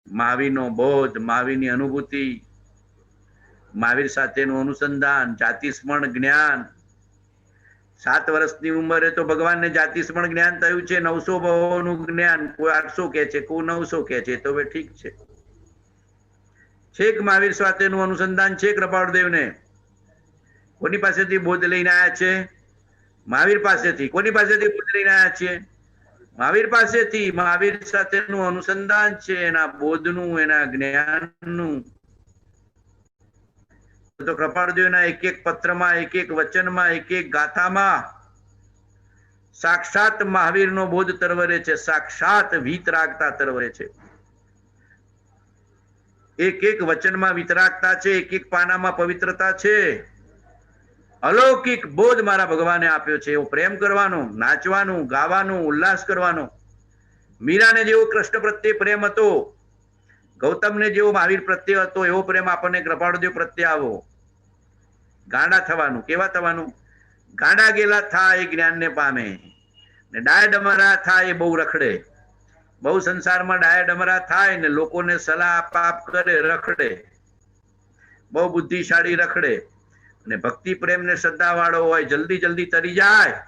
મહાવીરનો બોધ, મહાવીરની અનુભૂતિ, મહાવીર સાથેનું અનુસંધાન, જાતિસ્મરણ જ્ઞાન. 7 વર્ષની ઉંમરે તો ભગવાનને જાતિસ્મરણ જ્ઞાન થયું છે. 900 ભાવોનું જ્ઞાન, કોઈ 800 કે છે, કોઈ 900 કે છે, તો હવે ઠીક છે. છેક મહાવીર સાથેનું અનુસંધાન છે કૃપાળુદેવને. કોની પાસેથી બોધ લઈને આવ્યા છે? મહાવીર પાસેથી. કોની પાસેથી બોધ લઈને આવ્યા છે? મહાવીર પાસેથી. મહાવીર સાથેનું અનુસંધાન છે, એના બોધનું, એના જ્ઞાનનું. તો કૃપાળુદેવના એક એક પત્રમાં, એક એક વચનમાં, એક એક ગાથામાં સાક્ષાત મહાવીરનો બોધ તરવરે છે. સાક્ષાત વીતરાગતા તરવરે છે. એક એક વચનમાં વિતરાગતા છે, એક એક પાનામાં પવિત્રતા છે. અલૌકિક બોધ મારા ભગવાને આપ્યો છે. એવો પ્રેમ કરવાનો, નાચવાનું, ગાવાનું, ઉલ્લાસ કરવાનો. મીરાને જેવો કૃષ્ણ પ્રત્યે પ્રેમ હતો, ગૌતમને જેવો મહાવીર પ્રત્યે હતો, એવો પ્રેમ આપણને કૃપાળુદેવ પ્રત્યે આવો. ગાંડા થવાનું. કેવા થવાનું? ગાંડા ગેલા થાય એ જ્ઞાનને પામે, ને ડાય ડમરા થાય એ બહુ રખડે. બહુ સંસારમાં ડાયા ડમરા થાય ને લોકોને સલાહ આપ કરે, રખડે. બહુ બુદ્ધિશાળી રખડે. અને ભક્તિ પ્રેમ ને શ્રદ્ધા વાળો હોય જલ્દી જલ્દી તરી જાય.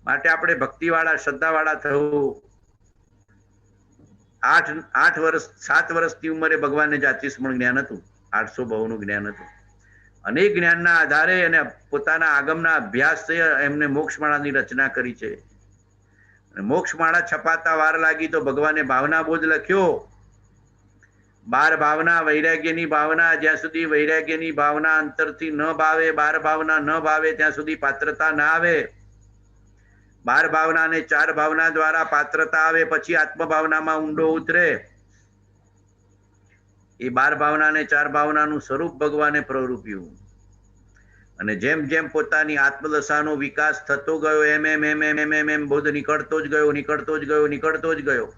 માટે આપણે ભક્તિ વાળા, શ્રદ્ધા વાળા થવું. 7 વર્ષની ઉંમરે ભગવાનને જાતિસ્મરણ જ્ઞાન હતું. 800 ભાવનું જ્ઞાન હતું. અને એ જ્ઞાનના આધારે અને પોતાના આગમના અભ્યાસ એમને મોક્ષમાળાની રચના કરી છે. મોક્ષમાળા છપાતા વાર લાગી તો ભગવાને ભાવના બોધ લખ્યો. 12 ભાવના, વૈરાગ્યની ભાવના. જ્યાં સુધી વૈરાગ્યની ભાવના અંતરથી ન ભાવે, 12 ભાવના ન ભાવે ત્યાં સુધી પાત્રતા ના આવે. 12 ભાવના અને 4 ભાવના દ્વારા પાત્રતા આવે, પછી આત્મભાવનામાં ઊંડો ઉતરે. એ 12 ભાવના અને 4 ભાવનાનું સ્વરૂપ ભગવાને પ્રરૂપ્યું. અને જેમ જેમ પોતાની આત્મદશાનો વિકાસ થતો ગયો એમ એમ એમ એમ એમ એમ એમ બોધ નીકળતો જ ગયો, નીકળતો જ ગયો, નીકળતો જ ગયો.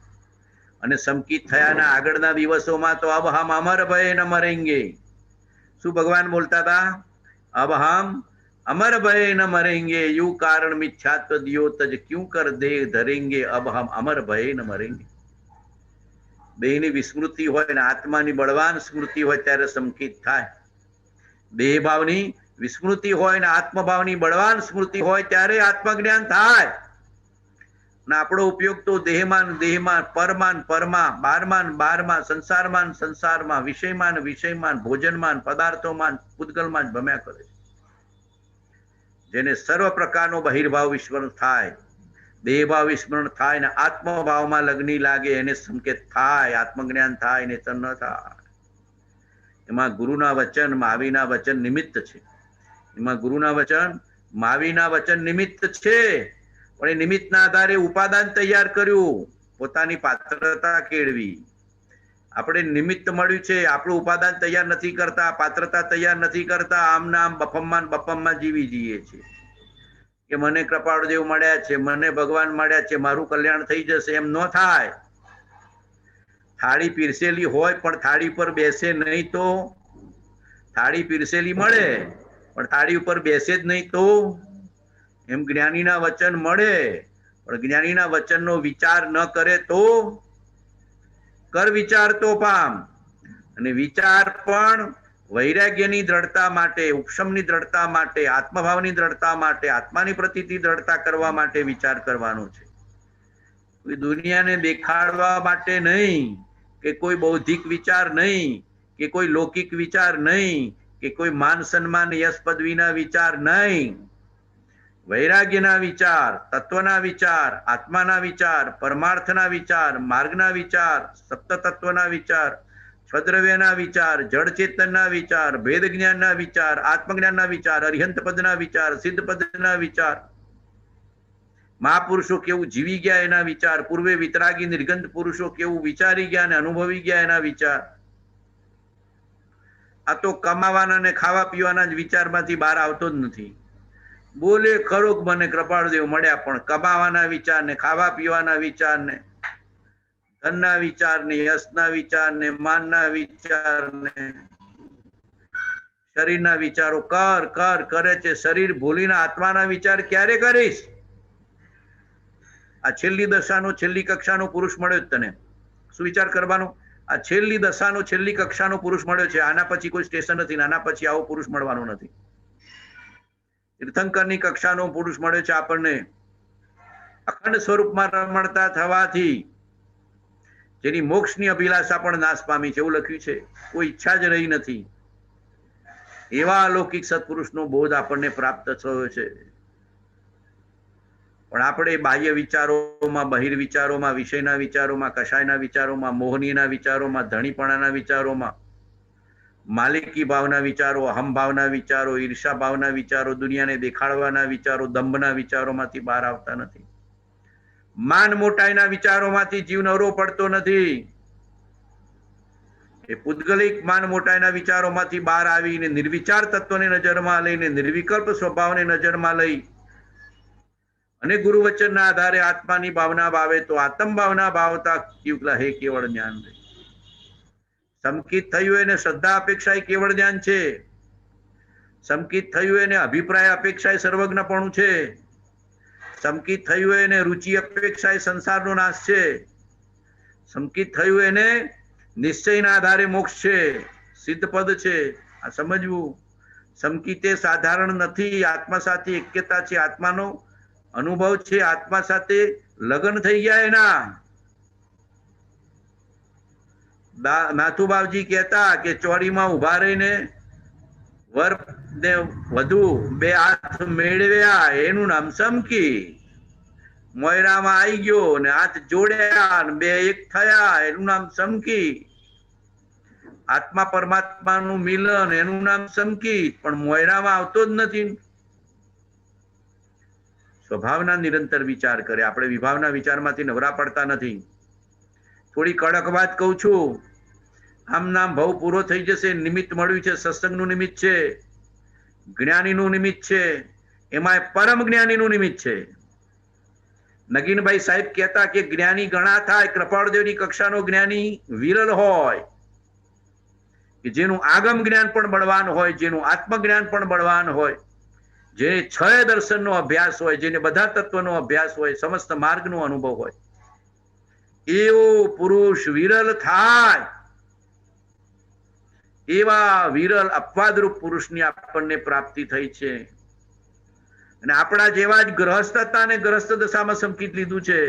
અને સંકિત થયાના આગળના દિવસોમાં તો અબ હમ અમર ભય ન મરેંગે. શું ભગવાન બોલતા હતા? અબ હમ અમર ભય ન મરેંગે, યુ કારણ મિથ્યાત્વ દિયો તજ ક્યું કર દેહ ધરેંગે, અબ હમ અમર ભય ન મરેંગે. દેહની વિસ્મૃતિ હોય ને આત્માની બળવાન સ્મૃતિ હોય ત્યારે સંકિત થાય. દેહ ભાવની વિસ્મૃતિ હોય ને આત્મભાવની બળવાન સ્મૃતિ હોય ત્યારે આત્મજ્ઞાન થાય. અને આપણો ઉપયોગ તો દેહમાન દેહમાં, પરમાન પરમાં, બારમાન બારમાં, સંસારમાન સંસારમાં, વિષયમાન વિષયમાન, ભોજનમાન, પદાર્થોમાન, પૂતગલમાં જ ભમ્યા કરે. જેને સર્વ પ્રકારનો બહિર્ભાવ વિસ્મરણ થાય, દેહભાવ વિસ્મરણ થાય ને આત્મભાવમાં લગ્ની લાગે, એને સંકેત થાય, આત્મજ્ઞાન થાય, ને ન થાય. એમાં ગુરુના વચન, મહાવીરના વચન નિમિત્ત છે. એમાં ગુરુના વચન, મહાવીરના વચન નિમિત્ત છે. પણ એ નિમિત્તના આધારે ઉપાદાન તૈયાર કર્યું, પોતાની પાત્રતા કેળવી. આપણે નિમિત્ત મળ્યું છે, આપણું ઉપાદાન તૈયાર નથી કરતા, પાત્રતા તૈયાર નથી કરતા. આમના આમ બપમમાં જીવી જઈએ છીએ કે મને કૃપાળુદેવ મળ્યા છે, મને ભગવાન મળ્યા છે, મારું કલ્યાણ થઈ જશે. એમ ન થાય. થાળી પીરસેલી હોય પણ થાળી ઉપર બેસે નહીં તો? થાળી પીરસેલી મળે પણ થાળી ઉપર બેસે જ નહીં તો? એમ જ્ઞાનીના વચન મળે પણ જ્ઞાનીના વચનનો વિચાર ન કરે તો? કર વિચાર તો પામ. અને વિચાર પણ વૈરાગ્યની દ્રઢતા માટે, ઉપશમની દ્રઢતા માટે, આત્મભાવની દ્રઢતા માટે, આત્માની પ્રતીતિ દ્રઢતા કરવા માટે વિચાર કરવાનો છે. દુનિયાને દેખાડવા માટે નહીં, કે કોઈ બૌદ્ધિક વિચાર નહીં, કે કોઈ લૌકિક વિચાર નહીં, કે કોઈ માન સન્માન યશ પદવીના વિચાર નહીં. વૈરાગ્યના વિચાર, તત્વના વિચાર, આત્માના વિચાર, પરમાર્થના વિચાર, માર્ગના વિચાર, સપ્ત તત્વના વિચાર, સ્વદ્રવ્યના વિચાર, જળ ચેતનના વિચાર, ભેદ જ્ઞાનના વિચાર, આત્મજ્ઞાનના વિચાર, અરિહંત પદના વિચાર, સિદ્ધ પદના વિચાર, મહાપુરુષો કેવું જીવી ગયા એના વિચાર, પૂર્વે વિતરાગી નિર્ગંધ પુરુષો કેવું વિચારી ગયા અને અનુભવી ગયા એના વિચાર. આ તો કમાવાના ને ખાવા પીવાના જ વિચારમાંથી બહાર આવતો જ નથી. બોલે ખરો કે મને કૃપાળુદેવ મળ્યા, પણ કમાવાના વિચાર ને, ખાવા પીવાના વિચાર ને, ધનના વિચાર ને, યશના વિચાર ને, માનના વિચાર ને, શરીરના વિચારો કર કર કરે છે. શરીર ભૂલીને આત્માના વિચાર ક્યારે કરીશ? આ છેલ્લી દશાનો, છેલ્લી કક્ષાનો પુરુષ મળ્યો તને, શું વિચાર કરવાનો? આ છેલ્લી દશાનો છેલ્લી કક્ષાનો પુરુષ મળ્યો છે. આના પછી કોઈ સ્ટેશન નથી, આના પછી આવો પુરુષ મળવાનો નથી. તીર્થંકરની કક્ષાનો પુરુષ મળ્યો છે આપણને. અખંડ સ્વરૂપમાં રમણતા થવાથી જેની મોક્ષની અભિલાષા પણ નાશ પામી છે એવું લખ્યું છે. કોઈ ઈચ્છા જ રહી નથી. એવા અલૌકિક સત્પુરુષનો બોધ આપણને પ્રાપ્ત થયો છે. પણ આપણે બાહ્ય વિચારોમાં, બહિર વિચારોમાં, વિષયના વિચારોમાં, કશાયના વિચારોમાં, મોહનીના વિચારોમાં, ધણીપણાના વિચારોમાં, માલિકી ભાવના વિચારો, અહમ ભાવના વિચારો, ઈર્ષા ભાવના વિચારો, દુનિયાને દેખાડવાના વિચારો, દંભના વિચારોમાંથી બહાર આવતા નથી. માન મોટાઈના વિચારોમાંથી જીવ નવરો પડતો નથી. એ પૂદગલિક માન મોટાઈના વિચારોમાંથી બહાર આવીને નિર્વિચાર તત્વને નજરમાં લઈને, નિર્વિકલ્પ સ્વભાવને નજરમાં લઈ અને ગુરુ વચનના આધારે આત્માની ભાવના ભાવે તો આત્મ ભાવના ભાવતા કેવલા હે કેવળ જ્ઞાન રે. સંકિત થયું એને શ્રદ્ધા અપેક્ષા એ કેવળ જ્ઞાન છે. સંકિત થયું એને અભિપ્રાય અપેક્ષા એ સર્વજ્ઞપણું છે. સંકિત થયું એને રુચિ અપેક્ષા એ સંસારનો નાશ છે. સંકિત થયું એને નિશ્ચયના આધારે મોક્ષ છે, સિદ્ધ પદ છે. આ સમજવું. સંકિતે સાધારણ નથી. આત્મા સાથે એક્યતા છે, આત્માનો અનુભવ છે, આત્મા સાથે લગ્ન થઈ ગયા એના. નાથુબાવજી કહેતા કે ચોરીમાં ઉભા રહીને વર ને વધુ બે હાથ મેળવ્યા એનું નામ સમકી. મોયરામાં આવી ગયો ને હાથ જોડ્યા ને બે એક થયા એનું નામ સમકી. આત્મા પરમાત્માનું મિલન એનું નામ સમકી. પણ મોયરામાં આવતો જ નથી. સ્વભાવના નિરંતર વિચાર કરે. આપણે વિભાવના વિચારમાંથી નવરા પડતા નથી. થોડી કડક વાત કહું છું. આમ નામ ભાવ પૂરો થઈ જશે. નિમિત્ત મળ્યું છે, સત્સંગનું નિમિત્ત છે, જ્ઞાનીનું નિમિત્ત છે, એમાં પરમ જ્ઞાનીનું નિમિત્ત છે. નગીનભાઈ સાહેબ કહેતા કે જ્ઞાની ઘણા થાય, કૃપાળદેવની કક્ષાનો જ્ઞાની વિરલ હોય કે જેનું આગમ જ્ઞાન પણ બળવાન હોય, જેનું આત્મજ્ઞાન પણ બળવાન હોય, જેને છ દર્શનનો અભ્યાસ હોય, જેને બધા તત્વનો અભ્યાસ હોય, સમસ્ત માર્ગનો અનુભવ હોય, એવો પુરુષ વિરલ થાય. એવા વિરલ અપવાદરૂપ પુરુષની આપણને પ્રાપ્તિ થઈ છે. અને આપણા જેવા જ ગ્રહસ્થ હતા ને ગ્રહસ્થ દશામાં સંકિત લીધું છે.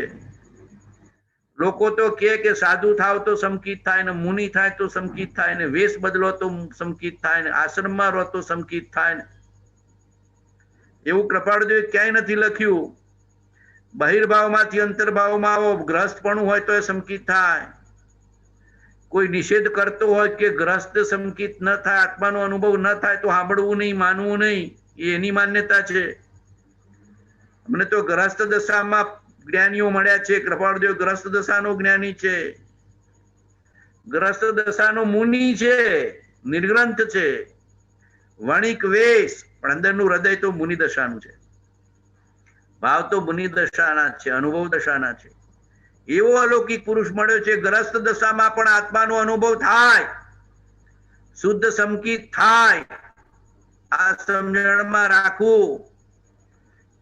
લોકો તો કે સાધુ થાવ તો સંકિત થાય, ને મુનિ થાય તો સંકિત થાય, ને વેશ બદલો તો સંકિત થાય, ને આશ્રમમાં રહો તો સંકિત થાય. એવું કૃપાળદેવે ક્યાંય નથી લખ્યું. બહિર્ભાવમાંથી અંતર્ભાવમાં આવો ગ્રહસ્થપણું હોય તો એ સંકિત થાય. કોઈ નિષેધ કરતો હોય કે ગ્રસ્ત સંકિત ન થાય, આત્માનો અનુભવ ન થાય તો સાંભળવું નહીં, માનવું નહીં. એ એની માન્યતા છે. અમને તો ગ્રસ્ત દશામાં જ્ઞાનીઓ મળ્યા છે. કૃપાળદેવ ગ્રસ્ત દશાનો જ્ઞાની છે, ગ્રસ્ત દશાનો મુનિ છે, નિર્ગ્રંથ છે, વણિક વેશ, પણ અંદરનું હૃદય તો મુનિ દશાનું છે. ભાવ તો મુનિ દશાના છે, અનુભવ દશાના છે. એવો અલૌકિક પુરુષ મળ્યો છે. ગ્રસ્ત દશામાં પણ આત્માનો અનુભવ થાય, શુદ્ધ સંકિત થાય. આ સમજણમાં રાખવું.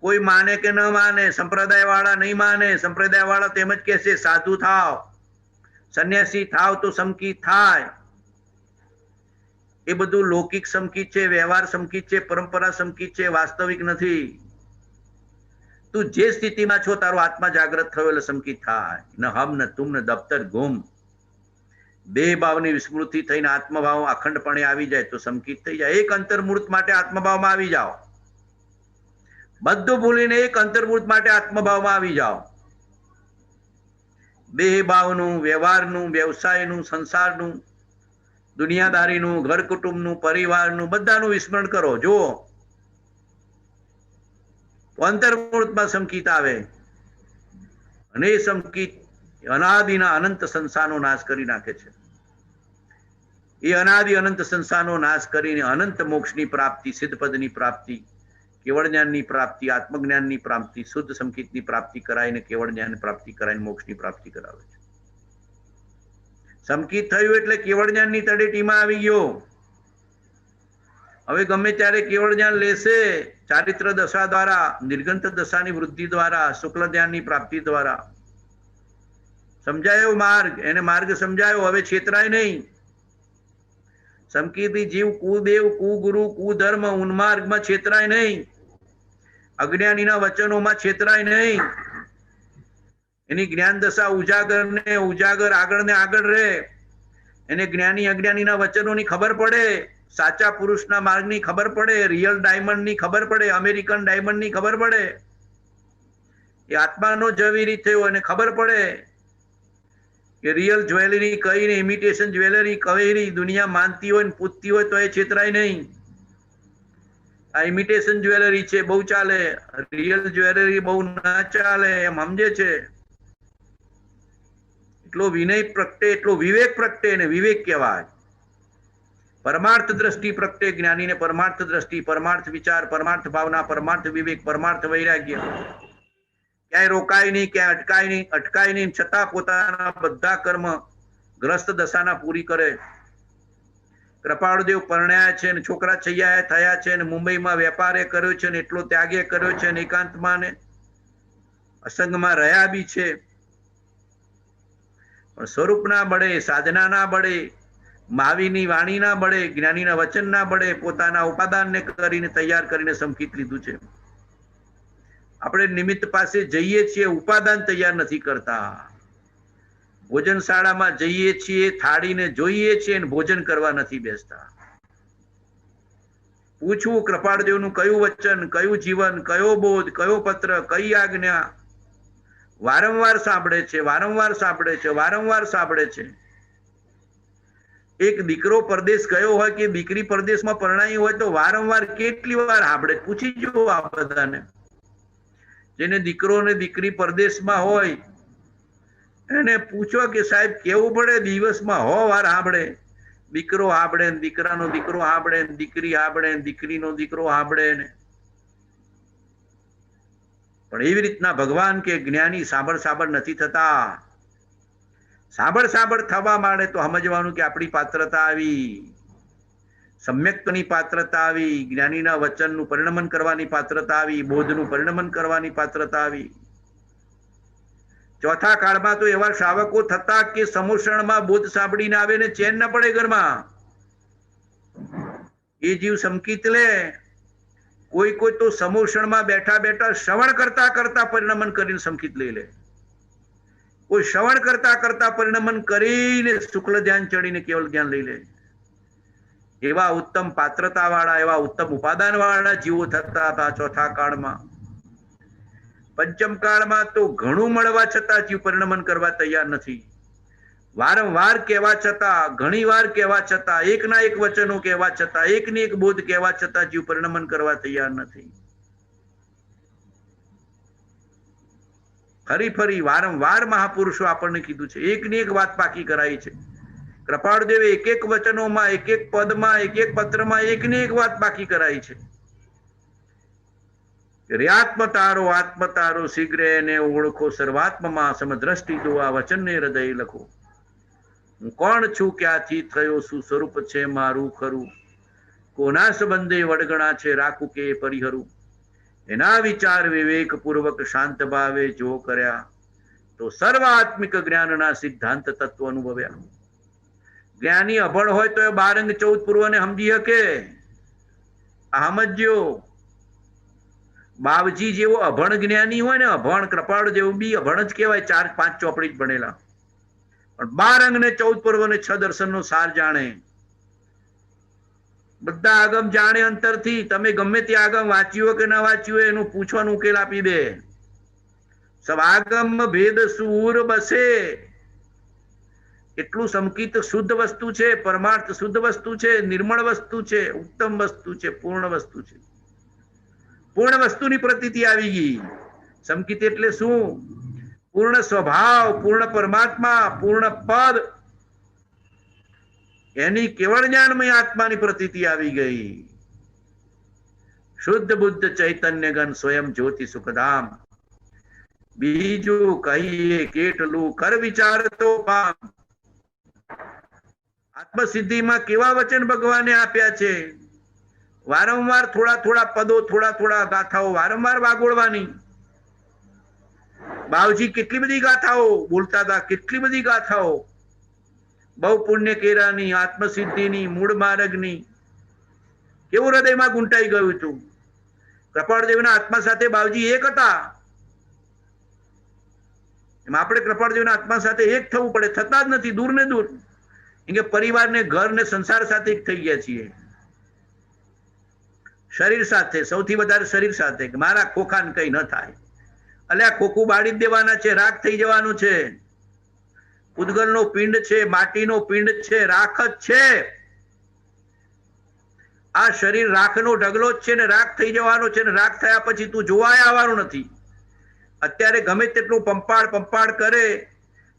કોઈ માને કે ન માને, સંપ્રદાય વાળા નહીં માને. સંપ્રદાય વાળા તેમ જ કહેશે સાધુ થાવ, સંન્યાસી થાવ તો સંકિત થાય. એ બધું લૌકિક સંકિત છે, વ્યવહાર સંકિત છે, પરંપરા સંકિત છે, વાસ્તવિક નથી. તું જે સ્થિતિમાં છો તારો આત્મા જાગ્રત થયો એટલે સંકિત થાય. ન હમ ન તુમ ન દફતર ગુમ. બે ભાવની વિસ્મૃતિ થઈને આત્મભાવ અખંડપણે આવી જાય તો સંકિત થઈ જાય. એક અંતર્મૂર્ત માટે આત્મભાવમાં આવી જાઓ. બધું ભૂલીને એક અંતર્મૂર્ત માટે આત્મભાવમાં આવી જાઓ. બે ભાવનું, વ્યવહારનું, વ્યવસાયનું, સંસારનું, દુનિયાદારીનું, ઘર કુટુંબનું, પરિવારનું, બધાનું વિસ્મરણ કરો. જુઓ અંતર્મૂર્તમાં સંકિત આવે. અને એ સંકિત અનાદિના અનંત સંસારનો નાશ કરી નાખે છે. એ અનાદિ અનંત સંસારનો નાશ કરીને અનંત મોક્ષની પ્રાપ્તિ, સિદ્ધપદની પ્રાપ્તિ, કેવળ જ્ઞાનની પ્રાપ્તિ, આત્મજ્ઞાનની પ્રાપ્તિ, શુદ્ધ સંકિતની પ્રાપ્તિ કરાવીને કેવળ જ્ઞાન પ્રાપ્તિ કરાવીને મોક્ષની પ્રાપ્તિ કરાવે છે. સંકિત થયું એટલે કેવળ જ્ઞાનની તળેટીમાં આવી ગયો. હવે ગમે ત્યારે કેવળ જ્ઞાન લેશે. ચારિત્ર દશા દ્વારા, નિર્ગંથ દશાની વૃદ્ધિ દ્વારા, શુક્લ જ્ઞાનની પ્રાપ્તિ દ્વારા સમજાયો માર્ગ, એને માર્ગ સમજાયો, હવે છેતરાય નહીં. સમકીર્તિ જીવ કુદેવ કુગુરુ કુધર્મ ઉન્માર્ગમાં છેતરાય નહીં, અજ્ઞાનીના વચનોમાં છેતરાય નહીં. એની જ્ઞાન દશા ઉજાગર ને ઉજાગર આગળ ને આગળ રહે. એને જ્ઞાની અજ્ઞાનીના વચનોની ખબર પડે, સાચા પુરુષના માર્ગની ખબર પડે, રિયલ ડાયમંડની ખબર પડે, અમેરિકન ડાયમંડની ખબર પડે. એ આત્માનો જવીરી થયો એને ખબર પડે કે રિયલ જ્વેલરી કઈ ને ઇમિટેશન જ્વેલરી કઈ દુનિયા માનતી હોય ને પૂછતી હોય તો એ છેતરાય નહીં. આ ઇમિટેશન જ્વેલરી છે બહુ ચાલે, રિયલ જ્વેલરી બહુ ના ચાલે એમ સમજે છે. એટલો વિનય પ્રગટે, એટલો વિવેક પ્રગટે, ને વિવેક કહેવાય. પરમાર્થ દ્રષ્ટિ પ્રગટે જ્ઞાનીને, પરમાર્થ દ્રષ્ટિ, પરમાર્થ વિચાર, પરમાર્થ ભાવના, પરમાર્થ વિવેક, પરમાર્થ વૈરાગ્ય. ક્યાંય રોકાય નહીં, ક્યાંય અટકાય નહીં, છતાં પોતાના બધા કર્મ ગ્રસ્ત દશાના પૂરી કરે. કૃપાળુદેવ પરણ્યા છે ને છોકરા છૈયા થયા છે ને મુંબઈમાં વેપારે કર્યો છે ને એટલો ત્યાગે કર્યો છે ને એકાંતમાં ને અસંગમાં રહ્યા બી છે. પણ સ્વરૂપ ના બળે, સાધના ના બળે, મહાવીરની વાણી ના બળે, જ્ઞાનીના વચન ના બળે, પોતાના ઉપાદાનને કરીને તૈયાર કરીને સમકીત લીધું છે. આપણે નિમિત્ત પાસે જઈએ છીએ, ઉપાદાન તૈયાર નથી કરતા. ભોજનશાળામાં જઈએ છીએ, થાળીને જોઈએ છીએ અને ભોજન કરવા નથી બેસતા. પૂછવું કૃપાળદેવનું કયું વચન, કયું જીવન, કયો બોધ, કયો પત્ર, કઈ આજ્ઞા. વારંવાર સાંભળે છે, વારંવાર સાંભળે છે, વારંવાર સાંભળે છે. એક દીકરો પરદેશ ગયો હોય કે દીકરી પરદેશમાં પરણાઈ હોય તો વારંવાર કેટલી વાર સાંભળે. પૂછી જુઓ આ બધાને. જેને દીકરો ને દીકરી પરદેશમાં હોય એને પૂછો કે સાહેબ કેવું પડે, દિવસમાં 100 વાર સાંભળે. દીકરો સાંભળે, દીકરાનો દીકરો સાંભળે, દીકરી સાંભળે, દીકરીનો દીકરો સાંભળે ને. પણ એવી રીતના ભગવાન કે જ્ઞાની સાંભળ સાંભળ નથી થતા. સાંભળ સાંભળ થવા માંડે તો સમજવાનું કે આપણી પાત્રતા આવી, સમ્યક્તની પાત્રતા આવી, જ્ઞાનીના વચનનું પરિણમન કરવાની પાત્રતા આવી, બોધનું પરિણમન કરવાની પાત્રતા આવી. ચોથા કાળમાં તો એવા શ્રાવકો થતા કે સમોષણમાં બોધ સાંભળીને આવે ને ચેન ન પડે ઘરમાં. એ જીવ સમકીત લે. કોઈ કોઈ તો સમોષણમાં બેઠા બેઠા શ્રવણ કરતા કરતા પરિણમન કરીને સમકીત લઈ લે. કોઈ શ્રવણ કરતા કરતા પરિણમન કરીને શુક્લ ધ્યાન ચડીને કેવલ જ્ઞાન લઈ લે. એવા ઉત્તમ પાત્રતા વાળા, એવા ઉત્તમ ઉપાદાન વાળા જીવો થતા હતા ચોથા કાળમાં. પંચમ કાળમાં તો ઘણું મળવા છતાં જીવ પરિણમન કરવા તૈયાર નથી. વારંવાર કહેવા છતાં, ઘણી વાર કહેવા છતાં, એકના એક વચનો કહેવા છતાં, એકની એક બોધ કહેવા છતાં જીવ પરિણમન કરવા તૈયાર નથી. ફરી ફરી વારંવાર મહાપુરુષો આપણને કીધું છે, એકની એક વાત પાકી કરાઈ છે. કૃપાળદેવે એક એક વચનોમાં, એક એક પદમાં, એક એક પત્રમાં એકની એક વાત બાકી કરાઈ છે. આત્મ તારો શીઘ્ર એને ઓળખો, સર્વાત્મમાં સમદ્રષ્ટિ દો, આ વચનને હૃદય લખો. હું કોણ છું, ક્યાંથી થયો, શું સ્વરૂપ છે મારું ખરું, કોના સંબંધે વડગણા છે રાખું કે પરિહરું. એના વિચાર વિવેક પૂર્વક શાંત ભાવે જો કર્યા તો સર્વાત્મિક જ્ઞાનના સિદ્ધાંત તત્વ અનુભવ્યા. જ્ઞાની અભણ હોય તો એ 12 અંગ 14 પૂર્વને સમજી શકે. સમજ્યો. બાવજી જેવો અભણ જ્ઞાની હોય ને, અભણ કૃપાળ જેવું બી અભણ જ કહેવાય, 4-5 ચોપડી જ ભણેલા, પણ 12 અંગ ને 14 પૂર્વ ને 6 દર્શનનો સાર જાણે. બધા આગમ જાણે અંતરથી. તમે ગમે તે આગમ વાંચ્યું કે ના વાંચ્યું એનું પૂછવાનું ઉકેલ આપી દે. સબ આગમ ભેદ સુર બસે. એટલું સમકીત શુદ્ધ વસ્તુ છે, પરમાર્થ શુદ્ધ વસ્તુ છે, નિર્મળ વસ્તુ છે, ઉત્તમ વસ્તુ છે, પૂર્ણ વસ્તુ છે. પૂર્ણ વસ્તુની પ્રતીતિ આવી ગઈ. સમકીત એટલે શું? પૂર્ણ સ્વભાવ, પૂર્ણ પરમાત્મા, પૂર્ણ પદ, એની કેવળ જ્ઞાનમય આત્માની પ્રતીતિ આવી ગઈ. શુદ્ધ બુદ્ધ ચૈતન્ય ગણ સ્વયં જ્યોતિ સુખધામ. બીજું કહીએ કેટલું, કર વિચાર તો પામ. આત્મસિદ્ધિમાં કેવા વચન ભગવાને આપ્યા છે. વારંવાર થોડા થોડા પદો, થોડા થોડા ગાથાઓ વારંવાર વાગોળવાની. બાવજી કેટલી બધી ગાથાઓ બોલતા હતા, કેટલી બધી ગાથાઓ, બહુ પુણ્ય કેરાની, આત્મસિદ્ધિની, મૂળ માર્ગની, કેવું હૃદયમાં ગુંટાઈ ગયું હતું. કૃપાળદેવના આત્મા સાથે બાવજી એક હતા. એમ આપણે કૃપાળદેવના આત્મા સાથે એક થવું પડે, થતા જ નથી, દૂર ને દૂર. કેમ કે પરિવાર ને ઘર ને સંસાર સાથે એક થઈ ગયા છીએ. શરીર સાથે, સૌથી વધારે શરીર સાથે, મારા ખોખાને કઈ ન થાય. એટલે આ ખોખું બાળી જ દેવાના છે, રાખ થઈ જવાનું છે. પૂતગલનો પિંડ છે, માટીનો પિંડ છે, રાખ જ છે. આ શરીર રાખનો ઢગલો જ છે ને રાખ થઈ જવાનો છે ને રાખ થયા પછી તું જોવાય આવવાનું નથી. અત્યારે ગમે તેટલું પંપાળ કરે,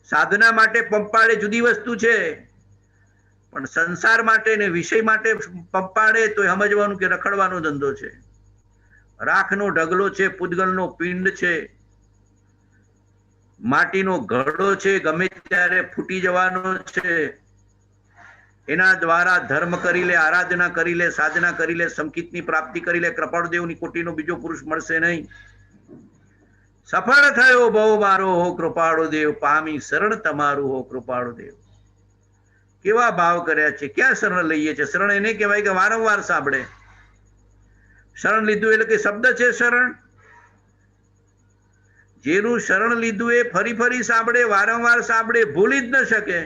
સાધના માટે પંપાળે જુદી વસ્તુ છે, પણ સંસાર માટે ને વિષય માટે પંપાળે તો સમજવાનું કે રખડવાનો ધંધો છે. રાખનો ઢગલો છે, પૂતગલનો પિંડ છે, માટીનો ઘડો છે, ગમે ત્યારે ફૂટી જવાનો છે. એના દ્વારા ધર્મ કરી લે, આરાધના કરી લે, સાધના કરી લે, સંકિતની પ્રાપ્તિ કરી લે, કૃપાળદેવની કોટીનો બીજો પુરુષ મળશે નહીં. સફળ થયો બહુ મારો હો કૃપાળુદેવ, પામી શરણ તમારું હો કૃપાળુદેવ. કેવા ભાવ કર્યા છે. ક્યાં શરણ લઈએ છે? શરણ એને કહેવાય કે વારંવાર સાંભળે. શરણ લીધું એટલે કે શબ્દ છે શરણ. જેનું શરણ લીધું એ ફરી ફરી સાંભળે, વારંવાર સાંભળે, ભૂલી જ ન શકે.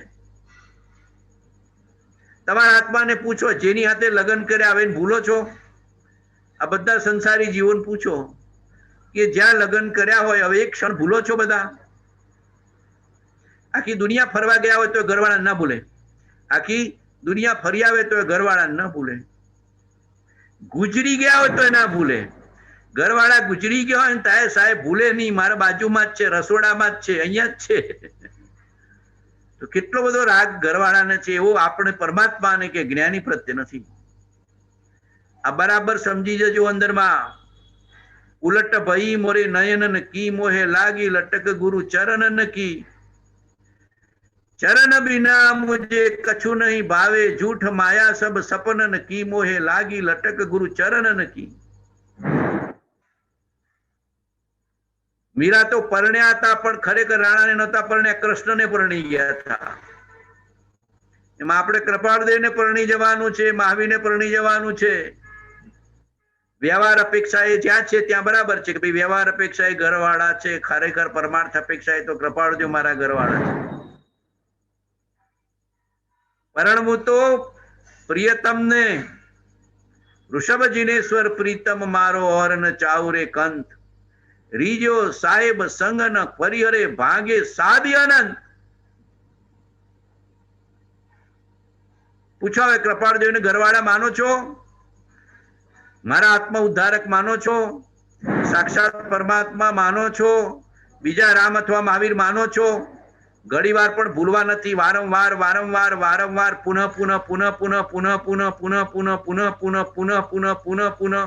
તમારા આત્માને પૂછો, જેની હાથે લગ્ન કર્યા હવે ભૂલો છો? આ બધા સંસારી જીવન પૂછો કે જ્યાં લગ્ન કર્યા હોય હવે એક ક્ષણ ભૂલો છો? બધા આખી દુનિયા ફરવા ગયા હોય તો ઘરવાળા ના ભૂલે, આખી દુનિયા ફરી આવે તો ઘરવાળા ના ભૂલે, ગુજરી ગયા હોય તો ના ભૂલે. ઘરવાળા ગુજરી ગયા હોય ને તાય સાહેબ ભૂલે નહીં, મારા બાજુમાં જ છે, રસોડામાં જ છે, અહીંયા જ છે. તો કેટલો બધો રાગ ઘરવાળાને છે, એવો આપણે પરમાત્માને કે જ્ઞાની પ્રત્યે નથી. આ બરાબર સમજી જજો અંદરમાં. ઉલટ ભઈ મોરે નયન કી મોહે લાગી, લટક ગુરુ ચરણ કી. ચરણ બિના મુझे કछु નહીં ભાવે, झूठ माया सब सपनन की मोहे लागी, लटक गुरु चरणन की. મીરા તો પરણ્યા હતા પણ ખરેખર રાણાને નહોતા પરણ્યા, કૃષ્ણને પરણી ગયા હતા. એમાં આપણે કૃપાળદેવને પરણી જવાનું છે, મહાવીરને પરણી જવાનું છે. વ્યવહાર અપેક્ષા એ જ્યાં છે ત્યાં બરાબર છે કે ભાઈ વ્યવહાર અપેક્ષા એ ઘરવાળા છે, ખરેખર પરમાર્થ અપેક્ષા એ તો કૃપાળદેવ મારા ઘરવાળા છે. પરણવું તો પ્રિયતમને, ઋષભ જીનેશ્વર પ્રીતમ મારો ઓર ન ચાઉરે કંત, રીજો સાહેબ સંગન પરિહરે ભાગે સાદી અનંત. પૂછો હવે કૃપાળદેવને ઘરવાળા માનો છો? મારા આત્મા ઉદ્ધારક માનો છો? સાક્ષાત પરમાત્મા માનો છો? બીજા રામ અથવા મહાવીર માનો છો? ઘણી વાર પણ ભૂલવા નથી, વારંવાર વારંવાર વારંવાર પુનઃ પુનઃ પુનઃ પુનઃ પુનઃ પુનઃ પુનઃ પુનઃ પુનઃ પુનઃ પુનઃ પુનઃ પુનઃ પુનઃ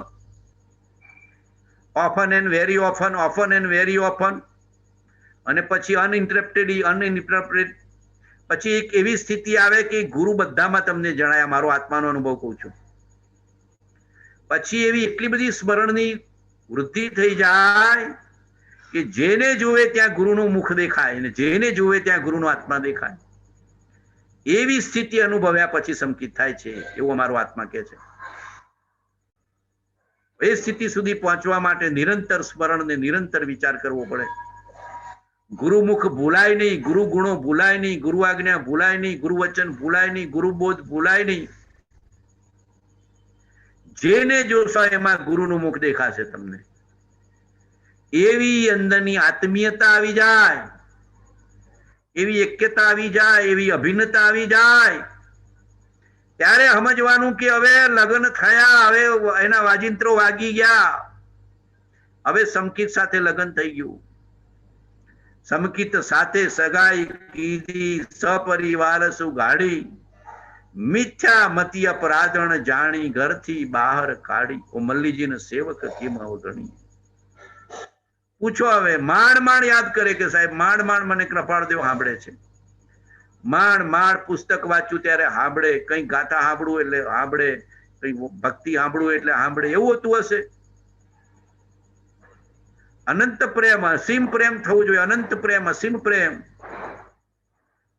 often and very often, often and very often. અને પછી અનઇન્ટરપ્ટેડ પછી એક એવી સ્થિતિ આવે કે ગુરુ બધામાં તમને જણાય. મારો આત્માનો અનુભવ કહું છું. પછી એવી એટલી બધી સ્મરણની વૃદ્ધિ થઈ જાય કે જેને જોવે ત્યાં ગુરુનું મુખ દેખાય અને જેને જોવે ત્યાં ગુરુનો આત્મા દેખાય. એવી સ્થિતિ અનુભવ્યા પછી સંકિત થાય છે, એવું અમારો આત્મા કહે છે. એ સ્થિતિ સુધી પહોંચવા માટે નિરંતર સ્મરણ ને નિરંતર વિચાર કરવો પડે. ગુરુમુખ ભૂલાય નહીં, ગુરુ ગુણો ભૂલાય નહીં, ગુરુ આજ્ઞા ભૂલાય નહીં, ગુરુ વચન ભૂલાય નહીં, ગુરુબોધ ભૂલાય નહીં. જેને જોશો એમાં ગુરુનું મુખ દેખાશે તમને. એવી અંદરની આત્મીયતા આવી જાય, એવી એક્યતા આવી જાય, એવી અભિન્નતા આવી જાય, ત્યારે સમજવાનું કે હવે લગ્ન થયા, હવે એના વાજિંત્રો વાગી ગયા, હવે સમકિત સાથે લગ્ન થઈ ગયું. સમકિત સાથે સગાઈ કીધી, સપરિવાર સુગાડી, મિથ્યા મતી અપરાધણ જાણી, ઘરથી બહાર કાઢી. ઓ મલ્લીજીને સેવક કેમ અવગણી. પૂછો હવે, માંડ માંડ યાદ કરે કે સાહેબ માંડ માંડ મને કૃપાળદેવ સાંભળે છે, માંડ માંડ પુસ્તક વાંચ્યું ત્યારે સાંભળે, કઈ ગાથા સાંભળવું એટલે સાંભળે, કઈ ભક્તિ સાંભળવું એટલે સાંભળે, એવું હોતું હશે? અનંત પ્રેમ, અસીમ પ્રેમ થવું જોઈએ. અનંત પ્રેમ, અસીમ પ્રેમ.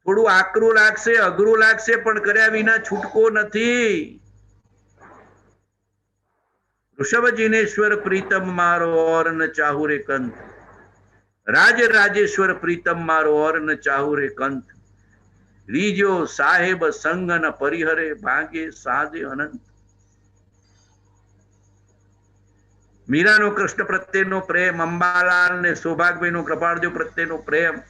થોડું આકરું લાગશે, અઘરું લાગશે, પણ કર્યા વિના છૂટકો નથી. ऋषभ प्रीतम मारो और न चाहू रे कंत, राज राजेश्वर प्रीतम मारो और न चाहू रे कंत, રીજો સાહેબ સંગ ન પરિહરે ભાગે સાજે અનંત. મીરાનો કૃષ્ણ પ્રત્યેનો પ્રેમ, અંબાલાલ ને સૌભાગભાઈનો કૃપાળદેવ પ્રત્યેનો પ્રેમ,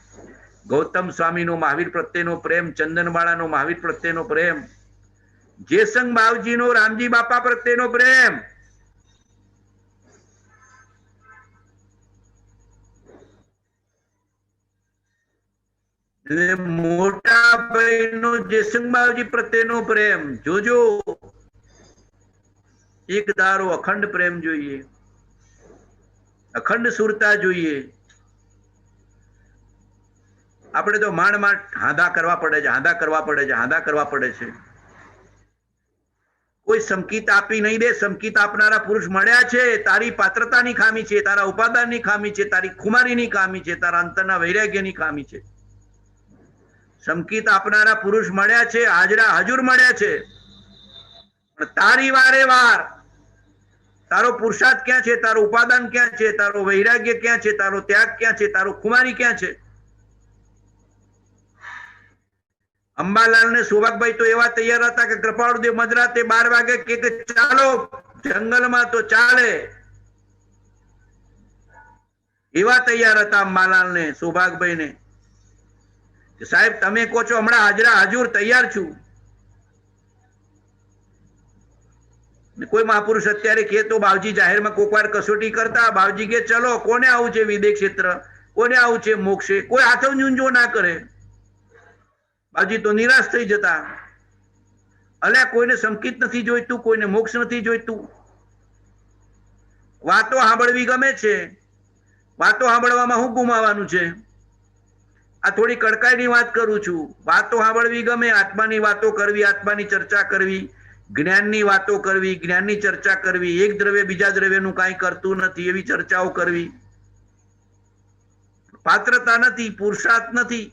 ગૌતમ સ્વામીનો મહાવીર પ્રત્યેનો પ્રેમ, ચંદનબાળાનો મહાવીર પ્રત્યેનો પ્રેમ, જેસંગ બાવજીનો રામજી બાપા પ્રત્યેનો પ્રેમ, મોટા ભાઈનો જેસંગ બાવજી પ્રત્યેનો પ્રેમ. જોજો, એક ધારો અખંડ પ્રેમ જોઈએ, અખંડ સુરતા જોઈએ. આપણે તો માંડ માંડ હાંધા કરવા પડે છે, હાંધા કરવા પડે છે, હાંધા કરવા પડે છે. કોઈ સંકેત આપી નહીં દે. સંકેત આપનારા પુરુષ મળ્યા છે. તારી પાત્રતાની ખામી છે, તારા ઉપાદાનની ખામી છે, તારી ખુમારીની ખામી છે, તારા અંતરના વૈરાગ્યની ખામી છે. સંકેત આપનારા પુરુષ મળ્યા છે, હાજરા હજુર મળ્યા છે. પણ તારી વારે વાર તારો પુરુષાર્થ ક્યાં છે, તારો ઉપાદાન ક્યાં છે, તારો વૈરાગ્ય ક્યાં છે, તારો ત્યાગ ક્યાં છે, તારો ખુમારી ક્યાં છે? અંબાલાલ ને સૌભાગભાઈ તો એવા તૈયાર હતા કે કૃપાળુદેવ મધરાતે 12 વાગે કે ચાલો જંગલમાં, તો ચાલે. એવા તૈયાર હતા અંબાલાલ ને સૌભાગભાઈ ને, સાહેબ તમે કહો છો હમણાં હાજરા હજુર તૈયાર છું. કોઈ મહાપુરુષ અત્યારે કે તો બાવજી જાહેરમાં કોક વાર કસોટી કરતા, બાવજી કે ચલો કોને આવું છે વિદેહ ક્ષેત્ર, કોને આવું છે મોક્ષે, કોઈ હાથ ઊંજો ના કરે. બાવજી તો નિરાશ થઈ જતા. અલ્યા કોઈને સંકેત નથી જોઈતું, કોઈને મોક્ષ નથી જોઈતું. વાતો સાંભળવી ગમે છે, વાતો સાંભળવામાં શું ગુમાવાનું છે? આ થોડી કડકાઈની વાત કરું છું. વાતો સાંભળવી ગમે, આત્માની વાતો કરવી, આત્માની ચર્ચા કરવી, જ્ઞાનની વાતો કરવી, જ્ઞાનની ચર્ચા કરવી, એક દ્રવ્ય બીજા દ્રવ્યનું કાંઈ કરતું નથી એવી ચર્ચાઓ કરવી. પાત્રતા નથી, પુરુષાર્થ નથી,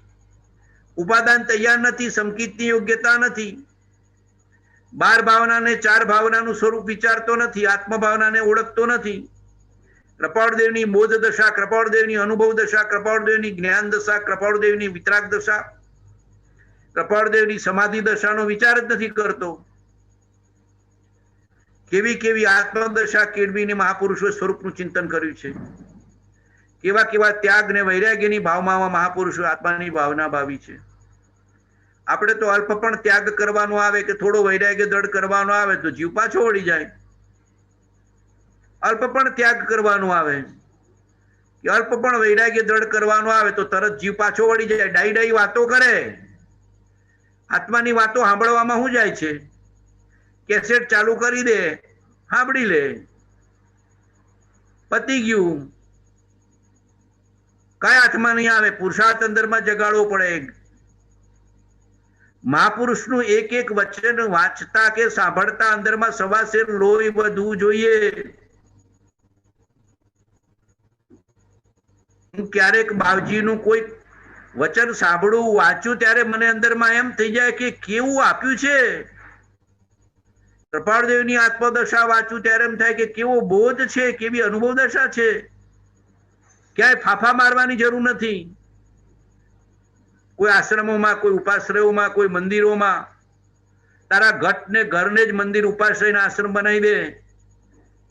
ઉપાદાન તૈયાર નથી, સંકેતની યોગ્યતા નથી, 12 ભાવનાને 4 ભાવનાનું સ્વરૂપ વિચારતો નથી, આત્મભાવનાને ઓળખતો નથી. કૃપાળદેવની બોધ દશા, કૃપાળદેવની અનુભવ દશા, કૃપાળદેવની જ્ઞાન દશા, કૃપાળદેવની વિતરાગ દશા, કૃપાળદેવની સમાધિ દશાનો વિચાર જ નથી કરતો. કેવી કેવી આત્મદશા કેળવીને મહાપુરુષોએ સ્વરૂપનું ચિંતન કર્યું છે. કેવા કેવા ત્યાગ ને વૈરાગ્યની ભાવમાં મહાપુરુષો આત્માની ભાવના ભાવી છે. આપણે તો અલ્પ પણ ત્યાગ કરવાનો આવે કે થોડો વૈરાગ્ય દ્રઢ કરવાનો આવે તો જીવ પાછો વળી જાય. અલ્પ પણ ત્યાગ કરવાનો આવે કે અલ્પ પણ વૈરાગ્ય દ્રઢ કરવાનો આવે તો તરત જીવ પાછો વળી જાય. ડાઈ ડાઈ વાતો કરે. આત્માની વાતો સાંભળવામાં શું જાય છે? કેસેટ ચાલુ કરી દે, સાંભળી લે, પતી ગયું. કઈ હાથમાં નહીં આવે. પુરુષાર્થ અંદરમાં જગાડવો પડે. મહાપુરુષનું એક એક વચન વાંચતા કે સાંભળતા અંદરમાં સવાશેર લોહી વધવું જોઈએ. હું ક્યારેક બાવજીનું કોઈ વચન સાંભળું, વાંચું ત્યારે મને અંદરમાં એમ થઈ જાય કે કેવું આપ્યું છે. કૃપાળદેવની આત્મદશા વાંચું ત્યારે એમ થાય કે કેવો બોધ છે, કેવી અનુભવ દશા છે. ક્યાંય ફાફા મારવાની જરૂર નથી. કોઈ આશ્રમોમાં, કોઈ ઉપાશ્રયોમાં, કોઈ મંદિરોમાં તારા ઘટને ઘરને જ મંદિર ઉપાશ્રયના આશ્રમ બનાવી દે.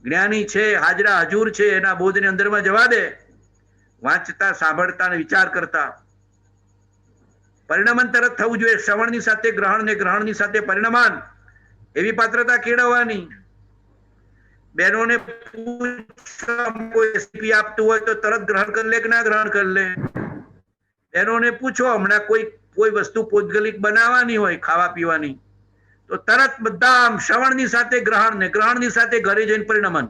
જ્ઞાની છે, હાજરા હજુર છે, એના બોધને અંદરમાં જવા દે. વાંચતા, સાંભળતા અને વિચાર કરતા પરિણમન તરત થવું જોઈએ. શ્રવણની સાથે ગ્રહણ ને ગ્રહણની સાથે પરિણમન, એવી પાત્રતા કેળવવાની. બહેનોને કોઈ રેસીપી આપતું હોય તો તરત ગ્રહણ કરી લે કે ના ગ્રહણ કરી લે? બહેનોને પૂછો હમણાં કોઈ વસ્તુ પૌદ્ગલિક બનાવવાની હોય, ખાવા પીવાની, તો તરત બધા આમ શ્રવણની સાથે ગ્રહણ ને ગ્રહણની સાથે ઘરે જઈને પરિણમન.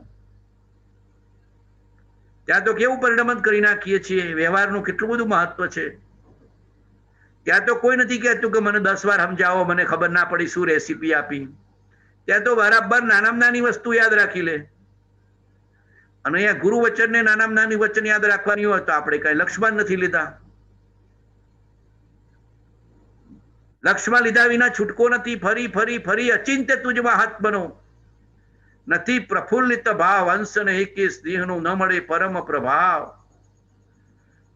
ત્યાં તો કેવું પરિણમન કરી નાખીએ છીએ. વ્યવહારનું કેટલું બધું મહત્વ છે. ત્યાં તો કોઈ નથી કહેતું કે મને 10 વાર સમજાવો, મને ખબર ના પડી શું રેસીપી આપી. ત્યાં તો બરાબર નાનામાં નાની વસ્તુ યાદ રાખી લે. અને અહીંયા ગુરુ વચનને નાનામાં નાની વચન યાદ રાખવાની હોય તો આપણે કઈ લક્ષ્યમાં નથી લીધા. લક્ષ્યમાં લીધા વિના છૂટકો નથી. ફરી ફરી ફરી અચિંત્ય તુજમાં હાથ બનો. નથી પ્રફુલ્લિત ભાવ અંશને એકે સ્નેહનો ન મળે પરમ પ્રભાવ.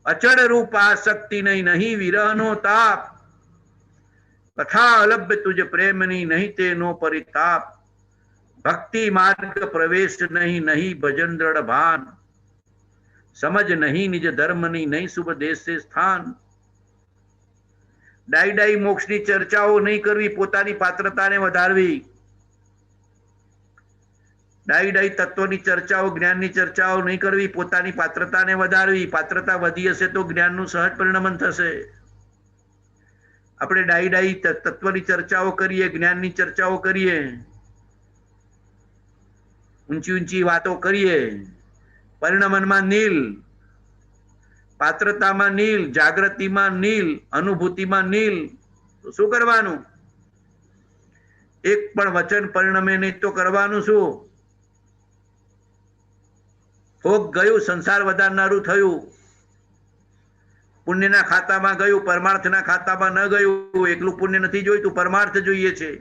અચળ રૂપ આસક્તિ નહીં, નહીં વિરહનો તાપ. કથા અલભ્ય તુજ પ્રેમની, નહીં તેનો પરિતાપ. ભક્તિ માર્ગ પ્રવેશ નહીં, નહીં ભજન દ્રઢ ભાન. સમજ નહીં નિજ ધર્મની, નહીં શુભ દેશે સ્થાન. ડાઈ ડાઈ મોક્ષની ચર્ચાઓ નહીં કરવી, પોતાની પાત્રતાને વધારવી. ડાઈ ડાઈ તત્વની ચર્ચાઓ, જ્ઞાનની ચર્ચાઓ નહીં કરવી, પોતાની પાત્રતાને વધારવી. પાત્રતા વધી હશે તો જ્ઞાનનું સહજ પરિણમન થશે. આપણે ડાઈ ડાઈ તત્વની ચર્ચાઓ કરીએ, જ્ઞાનની ચર્ચાઓ કરીએ, ઊંચી ઊંચી વાતો કરીએ, પરિણમનમાં નીલ, પાત્રતામાં નીલ, જાગૃતિમાં નીલ, અનુભૂતિમાં નીલ, તો શું કરવાનું? એક પણ વચન પરિણમે નહીં તો કરવાનું શું? ભોગ ગયું, સંસાર વધારનારું થયું. પુણ્યના ખાતામાં ગયું, પરમાર્થના ખાતામાં ન ગયું. એકલું પુણ્ય નથી જોઈતું, પરમાર્થ જોઈએ છે.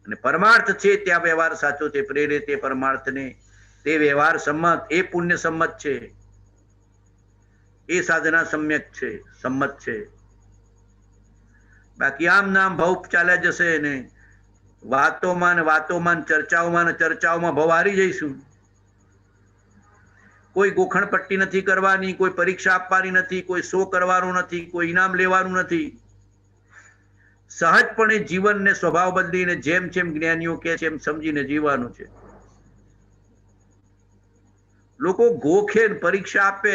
અને પરમાર્થ છે ત્યાં વ્યવહાર સાચો છે. પ્રેરે તે પરમાર્થને, તે વ્યવહાર સંમત, એ પુણ્ય સંમત છે, એ સાધના સમ્યક છે, સંમત છે. બાકી આમ નામ ભવ ચાલ્યા જશે ને વાતોમાં ચર્ચાઓમાં ભવ હારી જઈશું. કોઈ ગોખણ પટ્ટી નથી કરવાની, કોઈ પરીક્ષા આપવાની નથી, કોઈ શો કરવાનું નથી, કોઈ ઇનામ લેવાનું નથી. સહજપણે જીવનને સ્વભાવ બદલીને જેમ જેમ જ્ઞાનીઓ કે છે એમ સમજીને જીવવાનું છે. લોકો ગોખે પરીક્ષા આપે,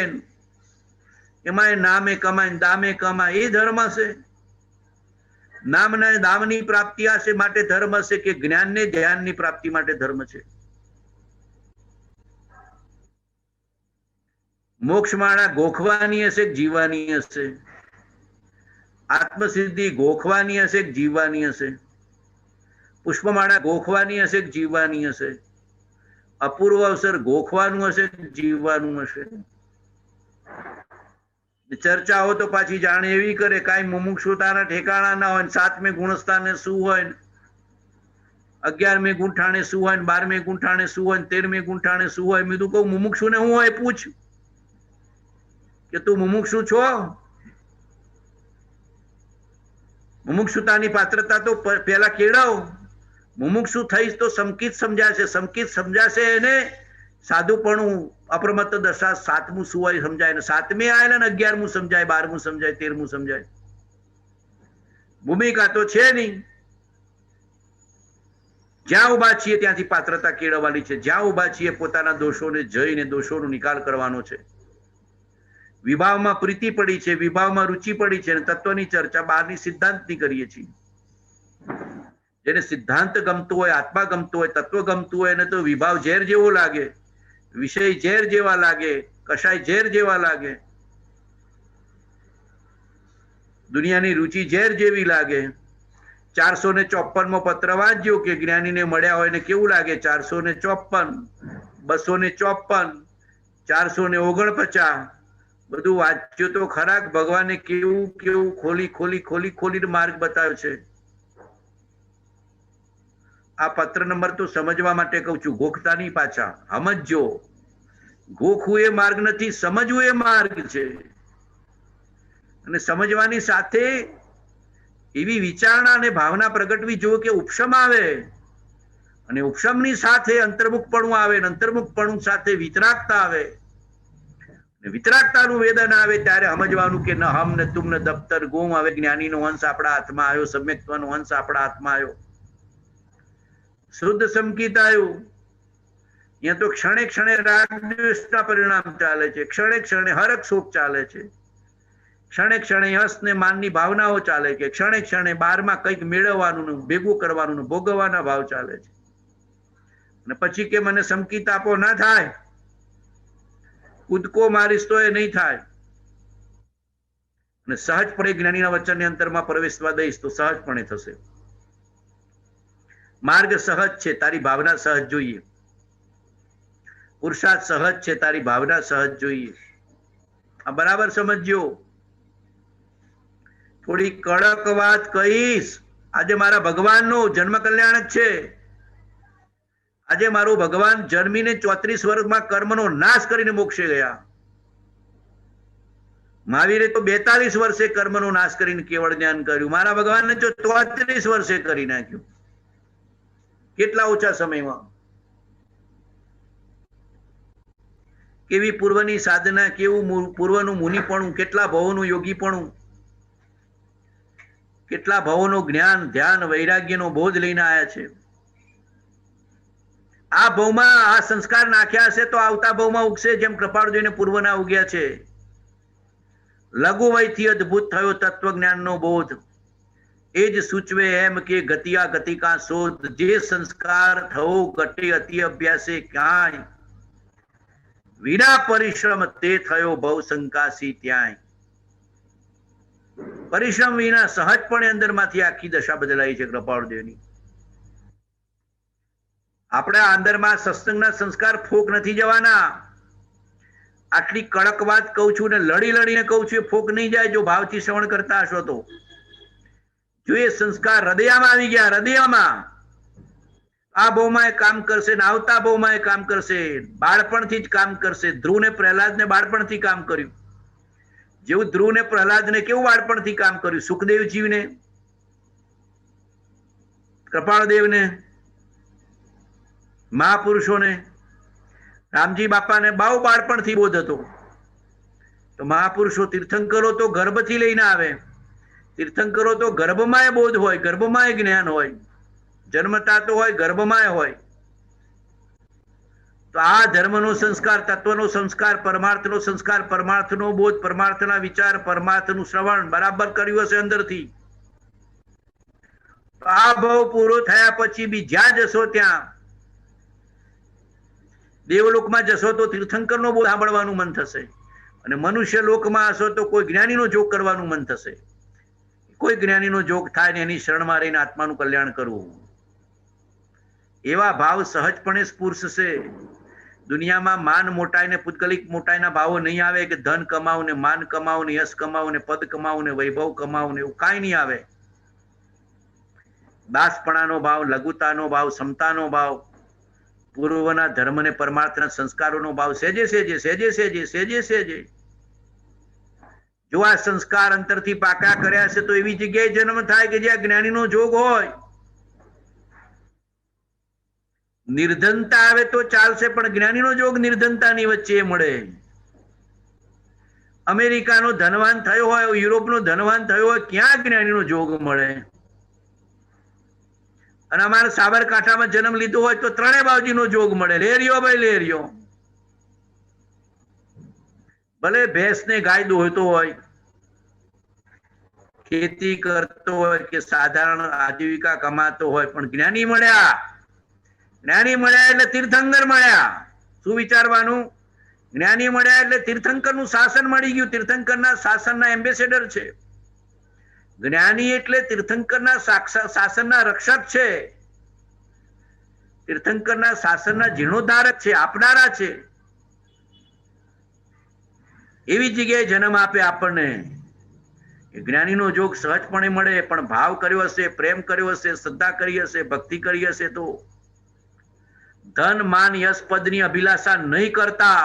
એમાં નામે કમાય, દામે કમાય, એ ધર્મ હશે? નામના દામની પ્રાપ્તિ હશે માટે ધર્મ હશે કે જ્ઞાનને ધ્યાનની પ્રાપ્તિ માટે ધર્મ છે? મોક્ષમાળા ગોખવાની હશે કે જીવવાની હશે? આત્મસિદ્ધિ ગોખવાની હશે કે જીવવાની હશે? પુષ્પમાળા ગોખવાની હશે કે જીવવાની હશે? અપૂર્વ અવસર ગોખવાનું હશે કે જીવવાનું હશે? ચર્ચાઓ તો પાછી જાણે એવી કરે, કાંઈ મુમુક્ષુતાના ઠેકાણા ના હોય. 7મે ગુણસ્થાને શું હોય, 11મે ગુંઠાણે શું હોય, 12મે ગુંઠાણે શું હોય, 13મે ગુંઠાણે શું હોય. મેં કહું મુમુક્ષુ ને હું હોય પૂછ કે તું મુમુક્ષુ છો? મુમુક્ષુતાની પાત્રતા તો પેલા કેળવ. મુમુક્ષુ થઈશ તો સંકિત સમજાશે. સંકિત સમજાશે એને સાધુપણું, અપ્રમત્ત દશા, 7મું શું હોય સમજાય. 7મે આવેલા ને 11મું સમજાય, 12મું સમજાય, 13મું સમજાય. ભૂમિકા તો છે નહીં. જ્યાં ઉભા છીએ ત્યાંથી પાત્રતા કેળવવાની છે. જ્યાં ઉભા છીએ પોતાના દોષોને જઈને દોષોનો નિકાલ કરવાનો છે. વિભાવમાં પ્રીતિ પડી છે, વિભાવમાં રુચિ પડી છે, અને તત્વની ચર્ચા બહારની સિદ્ધાંતની કરીએ છીએ. જેને સિદ્ધાંત ગમતો હોય, આત્મા ગમતો હોય, તત્વ ગમતું હોય એને તો વિભાવ ઝેર જેવો લાગે, વિષય ઝેર જેવા લાગે, કશાય ઝેર જેવા લાગે, દુનિયાની રુચિ ઝેર જેવી લાગે. 454મો પત્ર વાંચ્યો કે જ્ઞાનીને મળ્યા હોય ને કેવું લાગે? 454, 254, 449, બધું વાંચ્યું તો ખરા. ભગવાને કેવું કેવું ખોલી ખોલી ખોલી ખોલીને માર્ગ બતાવ્યો છે. આ પત્ર નંબર તો સમજવા માટે કહું છું, ગોખતા નહીં. પાછા સમજો. ગોખવું એ માર્ગ નથી, સમજવું એ માર્ગ છે. અને સમજવાની સાથે એવી વિચારણા અને ભાવના પ્રગટવી જો કે ઉપશમ આવે, અને ઉપશમની સાથે અંતર્મુખપણું આવે, અને અંતર્મુખપણું સાથે વિતરાગતા આવે. વિતરાગતાનું વેદન આવે ત્યારે સમજવાનું કે ન હમ ને તુમ ને દફતર ગુમ. હવે જ્ઞાનીનો અંશ આપણા હાથમાં આવ્યો, સમ્યક્ત્વનો અંશ આપણા હાથમાં આવ્યો, શુદ્ધ સંકિત આવ્યું. અહીંયા તો ક્ષણે ક્ષણે રાગ દ્વેષના પરિણામ ચાલે છે, ક્ષણે ક્ષણે હરક શોક ચાલે છે, ક્ષણે ક્ષણે યશ ને માનની ભાવનાઓ ચાલે છે, ક્ષણે ક્ષણે બારમાં કંઈક મેળવવાનું, ભેગું કરવાનું, ભોગવવાના ભાવ ચાલે છે. અને પછી કે મને સંકિત આપો, ના થાય. કૂદકો મારીશ તો એ નહીં થાય. અને સહજપણે જ્ઞાનીના વચનની અંતરમાં પ્રવેશવા દઈશ તો સહજપણે થશે. માર્ગ સહજ છે, તારી ભાવના સહજ જોઈએ. પુરુષાર્થ સહજ છે, તારી ભાવના સહજ જોઈએ. આ બરાબર સમજજો. થોડી કડક વાત કહીશ. આજે મારા ભગવાનનો જન્મ કલ્યાણ જ છે. આજે મારું ભગવાન જન્મીને 34 વર્ષમાં કર્મનો નાશ કરીને મોક્ષે ગયા. મહાવીરે તો 42 વર્ષે કર્મનો નાશ કરીને કેવળ જ્ઞાન કર્યું. મારા ભગવાનને તો 34 વર્ષે કરી નાખ્યું. કેટલા ઓછા સમયમાં. કેવી પૂર્વની સાધના, કેવું પૂર્વનું મુનિપણું, કેટલા ભવોનું યોગીપણું, કેટલા ભવોનું જ્ઞાન, ધ્યાન, વૈરાગ્યનો બોધ લઈને આવ્યા છે. આ ભવમાં આ સંસ્કાર નાખ્યા હશે તો આવતા ભવમાં ઉગશે, જેમ કૃપાળુજીને પૂર્વના ઉગ્યા છે. લઘુ વયથી અદભુત થયો તત્વજ્ઞાનનો બોધ. એ જ સૂચવે એમ કે ગતિયા ગતિકા શોધ. જે સંસ્કાર થવો ઘટે અતિ અભ્યાસે ક્યાંય, વિના પરિશ્રમ તે થયો ભવ સંકાસી ત્યાંય. પરિશ્રમ વિના સહજપણે અંદરમાંથી આખી દશા બદલાઈ છે કૃપાળુદેવની. આપણા અંદરમાં સત્સંગના સંસ્કાર ફોક નથી જવાના. આટલી કડક વાત કહું છું ને લડી લડીને કહું છું, એ ફોક નહીં જાય જો ભાવથી શ્રવણ કરતા હશો તો. જો એ સંસ્કાર હૃદયમાં આવી ગયા, હૃદયમાં, આ ભાવમાં એ કામ કરશે ને આવતા ભાવમાં એ કામ કરશે. બાળપણથી જ કામ કરશે. ધ્રુવ ને પ્રહલાદ ને બાળપણથી કામ કર્યું. જેવું ધ્રુવ ને પ્રહલાદ ને કેવું બાળપણથી કામ કર્યું. સુખદેવજીને, કૃપાળદેવને, મહાપુરુષોને, રામજી બાપાને બહુ બાળપણથી બોધ હતો. તો મહાપુરુષો, તીર્થંકરો તો ગર્ભથી લઈને આવે. તીર્થંકરો તો ગર્ભમાં એ બોધ હોય, ગર્ભમાં એ જ્ઞાન હોય. જન્મતા તો હોય, ગર્ભમાં હોય. તો આ ધર્મનો સંસ્કાર, તત્વનો સંસ્કાર, પરમાર્થનો સંસ્કાર, પરમાર્થનો બોધ, પરમાર્થના વિચાર, પરમાર્થનું શ્રવણ બરાબર કર્યું હશે અંદરથી. તો આ ભાવ પૂરો થયા પછી બી જ્યાં જશો ત્યાં, દેવલોકમાં જશો તો તીર્થંકરનો બોધ સાંભળવાનું મન થશે, અને મનુષ્ય લોકમાં હશો તો કોઈ જ્ઞાનીનો જોગ કરવાનું મન થશે. કોઈ જ્ઞાનીનો જોગ થાય ને એની શરણમાં રહીને આત્માનું કલ્યાણ કરવું. એવા ભાવ સહજપણે સ્ફુરશે. દુનિયામાં માન મોટાઈ ને પૂતગલિક મોટાઈના ભાવો નહીં આવે કે ધન કમાવું ને માન કમાવું ને યશ કમાવું ને પદ કમાવું ને વૈભવ કમાવું ને એવું કાંઈ નહીં આવે. દાસપણાનો ભાવ, લઘુતાનો ભાવ, સમતાનો ભાવ, પૂર્વના ધર્મ ને પરમાર્થના સંસ્કારોનો ભાવ સેજે સેજે સેજે સેજે સેજે સેજે. જો આ સંસ્કાર અંતરથી પાકા કર્યા છે તો એવી જગ્યાએ જન્મ થાય કે જ્યાં જ્ઞાનીનો જોગ હોય. નિર્ધનતા આવે તો ચાલશે, પણ જ્ઞાનીનો જોગ નિર્ધનતાની વચ્ચે મળે. અમેરિકાનો ધનવાન થયો હોય, યુરોપનો ધનવાન થયો હોય, ક્યાં જ્ઞાનીનો જોગ મળે? અને અમારે સાબરકાંઠામાં જન્મ લીધો હોય તો ત્રણેય બાવજીનો જોગ મળે. લેરિયો ભાઈ લેરિયો. ભલે ભેંસ ને ગાય દોહતો હોય, ખેતી કરતો હોય કે સાધારણ આજીવિકા કમાતો હોય, પણ જ્ઞાની મળ્યા. જ્ઞાની મળ્યા એટલે તીર્થંકર મળ્યા. શું વિચારવાનું? જ્ઞાની મળ્યા એટલે તીર્થંકરનું શાસન મળી ગયું. તીર્થંકરના શાસનના એમ્બેસેડર છે. જ્ઞાની એટલે તીર્થંકરના શાસનના રક્ષક છે. તીર્થંકરના શાસનના જીર્ણોદ્ધારક છે, આપનારા છે. એવી જગ્યાએ જન્મ આપે આપણને. જ્ઞાનીનો જોગ સહજપણે મળે, પણ ભાવ કર્યો હશે, પ્રેમ કર્યો હશે, શ્રદ્ધા કરી હશે, ભક્તિ કરી હશે તો. ધન માન યશ પદની અભિલાષા નહીં કરતા.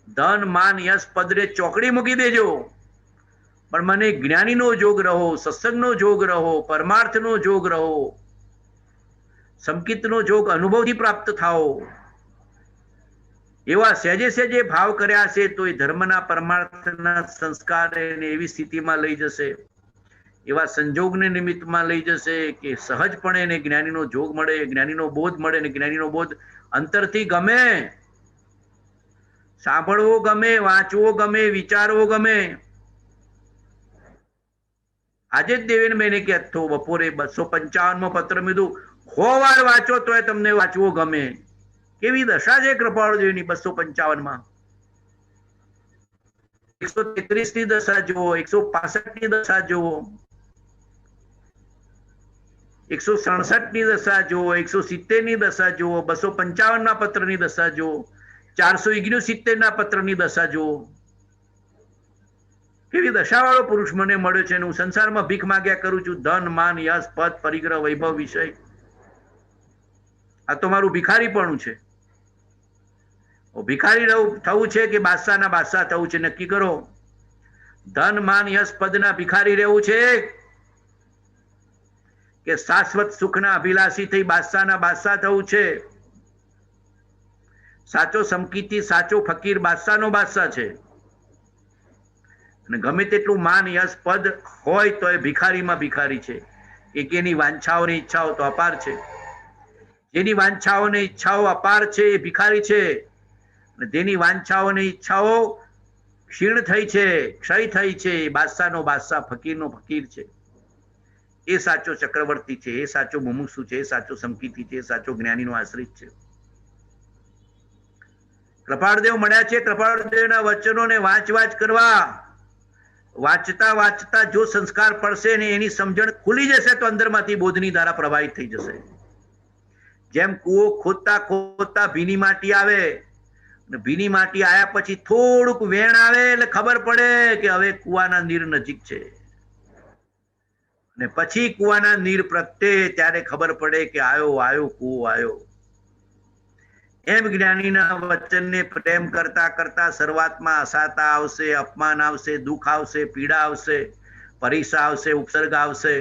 ધન માન યશ પદને ચોકડી મૂકી દેજો, પણ મને જ્ઞાનીનો જોગ રહો, સત્સંગનો જોગ રહો, પરમાર્થનો જોગ રહો, સંકિતનો જોગ અનુભવથી પ્રાપ્ત થાઓ. એવા સહેજે સહેજે ભાવ કર્યા છે તો એ ધર્મના પરમાર્થના સંસ્કાર એને એવી સ્થિતિમાં લઈ જશે, એવા સંજોગને નિમિત્તમાં લઈ જશે કે સહજપણે એને જ્ઞાનીનો જોગ મળે, જ્ઞાનીનો બોધ મળે. ને જ્ઞાનીનો બોધ અંતરથી ગમે, સાંભળવો ગમે, વાંચવો ગમે, વિચારવો ગમે. આજે જ દેવેનભાઈને કહેતો, બપોરે 255માં પત્ર મીધું, 100 વાર વાંચો તો તમને વાંચવો ગમે. કેવી દશા છે કૃપાળુદેવની 255માં. 133 ની દશા જુઓ, 165 ની દશા જુઓ, 167 ની દશા જુઓ, 170 ની દશા જુઓ, 255 ના પત્રની દશા જુઓ. 469 પત્રની દશા જુઓ, કેવી દશાવાળો પુરુષ મને મળ્યો છે અને હું સંસારમાં ભીખ માંગ્યા કરું છું, ધન માન યશ પદ પરિગ્રહ વૈભવ વિષય. આ તો મારું ભિખારીપણું છે. ભિખારી થવું છે કે બાદશાહના બાદશાહ થવું છે, નક્કી કરો. ધન માન યશ પદના ભિખારી રહેવું છે કે શાશ્વત સુખના અભિલાષી થઈ બાદશાહના બાદશાહ થવું છે? સાચો સમકીતી સાચો ફકીર બાદશાહનો બાદશાહ છે. અને ગમે તેટલું માન યશ પદ હોય તો એ ભિખારીમાં ભિખારી છે. એક એની વાંછાઓની ઈચ્છાઓ તો અપાર છે. જેની વાંછાઓની ઈચ્છાઓ અપાર છે એ ભિખારી છે. અને જેની વાંછાઓની ઈચ્છાઓ ક્ષીણ થઈ છે, ક્ષય થઈ છે, એ બાદશાહનો બાદશાહ ફકીરનો ફકીર છે. એ સાચો ચક્રવર્તી છે, એ સાચો મુમુક્ષુ છે, એ સાચો સમકીતી છે, એ સાચો જ્ઞાનીનો આશ્રિત છે. કૃપાળદેવ મળ્યા છે. કૃપાળદેવના વચનોને વાંચ કરવા, વાંચતા વાંચતા જો સંસ્કાર પડશે ને એની સમજણ ખુલી જશે તો અંદરમાંથી બોધની ધારા પ્રવાહિત થઈ જશે. જેમ કૂવો ખોદતા ખોદતા ભીની માટી આવે, ભીની માટી આવ્યા પછી થોડુંક વેણ આવે એટલે ખબર પડે કે હવે કૂવાના નીર નજીક છે. ને પછી કૂવાના નીર પ્રગટે ત્યારે ખબર પડે કે આયો કૂવો આયો. એમ જ્ઞાનીના વચનને પ્રેમ કરતા કરતા શરૂઆતમાં અસાતા આવશે, અપમાન આવશે, દુઃખ આવશે, પીડા આવશે, પરીક્ષા આવશે, ઉપસર્ગ આવશે,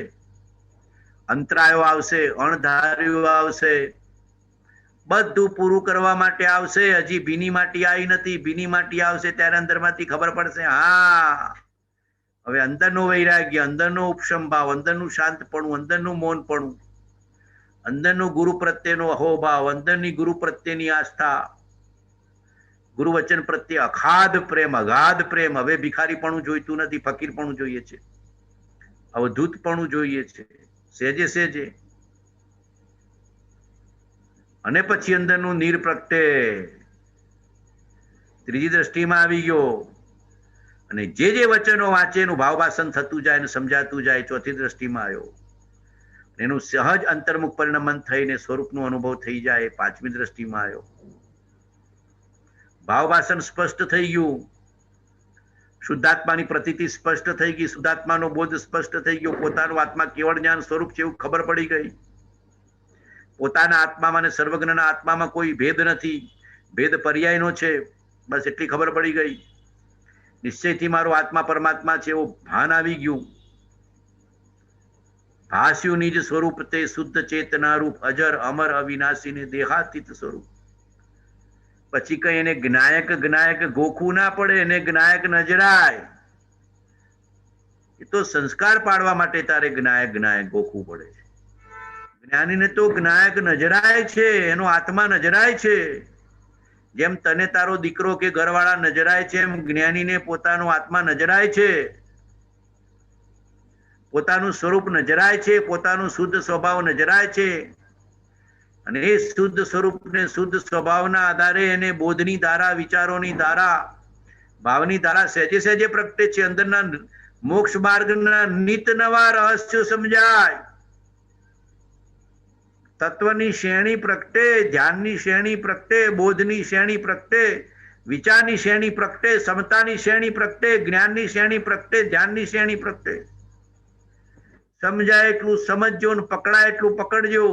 અંતરાયો આવશે, અણધાર્યું આવશે, બધું પૂરું કરવા માટે આવશે. હજી ભીની માટી આવી નથી. ભીની માટી આવશે ત્યારે અંદરમાંથી ખબર પડશે, હા હવે અંદરનો વૈરાગ્ય, અંદરનો ઉપશમ ભાવ, અંદરનું શાંતપણું, અંદરનું મૌનપણું, અંદરનો ગુરુ પ્રત્યેનો અહોભાવ, અંદરની ગુરુ પ્રત્યેની આસ્થા, ગુરુ વચન પ્રત્યે અગાધ પ્રેમ. હવે ભિખારીપણું જોઈતું નથી, ફકીરપણું જોઈએ છે, અવધૂતપણું જોઈએ છે, સેજે સેજે. અને પછી અંદરનું નીર પ્રગટે, ત્રીજી દ્રષ્ટિમાં આવી ગયો. અને જે વચનો વાંચે એનું ભાવભાષણ થતું જાય અને સમજાતું જાય. ચોથી દ્રષ્ટિમાં આવ્યો, એનું સહજ અંતર્મુખ પરિણમન થઈને સ્વરૂપનો અનુભવ થઈ જાય. પાંચમી દ્રષ્ટિમાં આવ્યો, ભાવભાષણ સ્પષ્ટ થઈ ગયું, શુદ્ધાત્માની પ્રતીતિ સ્પષ્ટ થઈ ગઈ, શુદ્ધાત્માનો બોધ સ્પષ્ટ થઈ ગયો, પોતાનું આત્મા કેવળ જ્ઞાન સ્વરૂપ છે એવું ખબર પડી ગઈ. પોતાના આત્મામાં અને સર્વજ્ઞના આત્મામાં કોઈ ભેદ નથી, ભેદ પર્યાયનો છે, બસ એટલી ખબર પડી ગઈ. નિશ્ચયથી મારો આત્મા પરમાત્મા છે એવું ભાન આવી ગયું. ભાસ્યું નિજ સ્વરૂપ તે શુદ્ધ ચેતના રૂપ, અજર અમર અવિનાશી ને દેહાતીત સ્વરૂપ. પછી કઈ એને જ્ઞાયક ગોખવું ના પડે, એને જ્ઞાયક નજરાય. એ તો સંસ્કાર પાડવા માટે તારે જ્ઞાયક ગોખવું પડે છે. જ્ઞાનીને તો જ્ઞાયક નજરાય છે, એનો આત્મા નજરાય છે. જેમ તને તારો દીકરો કે ઘરવાળા નજરાય છે, એમ જ્ઞાનીને પોતાનો આત્મા નજરાય છે, પોતાનું સ્વરૂપ નજરાય છે, પોતાનું શુદ્ધ સ્વભાવ નજરાય છે. અને એ શુદ્ધ સ્વરૂપને શુદ્ધ સ્વભાવના આધારે એને બોધની ધારા, વિચારોની ધારા, ભાવની ધારા સહેજે સહેજે પ્રગટે છે. અંદરના મોક્ષ માર્ગના નિત નવા રહસ્યો સમજાય. તત્વની શ્રેણી પ્રગટે, ધ્યાનની શ્રેણી પ્રગટે, બોધની શ્રેણી પ્રગટે, વિચારની શ્રેણી પ્રગટે, સમતાની શ્રેણી પ્રગટે, જ્ઞાનની શ્રેણી પ્રગટે, ધ્યાનની શ્રેણી પ્રગટે. સમજાય એટલું સમજજો ને પકડાય એટલું પકડજો.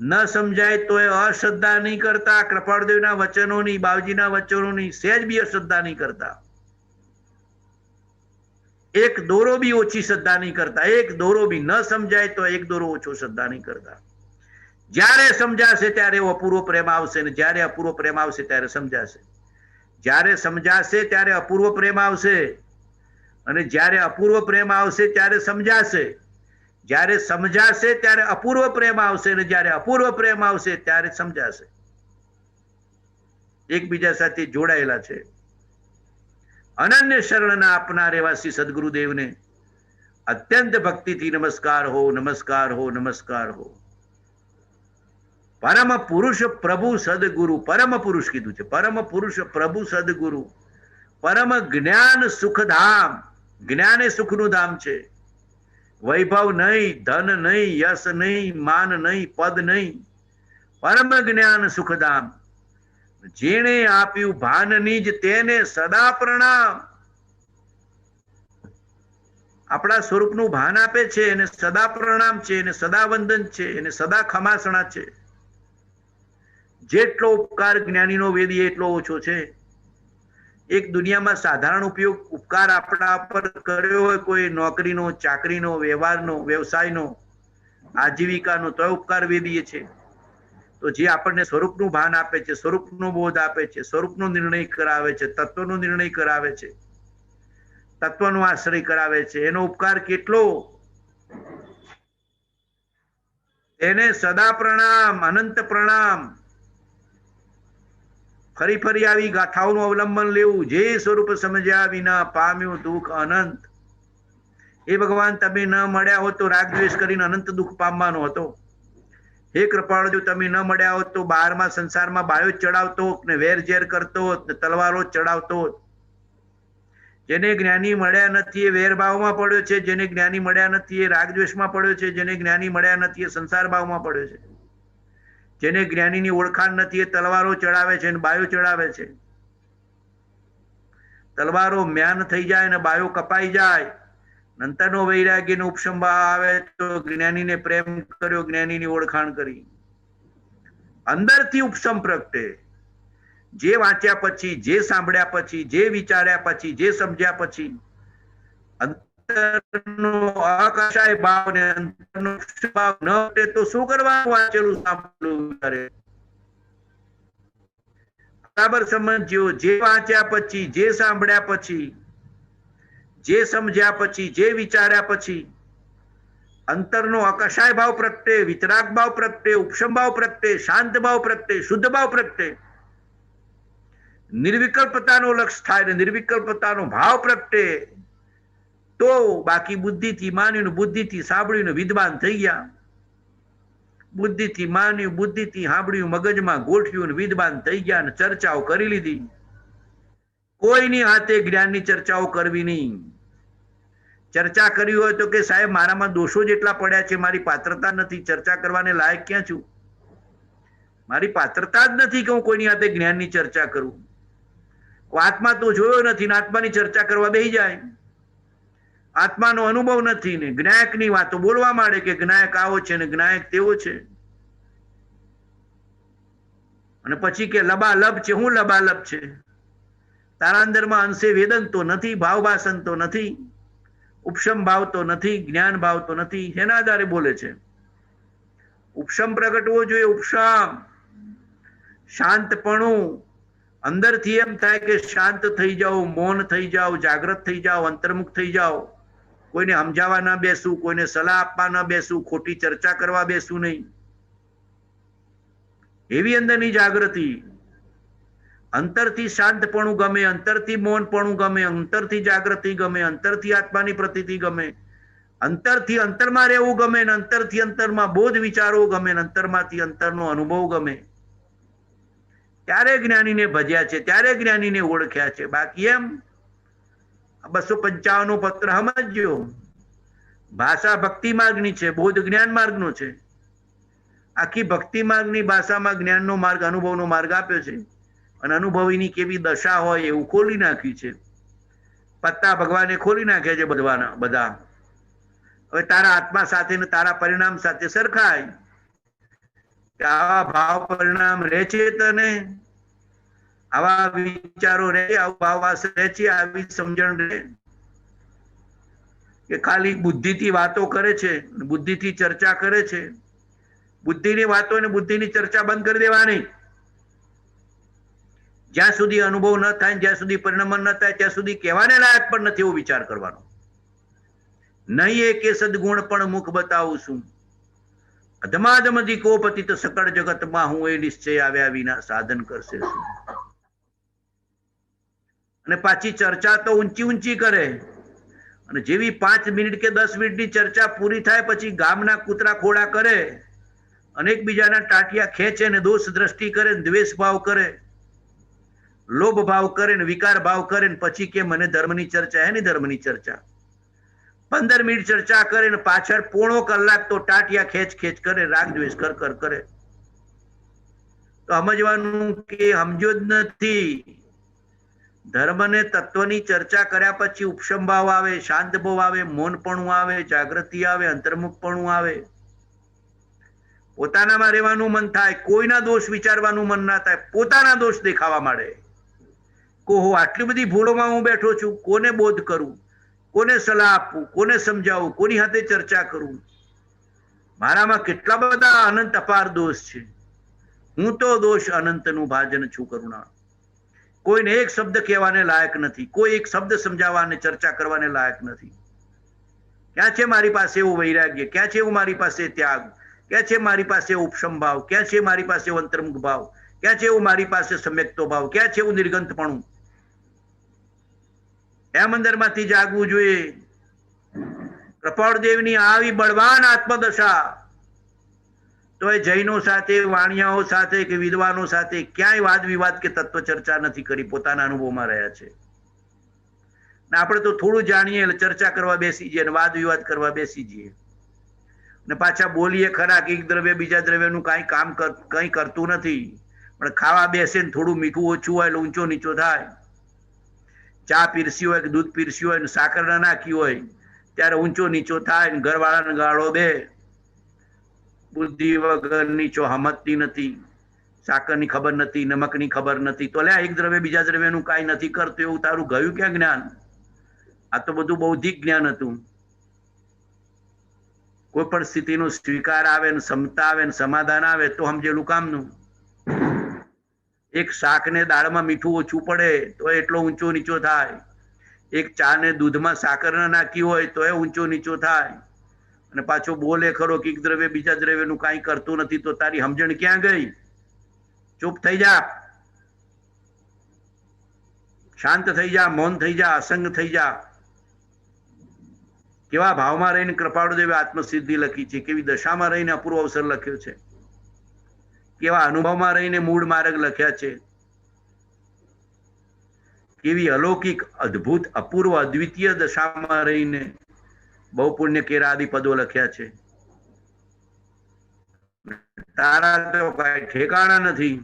ન સમજાય તો એ અશ્રદ્ધા નહીં કરતા. કૃપાળદેવના વચનોની, બાવજીના વચનોની સહેજ બી અશ્રદ્ધા નહીં કરતા. એક દોરો બી ઓછી શ્રદ્ધા નહીં કરતા. એક દોરો બી ન સમજાય તો એક દોરો ઓછો શ્રદ્ધા નહીં કરતા. જ્યારે સમજાશે ત્યારે અપૂર્વ પ્રેમ આવશે, ને જ્યારે અપૂર્વ પ્રેમ આવશે ત્યારે સમજાશે. જ્યારે સમજાશે ત્યારે અપૂર્વ પ્રેમ આવશે, અને જ્યારે અપૂર્વ પ્રેમ આવશે ત્યારે સમજાશે. જ્યારે સમજાશે ત્યારે અપૂર્વ પ્રેમ આવશે, અને જ્યારે અપૂર્વ પ્રેમ આવશે ત્યારે સમજાશે. એકબીજા સાથે જોડાયેલા છે. અનન્ય શરણના આપનાર એવા શ્રી સદગુરુદેવને અત્યંત ભક્તિથી નમસ્કાર હો, નમસ્કાર હો, નમસ્કાર હો. પરમ પુરુષ પ્રભુ સદગુરુ, પરમ પુરુષ કીધું છે, પરમ પુરુષ પ્રભુ સદગુરુ, પરમ જ્ઞાન સુખધામ. જ્ઞાન એ સુખનું ધામ છે. વૈભવ નહીં, ધન નહીં, યશ નહીં, માન નહીં, પદ નહીં, પરમ જ્ઞાન સુખધામ. જેણે આપ્યું ભાન નિજ તેને સદા પ્રણામ. આપણા સ્વરૂપનું ભાન આપે છે એને સદા પ્રણામ છે, એને સદા વંદન છે, એને સદા ખમાસણા છે. જેટલો ઉપકાર જ્ઞાનીનો વેદીએ એટલો ઓછો છે. એક દુનિયામાં સાધારણ ઉપકાર આપણા પર કર્યો હોય કોઈ નોકરીનો, ચાકરીનો, વ્યવહારનો, વ્યવસાયનો, આજીવિકાનો, તો ઉપકાર વેદીએ છે. તો જે આપણને સ્વરૂપનું ભાન આપે છે, સ્વરૂપનો બોધ આપે છે, સ્વરૂપનો નિર્ણય કરાવે છે, તત્વનો નિર્ણય કરાવે છે, તત્વનો આશ્રય કરાવે છે, એનો ઉપકાર કેટલો. એને સદા પ્રણામ, અનંત પ્રણામ. ફરી ફરી આવી ગાથાઓનું અવલંબન લેવું. જે સ્વરૂપ સમજ્યા વિના પામ્યું દુઃખ અનંત. એ ભગવાન તમે ન મળ્યા હોત તો રાગ દ્વેષ કરીને અનંત દુઃખ પામવાનો હતો. હે કૃપાળુ, જો તમે ન મળ્યા હોત તો બહારમાં સંસારમાં બાયો ચડાવતો ને વેર ઝેર કરતો હોત ને તલવારો ચડાવતો હોત. જેને જ્ઞાની મળ્યા નથી એ વેરભાવમાં પડ્યો છે, જેને જ્ઞાની મળ્યા નથી એ રાગદ્વેષમાં પડ્યો છે, જેને જ્ઞાની મળ્યા નથી એ સંસાર ભાવમાં પડ્યો છે, જેને જ્ઞાનીની ઓળખાણ નથી એ તલવારો ચડાવે છે અને બાયો ચડાવે છે. તલવારો મ્યાન થઈ જાય ને બાયો કપાઈ જાય. નંતરનો વૈરાગ્યનો ઉપસંભાવ આવે તો જ્ઞાનીને પ્રેમ કર્યો, જ્ઞાનીની ઓળખાણ કરી. અંદરથી ઉપસમ પ્રગટે. જે વાંચ્યા પછી, જે સાંભળ્યા પછી, જે વિચાર્યા પછી, જે સમજ્યા પછી અંતરનો અકશાય ભાવ ને અંતરનો ભાવ ન ઉઠે તો શું કરવાનું? વાંચેલું સાંભળેલું બરાબર સમજ્યો. જે વાંચ્યા પછી, જે સાંભળ્યા પછી, જે સમજ્યા પછી, જે વિચાર્યા પછી અંતરનો અકશાય ભાવ પ્રગટે, વિતરાગ ભાવ પ્રગટે, ઉપશમ ભાવ પ્રગટે, શાંત ભાવ પ્રગટે, શુદ્ધ ભાવ પ્રગટે, નિર્વિકલ્પતાનો લક્ષ થાય ને નિર્વિકલ્પતાનો ભાવ પ્રગટે તો બાકી બુદ્ધિથી માન્યું, બુદ્ધિથી સાંભળ્યું, વિદ્વાન થઈ ગયા. બુદ્ધિથી માન્યું, બુદ્ધિથી સાંભળ્યું, મગજમાં ગોઠવ્યું, વિદ્વાન થઈ ગયા ને ચર્ચાઓ કરી લીધી. કોઈની હાથે જ્ઞાનની ચર્ચાઓ કરવી નહીં. ચર્ચા કરી હોય તો કે સાહેબ મારામાં દોષો જેટલા પડ્યા છે, મારી પાત્રતા નથી, ચર્ચા કરવાને લાયક ક્યાં છું? મારી પાત્રતા જ નથી કે હું કોઈની હાથે જ્ઞાનની ચર્ચા કરું. આત્મા તો જોયો નથી ને આત્માની ચર્ચા કરવા બેસી જાય. આત્માનો અનુભવ નથી ને જ્ઞાયકની વાતો બોલવા માંડે કે જ્ઞાયક આવો છે ને જ્ઞાયક તેવો છે, અને પછી કે લબાલબ છે. હું લબાલબ છે? તારા અંદરમાં અંશે વેદન તો નથી, ભાવ ભાષણ તો નથી, ઉપશમ ભાવ તો નથી, જ્ઞાન ભાવ તો નથી. એના આધારે બોલે છે. ઉપશમ પ્રગટવો જોઈએ. ઉપશમ શાંતપણું. અંદરથી એમ થાય કે શાંત થઈ જાઓ, મૌન થઈ જાઓ, જાગ્રત થઈ જાઓ, અંતર્મુખ થઈ જાઓ. કોઈને સમજાવવા ના બેસવું, કોઈને સલાહ આપવા ના બેસવું, ખોટી ચર્ચા કરવા બેસવું નહીં. એવી અંદરની જાગૃતિ. અંતરથી શાંતપણું ગમે, અંતરથી મૌનપણું ગમે, અંતરથી જાગૃતિ ગમે, અંતરથી આત્માની પ્રતીતિ ગમે, અંતરથી અંતરમાં રહેવું ગમે ને અંતરથી અંતરમાં બોધ વિચારવો ગમે ને અંતરમાંથી અંતરનો અનુભવ ગમે. ત્યારે જ્ઞાનીને ભજ્યા છે, ત્યારે જ્ઞાનીને ઓળખ્યા છે. બાકી એમ 255 પત્ર સમજ્યો. ભાષા ભક્તિ માર્ગની છે, બોધ જ્ઞાન માર્ગનો છે. આખી ભક્તિ માર્ગની ભાષામાં જ્ઞાનનો માર્ગ, અનુભવનો માર્ગ આપ્યો છે. અને અનુભવીની કેવી દશા હોય એવું ખોલી નાખ્યું છે. પત્તા ભગવાને ખોલી નાખ્યા છે બધા. હવે તારા આત્મા સાથે ને તારા પરિણામ સાથે સરખાય. આવા ભાવ પરિણામ રહે છે, તને આવા વિચારો રહે, આવું ભાવવાસ રહે છે, આવી સમજણ રહે કે ખાલી બુદ્ધિથી વાતો કરે છે, બુદ્ધિથી ચર્ચા કરે છે. બુદ્ધિની વાતો અને બુદ્ધિની ચર્ચા બંધ કરી દેવાની. જ્યાં સુધી અનુભવ ન થાય, જ્યાં સુધી પરિણામ ન થાય, ત્યાં સુધી કહેવાને લાયક પણ નથી એવો વિચાર કરવાનો. નહીં એ કે સદગુણ પણ મુખ બતાવું છું, અધમાધમથી કો પતિત સકળ જગતમાં હું એ નિશ્ચય આવ્યા વિના સાધન કરશે શું. અને પાછી ચર્ચા તો ઊંચી કરે. અને જેવી 5 મિનિટ કે 10 મિનિટની ચર્ચા પૂરી થાય પછી ગામના કૂતરા ખોડા કરે અને એકબીજાના ટાટિયા ખેંચે ને દોષ દ્રષ્ટિ કરે ને દ્વેષ ભાવ કરે, લોભ ભાવ કરે ને વિકાર ભાવ કરે ને પછી કે મને ધર્મની ચર્ચા. એની ધર્મની ચર્ચા 15 મિનિટ ચર્ચા કરે ને પાછળ પોણો કલાક તો ટાટિયા ખેંચ કરે, રાગ દ્વેષ કર કરે. તો સમજવાનું કે સમજો જ નથી. ધર્મને તત્વની ચર્ચા કર્યા પછી ઉપશમ ભાવ આવે, શાંત ભાવ આવે, મૌનપણું આવે, જાગૃતિ આવે, અંતર્મુખપણું આવે, પોતાનામાં રહેવાનું મન થાય, કોઈના દોષ વિચારવાનું મન ના થાય, પોતાના દોષ દેખાવા માંડે. કોહો આટલી બધી ભૂલોમાં હું બેઠો છું, કોને બોધ કરું, કોને સલાહ આપવું, કોને સમજાવું, કોની સાથે ચર્ચા કરું, મારામાં કેટલા બધા અનંત અપાર દોષ છે. હું તો દોષ અનંતનું ભાજન છું કરુણા. કોઈને એક શબ્દ કહેવાને લાયક નથી, કોઈ એક શબ્દ સમજાવવાને ચર્ચા કરવાને લાયક નથી. ક્યાં છે મારી પાસે એવું વૈરાગ્ય, ક્યાં છે એવું મારી પાસે ત્યાગ, ક્યાં છે મારી પાસે ઉપશમ ભાવ, ક્યાં છે મારી પાસે અંતર્મુખ ભાવ, ક્યાં છે એવું મારી પાસે સમ્યક્તો ભાવ, ક્યાં છે એવું નિર્ગંતપણું. એમ અંદરમાંથી જાગવું જોઈએ. કૃપાળદેવની આવી બળવાન આત્મદશા તો એ જૈનો સાથે, વાણિયાઓ સાથે કે વિદ્વાનો સાથે ક્યાંય વાદ વિવાદ કે તત્વ ચર્ચા નથી કરી, પોતાના અનુભવમાં રહ્યા છે. ને આપણે તો થોડું જાણીએ એટલે ચર્ચા કરવા બેસી જઈએ, વાદ વિવાદ કરવા બેસી જઈએ, ને પાછા બોલીએ ખરા કે એક દ્રવ્ય બીજા દ્રવ્યનું કાંઈ કામ કંઈ કરતું નથી, પણ ખાવા બેસે ને થોડું મીઠું ઓછું હોય એટલે ઊંચો નીચો થાય. ચા પીરસી હોય કે દૂધ પીરસ્યું હોય ને સાકર ના નાખી હોય ત્યારે ઊંચો નીચો થાય ને ઘરવાળાને ગાળો દે. બુદ્ધિ વગરની ચો હમતતી નથી, સાકરની ખબર નથી, નમકની ખબર નથી, તો લ્યા એક દ્રવ્ય બીજા દ્રવ્યનું કાંઈ નથી કરતું એવું તારું ગયું ક્યાં જ્ઞાન? આ તો બધું બૌદ્ધિક જ્ઞાન હતું. કોઈ પણ સ્થિતિનો સ્વીકાર આવે ને ક્ષમતા આવે ને સમાધાન આવે તો સમજેલું કામનું. એક શાકને દાળમાં મીઠું ઓછું પડે તો એટલો ઊંચો નીચો થાય, એક ચા ને દૂધમાં સાકર ના નાખી હોય તો એ ઊંચો નીચો થાય, અને પાછો બોલે ખરો કે એક દ્રવ્ય બીજા દ્રવ્યનું કાંઈ કરતું નથી, તો તારી સમજણ ક્યાં ગઈ? ચૂપ થઈ જા, શાંત થઈ જા, મૌન થઈ જા, અસંગ થઈ જા. કેવા ભાવમાં રહીને કૃપાળુદેવે આત્મસિદ્ધિ લખી છે, કેવી દશામાં રહીને અપૂર્વ અવસર લખ્યો છે, કેવા અનુભવમાં રહીને મૂળ માર્ગ લખ્યા છે, કેવી અલૌકિક અદ્ભુત અપૂર્વ અદ્વિતીય દશામાં રહીને બહુ પુણ્ય કેરા આદિ પદો લખ્યા છે. તારા તો કઈ ઠેકાણા નથી.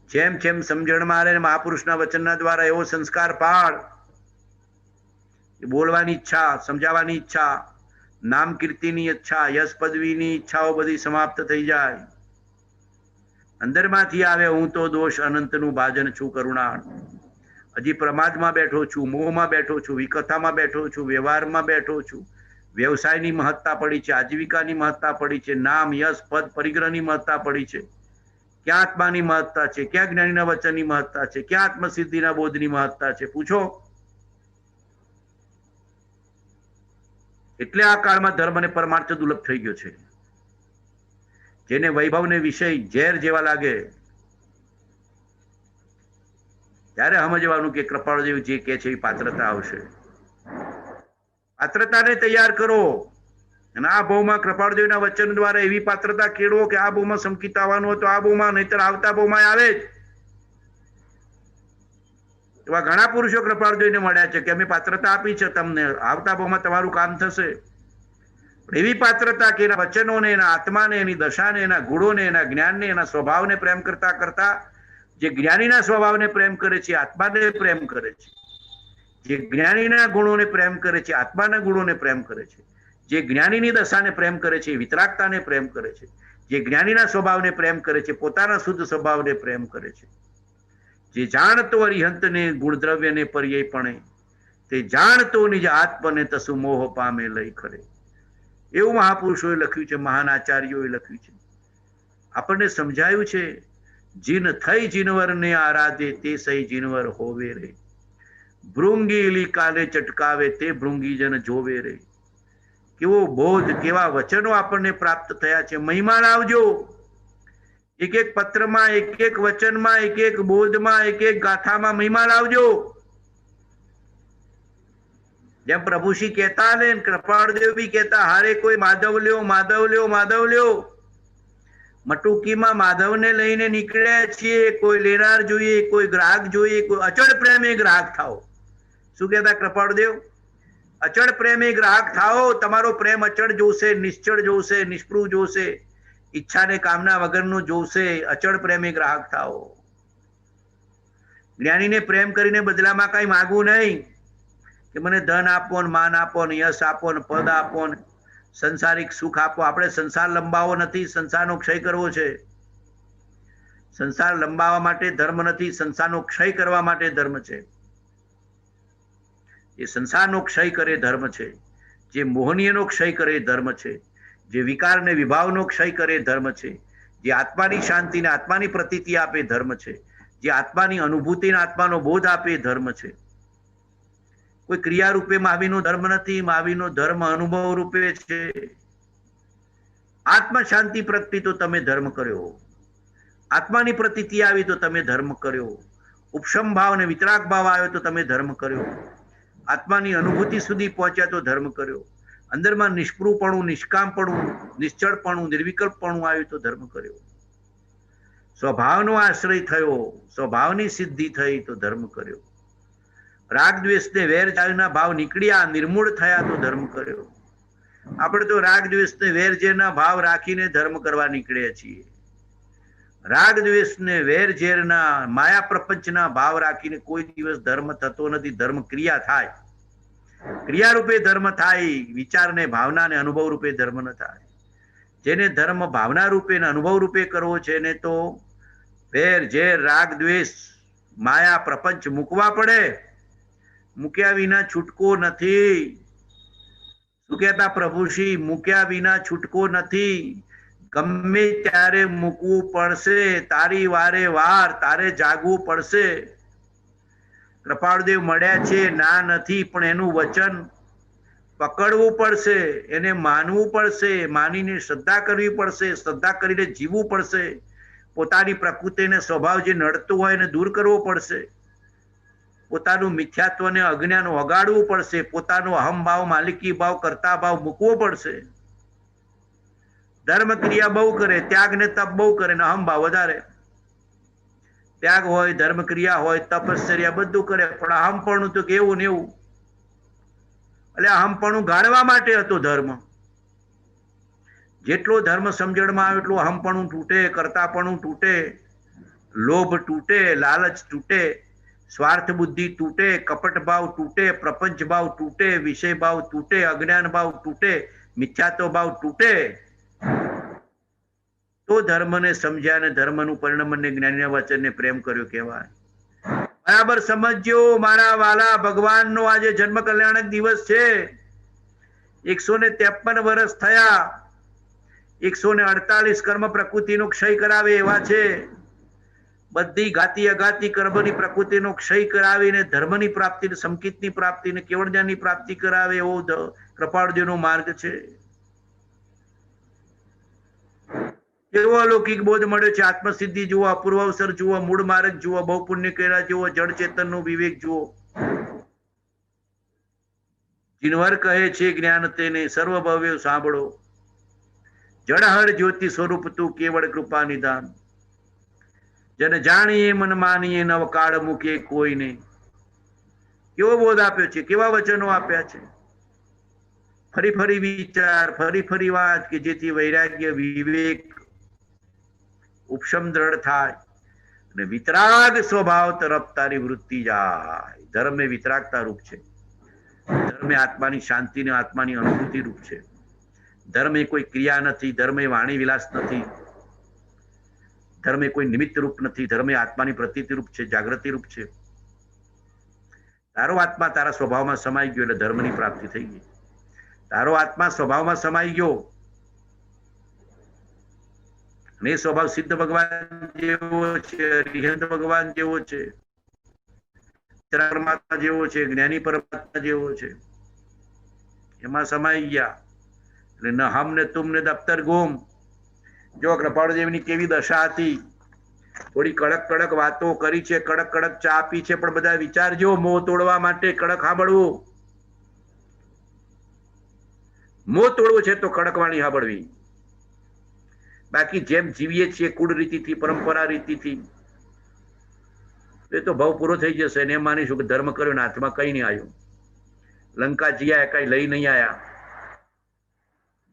જેમ જેમ સમજણમાં આવે મહાપુરુષના વચનના દ્વારા એવો સંસ્કાર પાડ, બોલવાની ઈચ્છા, સમજાવવાની ઈચ્છા, નામ કીર્તિની ઈચ્છા, યશ પદવીની ઈચ્છાઓ બધી સમાપ્ત થઈ જાય. અંદરમાંથી આવે હું તો દોષ અનંતનું ભાજન છું કરુણા. હજી પ્રમાદમાં બેઠો છું, મોહમાં બેઠો છું, વિકથામાં બેઠો છું, વ્યવહારમાં બેઠો છું, વ્યવસાયની મહત્તા પડી છે, આજીવિકાની મહત્તા પડી છે, નામ યશ પદ પરિગ્રહની મહત્તા પડી છે. ક્યાં આત્માની મહત્તા છે, ક્યાં જ્ઞાનીના વચનની મહત્તા છે, ક્યાં આત્મસિદ્ધિના બોધની મહત્તા છે? પૂછો. એટલે આ કાળમાં ધર્મ અને પરમાર્થ દુર્લભ થઈ ગયો છે. જેને વૈભવને વિષય ઝેર જેવા લાગે ત્યારે સમજવાનું કે કૃપાળુદેવ જે કે છે એ પાત્રતા આવશે. પાત્રતાને તૈયાર કરો, અને આ ભાવમાં કૃપાળુદેવના વચન દ્વારા એવી પાત્રતા કેળવો કે આ ભાવમાં સંકિત આવવાનું હોય તો આ ભાવમાં, નહીતર આવતા ભાવમાં આવે જ. એવા ઘણા પુરુષો કૃપાળુદેવને મળ્યા છે કે અમે પાત્રતા આપી છે તમને, આવતા ભાવમાં તમારું કામ થશે. એવી પાત્રતા કે એના વચનોને, એના આત્માને, એની દશાને, એના ગુણોને, એના જ્ઞાનને, એના સ્વભાવને પ્રેમ કરતા કરતા જે જ્ઞાનીના સ્વભાવને પ્રેમ કરે છે, આત્માને પ્રેમ કરે છે, જે જ્ઞાનીના ગુણોને પ્રેમ કરે છે, આત્માના ગુણોને પ્રેમ કરે છે, જે જ્ઞાનીની દશાને પ્રેમ કરે છે, વિતરાગતાને પ્રેમ કરે છે, જે જ્ઞાનીના સ્વભાવને પ્રેમ કરે છે, પોતાના શુદ્ધ સ્વભાવને પ્રેમ કરે છે, જે જાણતો અરિહંતને ગુણદ્રવ્યને પર્યયપણે, તે જાણતો નિજ આત્મને તસુ મોહ પામે લઈ ખરે. એવું મહાપુરુષોએ લખ્યું છે, મહાન આચાર્યોએ લખ્યું છે. આપણને સમજાયું છે, જીન થઈ જીનવરને આરાધે તે સહી જીનવર હોવે રે, ભૃંગીલી કાલે ચટકાવે તે ભૃંગીજન જોવે રે. કેવો બોધ, કેવા વચનો આપણને પ્રાપ્ત થયા છે. મહિમા લાવજો. એક એક પત્રમાં, એક એક વચનમાં, એક એક બોધમાં, એક એક ગાથામાં મહિમા લાવજો. જેમ પ્રભુશ્રી કહેતા ને, કૃપાળદેવ બી કહેતા, હારે કોઈ માધવ લ્યો, માધવ લ્યો, માધવ લ્યો. મટુકીમાં માધવને લઈને નીકળ્યા છીએ. કોઈ લેનાર જોઈએ, કોઈ ગ્રાહક જોઈએ, કોઈ અચળ પ્રેમે ગ્રાહક થાઓ. શું કહેતા કૃપાળદેવ? અચળ પ્રેમે ગ્રાહક થાઓ. તમારો પ્રેમ અચળ જોશે, નિશ્ચળ જોશે, નિષ્પૃહ જોશે. ઈચ્છા ને કામના વગરનું જોશે, અચળ પ્રેમી ગ્રાહક થાઓ. જ્ઞાનીને પ્રેમ કરીને બદલામાં કઈ માગવું નહીં કે મને ધન આપો ને માન આપો ને યશ આપો ને પદ આપો ને સંસારિક સુખ આપો. આપણે સંસાર લંબાવો નથી, સંસારનો ક્ષય કરવો છે. સંસાર લંબાવવા માટે ધર્મ નથી, સંસારનો ક્ષય કરવા માટે ધર્મ છે. જે સંસારનો ક્ષય કરે ધર્મ છે, જે મોહનીયનો ક્ષય કરે ધર્મ છે, જે વિકાર ને વિભાવનો ક્ષય કરે ધર્મ છે, જે આત્માની શાંતિ ને આત્માની પ્રતીતિ આપે ધર્મ છે, જે આત્માની અનુભૂતિ ને આત્માનો બોધ આપે ધર્મ છે. કોઈ ક્રિયા રૂપે મહાવીરનો ધર્મ નથી, મહાવીરનો ધર્મ અનુભવ રૂપે છે. આત્મ શાંતિ પ્રગટી તો તમે ધર્મ કર્યો, આત્માની પ્રતીતિ આવી તો તમે ધર્મ કર્યો, ઉપશમ ભાવ ને વિતરાગ ભાવ આવ્યો તો તમે ધર્મ કર્યો, આત્માની અનુભૂતિ સુધી પહોંચ્યા તો ધર્મ કર્યો, અંદરમાં નિષ્પૃહપણું, નિષ્કામપણું, નિશ્ચળપણું, નિર્વિકલ્પપણું આવ્યું તો ધર્મ કર્યો, સ્વભાવનો આશ્રય થયો, સ્વભાવની સિદ્ધિ થઈ તો ધર્મ કર્યો, રાગ દ્વેષ ને વેર ઝેરના ભાવ નીકળ્યા, નિર્મૂળ થયા તો ધર્મ કર્યો. આપણે તો રાગ દ્વેષ ને વેર ઝેરના ભાવ રાખીને ધર્મ કરવા નીકળ્યા છીએ. રાગ દ્વેષ ને વેર ઝેરના માયા પ્રપંચના ભાવ રાખીને કોઈ દિવસ ધર્મ થતો નથી. ધર્મ ક્રિયા થાય, ક્રિયા રૂપે ધર્મ થાય, વિચાર ને ભાવના ને અનુભવ રૂપે ધર્મ ન થાય. જેને ધર્મ ભાવના રૂપે ને અનુભવ રૂપે કરવો છે એને તો વેર ઝેર રાગ દ્વેષ માયા પ્રપંચ મૂકવા પડે. મૂક્યા વિના છૂટકો નથી. શું કહેતા પ્રભુશ્રી? મૂક્યા વિના છૂટકો નથી. ગમે ત્યારે મૂકવું પડશે, તારી વારે વાર તારે જાગવું પડશે. કૃપાળદેવ મળ્યા છે, ના નથી, પણ એનું વચન પકડવું પડશે, એને માનવું પડશે, માનીને શ્રદ્ધા કરવી પડશે, શ્રદ્ધા કરીને જીવવું પડશે. પોતાની પ્રકૃતિને સ્વભાવ જે નડતું હોય એને દૂર કરવો પડશે. પોતાનું મિથ્યાત્વ ને અજ્ઞાન વગાડવું પડશે. પોતાનો અહમભાવ, માલિકી ભાવ, કર્તા ભાવ મૂકવો પડશે. ધર્મ ક્રિયા બહુ કરે, ત્યાગ ને તપ બહુ કરે ને અહમભાવ વધારે. ત્યાગ હોય, ધર્મ ક્રિયા હોય, તપશ્ચર્યા બધું કરે, પણ અહમપણું તો કેવું ને એવું. એટલે અહમપણું ગાળવા માટે હતો ધર્મ. જેટલો ધર્મ સમજણમાં આવે એટલું અહમપણું તૂટે, કર્તાપણું તૂટે, લોભ તૂટે, લાલચ તૂટે, સ્વાર્થ બુદ્ધિ તૂટે, કપટ ભાવ તૂટે, પ્રપંચ ભાવ તૂટે, વિષય ભાવ તૂટે, અજ્ઞાન ભાવ તૂટે, મિથ્યાત્વ ભાવ તૂટે. તો ધર્મને સમજ્યા અને ધર્મનું પરિણામ અને જ્ઞાનીના વચનને પ્રેમ કર્યો કહેવાય. બરાબર સમજજો મારા વાલા. ભગવાનનો આજે જન્મ કલ્યાણક દિવસ છે. 153 વર્ષ થયા. 148 કર્મ પ્રકૃતિનો ક્ષય કરાવે એવા છે. બધી ઘાતી અઘાતી કર્મની પ્રકૃતિનો ક્ષય કરાવીને ધર્મની પ્રાપ્તિ, સંકિતની પ્રાપ્તિ ને કેવળ જ્ઞાનની પ્રાપ્તિ કરાવે એવો કૃપાળદેવનો માર્ગ છે. એવો અલૌકિક બોધ મળ્યો છે. આત્મસિદ્ધિ જુઓ, અપૂર્વ અવસર જુઓ, મૂળ માર્ગ જુઓ, બહુ પુણ્ય કર્યા જુઓ, જળ ચેતનનો વિવેક જુઓ. જીનવર કહે છે જ્ઞાન તેને સર્વભવ્ય સાંભળો. જળહર જ્યોતિ સ્વરૂપ તું કેવળ કૃપા નિદાન. જન જાણીએ મન માનીએ નવ કાળ મૂકે કોઈને. કેવો બોધ આપ્યો છે, કેવા વચનો આપ્યા છે. ફરી ફરી વિચાર, ફરી ફરી વાત, કે જેથી વૈરાગ્ય, વિવેક, ઉપશમ દ્રઢ થાય અને વિતરાગ સ્વભાવ તરફ તારી વૃત્તિ જાય. ધર્મ એ વિતરાગતા રૂપ છે. ધર્મ એ આત્માની શાંતિ ને આત્માની અનુભૂતિ રૂપ છે. ધર્મ એ કોઈ ક્રિયા નથી. ધર્મ એ વાણી વિલાસ નથી. ધર્મ એ કોઈ નિમિત્ત રૂપ નથી. ધર્મ એ આત્માની પ્રતીતિ રૂપ છે, જાગૃતિ રૂપ છે. તારો આત્મા તારા સ્વભાવમાં સમાઈ ગયો એટલે ધર્મની પ્રાપ્તિ થઈ ગઈ. તારો આત્મા સ્વભાવમાં સમાઈ ગયો અને એ સ્વભાવ સિદ્ધ ભગવાન જેવો છે, અરિહંત ભગવાન જેવો છે, પરમાત્મા જેવો છે, જ્ઞાની પરમાત્મા જેવો છે. એમાં સમાઈ ગયા એટલે ન હમ ને તુમ ને દફતર ગુમ. જો કૃપાળદેવની કેવી દશા હતી. થોડી કડક કડક વાતો કરી છે, કડક કડક ચા આપી છે, પણ બધા વિચારજો, મોહ તોડવા માટે કડક સાંભળવું. મોહ તોડવું છે તો કડક વાણી સાંભળવી. બાકી જેમ જીવીએ છીએ કુળ રીતિથી, પરંપરા રીતિથી, એ તો ભાવ પૂરો થઈ જશે. એને એમ માનીશું કે ધર્મ કર્યો ને હાથમાં કઈ નહીં આવ્યું. લંકા જીયા કઈ લઈ નહીં આયા.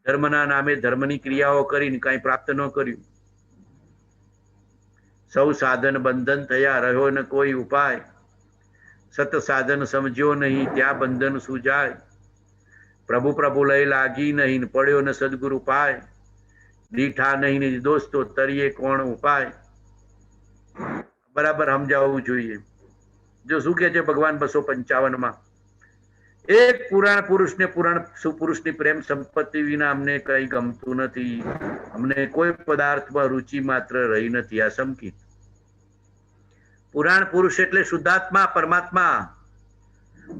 ધર્મના નામે ધર્મની ક્રિયાઓ કરીને કઈ પ્રાપ્ત ન કર્યું. સૌ સાધન બંધન થયા, રહ્યો ન કોઈ ઉપાય. સત સાધન સમજ્યો નહીં, ત્યાં બંધન સુજાય. પ્રભુ પ્રભુ લઈ લાગી નહીં, પડ્યો ન સદગુરુ પાય. દીઠા નહીં દોસ્તો, તરીએ કોણ ઉપાય. બરાબર સમજાવવું જોઈએ. જો શું કે છે ભગવાન 255 એક પુરાણ પુરુષને પુરાણ સુપુરુષની પ્રેમ સંપત્તિ વિના અમને કઈ ગમતું નથી. અમને કોઈ પદાર્થમાં રુચિ માત્ર રહી નથી. આ સંકિત પુરાણ પુરુષ એટલે શુદ્ધાત્મા પરમાત્મા,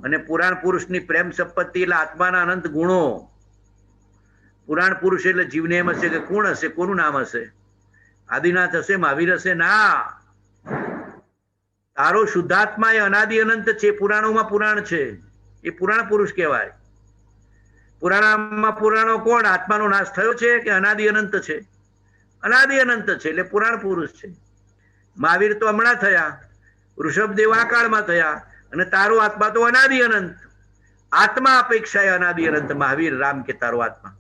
અને પુરાણ પુરુષની પ્રેમ સંપત્તિ એટલે આત્માના અનંત ગુણો. પુરાણ પુરુષ એટલે જીવને એમ હશે કે કોણ હશે, કોનું નામ હશે? આદિનાથ હશે, મહાવીર હશે? ના, તારો શુદ્ધાત્મા એ અનાદિ અનંત છે. પુરાણોમાં પુરાણ છે, એ પુરાણ પુરુષ કહેવાય. પુરાણમાં પુરાણો કોણ? આત્માનો નાશ થયો છે કે અનાદિ અનંત છે? અનાદિ અનંત છે, એટલે પુરાણ પુરુષ છે. મહાવીર તો હમણાં થયા, ઋષભદેવ આ કાળમાં થયા, અને તારો આત્મા તો અનાદિ અનંત. આત્મા અપેક્ષાએ અનાદિ અનંત. મહાવીર રામ કે તારો આત્મા,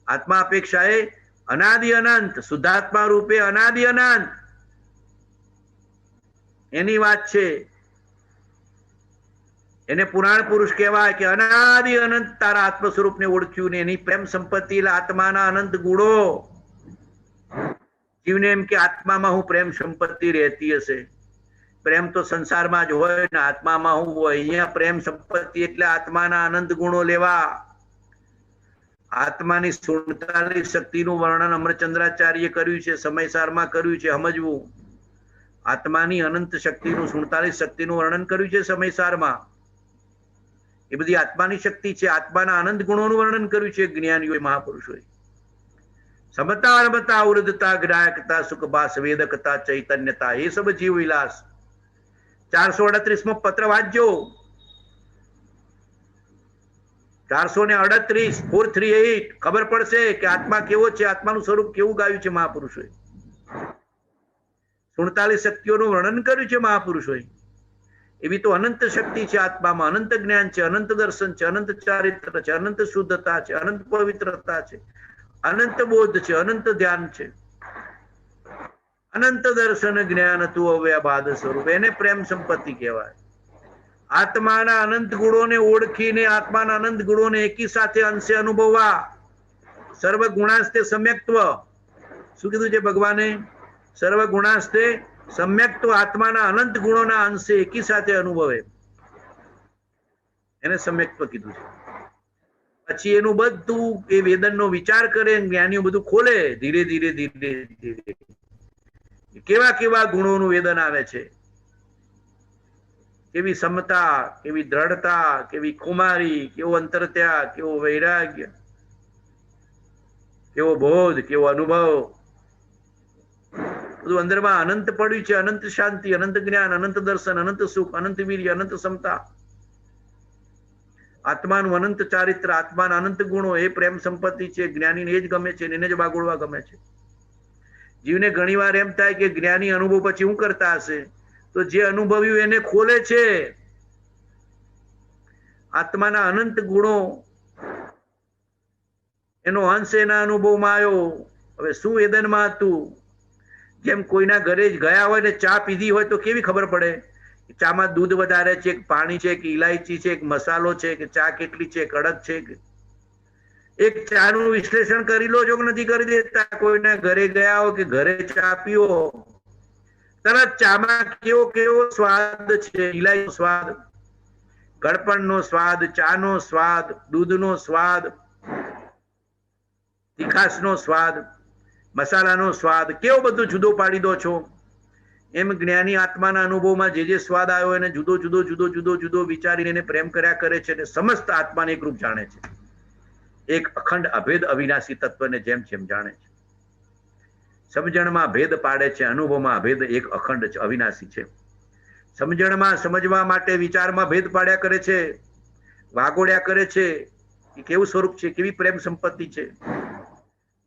આત્મા અપેક્ષાએ અનાદિ અનંત, શુદ્ધાત્મા રૂપે અનાદિ અનંત. એની વાત છે. એને પુરાણ પુરુષ કહેવાય કે અનાદિ અનંત તારા આત્મ સ્વરૂપને ઓળખ્યું ને એની પ્રેમ સંપત્તિ એટલે આત્માના અનંત ગુણો. જીવને એમ કે આત્મામાં હું પ્રેમ સંપત્તિ રહેતી હશે. પ્રેમ તો સંસારમાં જ હોય ને, આત્મામાં હું હોય. અહીંયા પ્રેમ સંપત્તિ એટલે આત્માના અનંત ગુણો લેવા. આત્માની 47 શક્તિનું વર્ણન અમરચંદ્રાચાર્ય કર્યું છે, સમયસારમાં કર્યું છે. સમજવું, આત્માની અનંત શક્તિનું 47 શક્તિનું વર્ણન કર્યું છે સમયસારમાં. એ બધી આત્માની શક્તિ છે. આત્માના અનંત ગુણોનું વર્ણન કર્યું છે જ્ઞાનીઓએ, મહાપુરુષોએ. સમતા અનમતા વૃદ્ધતા ગ્રાહકતા સુખભાસ વેદકતા ચૈતન્યતા એ સબ જીવ વિલાસ. 438 પત્ર વાંચજો. 438 438 ખબર પડશે કે આત્મા કેવો છે, આત્માનું સ્વરૂપ કેવું ગાયું છે મહાપુરુષોએ. 47 શક્તિઓનું વર્ણન કર્યું છે મહાપુરુષોએ. એવી તો અનંત શક્તિ છે આત્મામાં. અનંત જ્ઞાન છે, અનંત દર્શન છે, અનંત ચારિત્ર છે, અનંત શુદ્ધતા છે, અનંત પવિત્રતા છે, અનંત બોધ છે, અનંત ધ્યાન છે, અનંત દર્શન જ્ઞાન તું અવ્યાબાદ સ્વરૂપ. એને પ્રેમ સંપત્તિ કહેવાય. આત્માના અનંત ગુણોને ઓળખીને આત્માના અનંત ગુણોને એકી સાથે અંશે અનુભવવા. સર્વ ગુણાસ્તે સમ્યક્ત્વ. શું કીધું છે ભગવાને? સર્વ ગુણાસ્તે સમ્યક્ત્વ. આત્માના અનંત ગુણોના અંશે એકી સાથે અનુભવે, એને સમ્યક્ત્વ કીધું છે. પછી એનું બધું એ વેદનનો વિચાર કરે, જ્ઞાનીઓ બધું ખોલે ધીરે ધીરે ધીરે ધીરે. કેવા કેવા ગુણોનું વેદન આવે છે, કેવી સમતા, કેવી દ્રઢતા, કેવી કુમારી, કેવો અંતરત્યાગ, કેવો વૈરાગ્ય, કેવો બોધ, કેવો અનુભવ. બધું અંદરમાં અનંત પડ્યું છે. અનંત શાંતિ, અનંત જ્ઞાન, અનંત દર્શન, અનંત સુખ, અનંત વીર્ય, અનંત સમતા. આત્માનું અનંત ચારિત્ર, આત્માના અનંત ગુણો એ પ્રેમ સંપત્તિ છે. જ્ઞાનીને એ જ ગમે છે, એને જ બાગોળવા ગમે છે. જીવને ઘણી વાર એમ થાય કે જ્ઞાની અનુભવ પછી શું કરતા હશે, તો જે અનુભવ્યું એને ખોલે છે. આત્માના અનંત ગુણો, એનો અંશ એના અનુભવમાં આવ્યો. હવે શું વેદનમાં હતું? જેમ કોઈના ઘરે જ ગયા હોય ને ચા પીધી હોય તો કેવી ખબર પડે? ચામાં દૂધ વધારે છે કે પાણી છે કે ઇલાયચી છે કે મસાલો છે કે ચા કેટલી છે, કડક છે. એક ચાનું વિશ્લેષણ કરી લો છો કે નથી કરી દેતા? કોઈના ઘરે ગયા હો કે ઘરે ચા પીવો, તરત ચામાં કેવો કેવો સ્વાદ છે. ઇલાયચીનો સ્વાદ, ગળપણનો સ્વાદ, ચાનો સ્વાદ, દૂધનો સ્વાદ, તીખાસનો સ્વાદ, મસાલાનો સ્વાદ, કેવો બધું જુદો પાડી દો છો. એમ જ્ઞાની આત્માના અનુભવમાં જે જે સ્વાદ આવ્યો એને જુદો જુદો જુદો જુદો જુદો વિચારીને એને પ્રેમ કર્યા કરે છે અને સમસ્ત આત્માને એક રૂપ જાણે છે. એક અખંડ અભેદ અવિનાશી તત્વને જેમ જેમ જાણે છે. સમજણમાં ભેદ પાડે છે, અનુભવમાં અભેદ એક અખંડ છે, અવિનાશી છે. સમજણમાં સમજવા માટે વિચારમાં ભેદ પાડ્યા કરે છે, વાગોડ્યા કરે છે. એ કેવું સ્વરૂપ છે, કેવી પ્રેમ સંપત્તિ છે.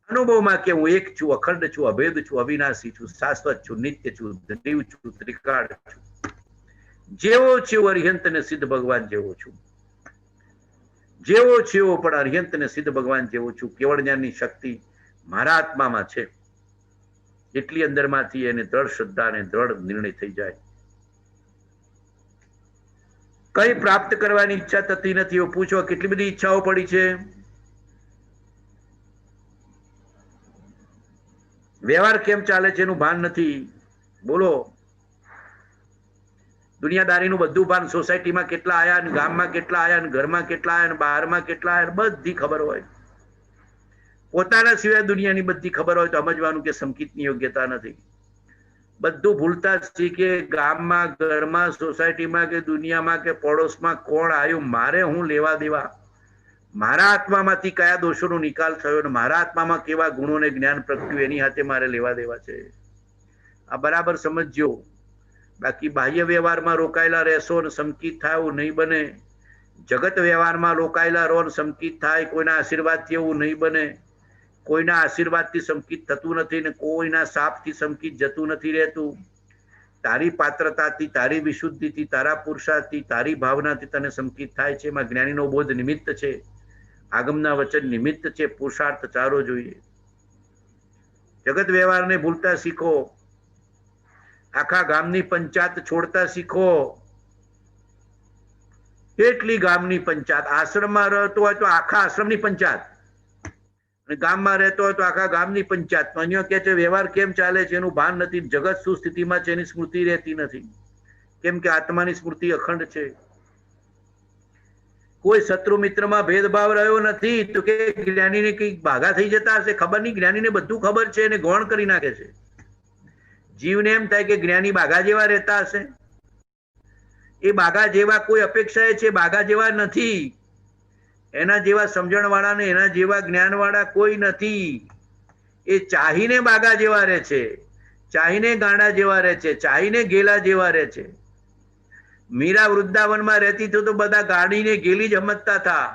અનુભવમાં કે હું એક છું, અખંડ છું, અભેદ છું, અવિનાશી છું, શાશ્વત છું, નિત્ય છું, દેવ છું, ત્રિકાળ છું, જેવો છું અરિહંત ને સિદ્ધ ભગવાન જેવો છું. જેવો છે એવો પણ અર્યંત ને સિદ્ધ ભગવાન જેવો છું. કેવળ જ્ઞાનની શક્તિ મારા આત્મામાં છે. એટલી અંદરમાંથી એને દ્રઢ શ્રદ્ધા અને દ્રઢ નિર્ણય થઈ જાય. કઈ પ્રાપ્ત કરવાની ઈચ્છા થતી નથી. એવું પૂછો કેટલી બધી ઈચ્છાઓ પડી છે. વ્યવહાર કેમ ચાલે છે એનું ભાન નથી. બોલો, દુનિયાદારીનું બધું ભાન. સોસાયટીમાં કેટલા આયા ને ગામમાં કેટલા આયા ને ઘરમાં કેટલા આયા ને બહારમાં કેટલા આયા બધી ખબર હોય. પોતાના સિવાય દુનિયાની બધી ખબર હોય તો સમજવાનું કે સંકિતની યોગ્યતા નથી. બધું ભૂલતા શીખે. ગામમાં, ઘરમાં, સોસાયટીમાં કે દુનિયામાં કે પડોશમાં કોણ આવ્યું, મારે હું લેવા દેવા. મારા આત્મામાંથી કયા દોષોનો નિકાલ થયો અને મારા આત્મામાં કેવા ગુણોને જ્ઞાન પ્રગટ્યું એની હાથે મારે લેવા દેવા છે. આ બરાબર સમજજો. બાકી બાહ્ય વ્યવહારમાં રોકાયેલા રહેશો અને સંકિત થાય એવું નહીં બને. જગત વ્યવહારમાં રોકાયેલા રહો અને સંકિત થાય. કોઈના આશીર્વાદથી એવું નહીં બને. કોઈના આશીર્વાદથી સંકિત થતું નથી ને કોઈના શાપથી સંકિત જતું નથી રહેતું. તારી પાત્રતાથી, તારી વિશુદ્ધિથી, તારા પુરુષાર્થથી, તારી ભાવનાથી તને સંકિત થાય છે. એમાં જ્ઞાનીનો બોધ નિમિત્ત છે. આગમના વચન નિમિત્ત છે. પુરુષાર્થ ચારો જોઈએ. જગત વ્યવહારને ભૂલતા શીખો. આખા ગામની પંચાયત છોડતા શીખો. કેટલી ગામની પંચાયત. આશ્રમમાં રહેતો હોય તો આખા આશ્રમની પંચાયત, અને ગામમાં રહેતો હોય તો આખા ગામની પંચાયત. અન્ય કે છે વ્યવહાર કેમ ચાલે છે એનું ભાન નથી. જગત શું સ્થિતિમાં છે એની સ્મૃતિ રહેતી નથી. કેમ કે આત્માની સ્મૃતિ અખંડ છે. કોઈ શત્રુ મિત્રમાં ભેદભાવ રહ્યો નથી. તો કે જ્ઞાનીને કઈ ભાગા થઈ જતા હશે. ખબર નહીં. જ્ઞાનીને બધું ખબર છે એને ગૌણ કરી નાખે છે. જીવને એમ થાય કે જ્ઞાની બાઘા જેવા રહેતા હશે. એ બાઘા જેવા કોઈ અપેક્ષા છે બાઘા જેવા નથી. એના જેવા સમજણ વાળા ને એના જેવા જ્ઞાન વાળા કોઈ નથી. એ ચાહીને બાઘા જેવા રહે છે, ચાહીને ગાંડા જેવા રહે છે, ચાહીને ગેલા જેવા રહે છે. મીરા વૃંદાવનમાં રહેતી તો બધા ગાડીને ગેલી જ સમજતા હતા.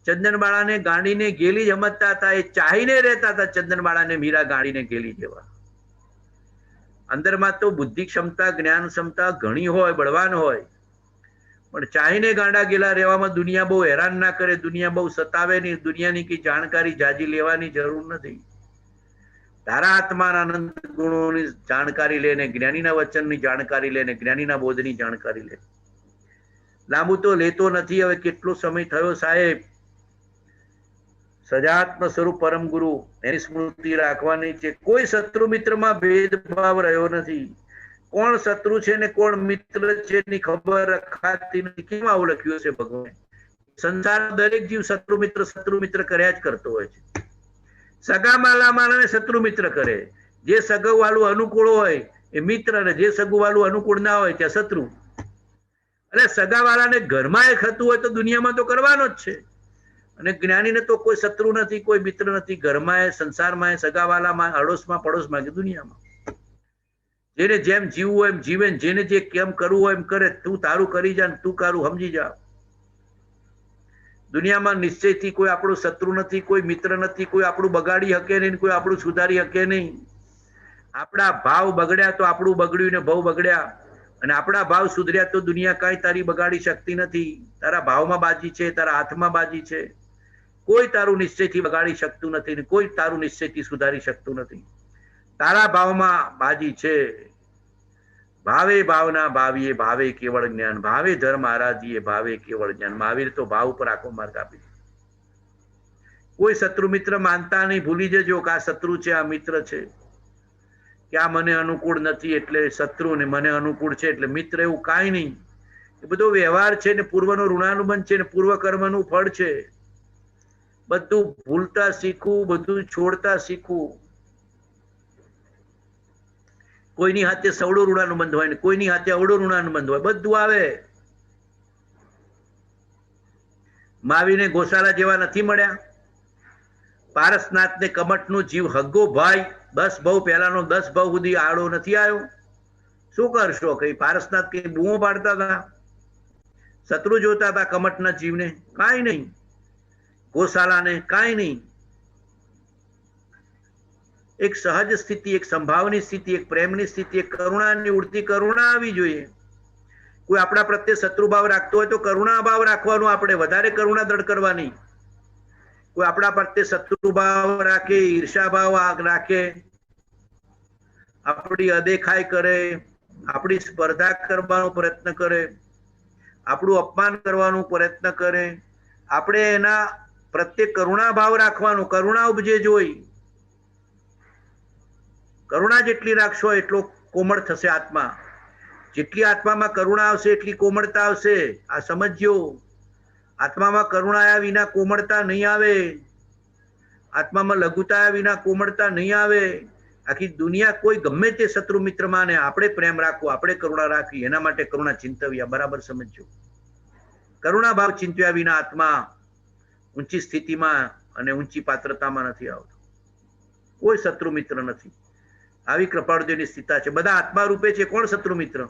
ચંદનબાળાને ગાડીને ગેલી જ સમજતા હતા. એ ચાહીને રહેતા હતા ચંદનબાળાને મીરા ગાડીને ગેલી જેવા. અંદરમાં તો બુદ્ધિ ક્ષમતા, જ્ઞાન ક્ષમતા ઘણી હોય, બળવાન હોય, પણ ચાહીને ગાંડા ગેલા રહેવામાં દુનિયા બહુ હેરાન ના કરે, દુનિયા બહુ સતાવે નહીં. દુનિયાની કઈ જાણકારી જાજી લેવાની જરૂર નથી. તારા આત્માના અનંત ગુણોની જાણકારી લે ને જ્ઞાનીના વચનની જાણકારી લે ને જ્ઞાનીના બોધની જાણકારી લે. લાંબુ તો લેતો નથી. હવે કેટલો સમય થયો સાહેબ. સજાત્મ સ્વરૂપ પરમ ગુરુ એની સ્મૃતિ રાખવાની છે. કોઈ શત્રુ મિત્રમાં ભેદભાવ રહ્યો નથી. કોણ શત્રુ છે ને કોણ મિત્ર છે એની ખબર રખાતી નથી. કેમ આવું લખ્યું છે ભગવાન? સંસાર દરેક જીવ શત્રુ મિત્ર કર્યા જ કરતો હોય છે. સગા માલાને શત્રુ મિત્ર કરે. જે સગુ વાળું અનુકૂળ હોય એ મિત્ર, અને જે સગુ વાળું અનુકૂળ ના હોય ત્યાં શત્રુ. અને સગા વાળાને ઘરમાં એ થતું હોય તો દુનિયામાં તો કરવાનો જ છે. અને જ્ઞાનીને તો કોઈ શત્રુ નથી, કોઈ મિત્ર નથી. ઘરમાં એ, સંસારમાં એ, સગાવાલામાં, અડોશમાં, પડોશમાં કે દુનિયામાં જેને જેમ જીવવું હોય એમ જીવે, જેને જે કેમ કરવું હોય એમ કરે. તું તારું કરી જા, તું તારું સમજી જા. દુનિયામાં નિશ્ચયથી કોઈ આપણું શત્રુ નથી, કોઈ મિત્ર નથી, કોઈ આપણું બગાડી શકે નહીં, કોઈ આપણું સુધારી શકે નહીં. આપણા ભાવ બગડ્યા તો આપણું બગડ્યું ને ભાવ બગડ્યા, અને આપણા ભાવ સુધર્યા તો દુનિયા કાંઈ તારી બગાડી શકતી નથી. તારા ભાવમાં બાજી છે, તારા હાથમાં બાજી છે. કોઈ તારું નિશ્ચયથી બગાડી શકતું નથી ને કોઈ તારું નિશ્ચયથી સુધારી શકતું નથી. તારા ભાવમાં બાજી છે. ભાવે ભાવના ભાવીએ, ભાવે કેવળ જ્ઞાન, ભાવે ધર્મ આરાધીએ, ભાવે કેવળ જ્ઞાન. મહાવીર તો ભાવ ઉપર આખો માર્ગ આપી. કોઈ શત્રુ મિત્ર માનતા નહીં. ભૂલી જજો કે આ શત્રુ છે, આ મિત્ર છે. કે આ મને અનુકૂળ નથી એટલે શત્રુ, ને મને અનુકૂળ છે એટલે મિત્ર, એવું કાંઈ નહીં. એ બધો વ્યવહાર છે ને પૂર્વનો ઋણાનુબંધ છે ને પૂર્વ કર્મનું ફળ છે. બધું ભૂલતા શીખવું, બધું છોડતા શીખવું. કોઈની હાથે સવડો ઋણાનુબંધ હોય ને કોઈની હાથે અવડો ઋણાનુબંધ હોય, બધું આવે. માવીને ગોશાલા જેવા નથી મળ્યા. પારસનાથ ને કમટ નો જીવ હગ્ગો ભાઈ 10 ભાવ પહેલાનો 10 ભાવ સુધી આડો નથી આવ્યો. શું કરશો? કઈ પારસનાથ કઈ બૂમો પાડતા હતા, શત્રુ જોતા હતા કમટના જીવને? કાંઈ નહીં. ગોશાલાને કાંઈ નહીં. એક સહજ સ્થિતિ, એક સંભાવની સ્થિતિ, એક પ્રેમની સ્થિતિ, એક કરુણાની ઉડતી કરુણા આવી જોઈએ. કોઈ આપણા પ્રત્યે શત્રુભાવ રાખતો હોય તો કરુણા ભાવ રાખવાનો, આપણે વધારે કરુણા દ્રઢ કરવાની. કોઈ આપણા પ્રત્યે શત્રુભાવ રાખે, ઈર્ષા ભાવ રાખે, આપણી અદેખાઈ કરે, આપણી સ્પર્ધા કરવાનો પ્રયત્ન કરે, આપણું અપમાન કરવાનો પ્રયત્ન કરે, આપણે એના પ્રત્યે કરુણા ભાવ રાખવાનો. કરુણા ઉપજે જોઈ. કરુણા જેટલી રાખશો એટલો કોમળ થશે આત્મા. જેટલી આત્મામાં કરુણા આવશે એટલી કોમળતા આવશે. આ સમજજો. આત્મામાં કરુણા આવ્યા વિના કોમળતા નહીં આવે. આત્મામાં લઘુતા આવ્યા વિના કોમળતા નહીં આવે. આખી દુનિયા કોઈ ગમે તે શત્રુ મિત્ર માને, આપણે પ્રેમ રાખવો, આપણે કરુણા રાખવી, એના માટે કરુણા ચિંતવ્યા. બરાબર સમજો. કરુણા ભાવ ચિંત્યા વિના આત્મા ઊંચી સ્થિતિમાં અને ઊંચી પાત્રતામાં નથી આવતો. કોઈ શત્રુ મિત્ર નથી. આવી કૃપાળુદેવની સ્થિતા છે. બધા આત્મા રૂપે છે. કોણ શત્રુ મિત્ર?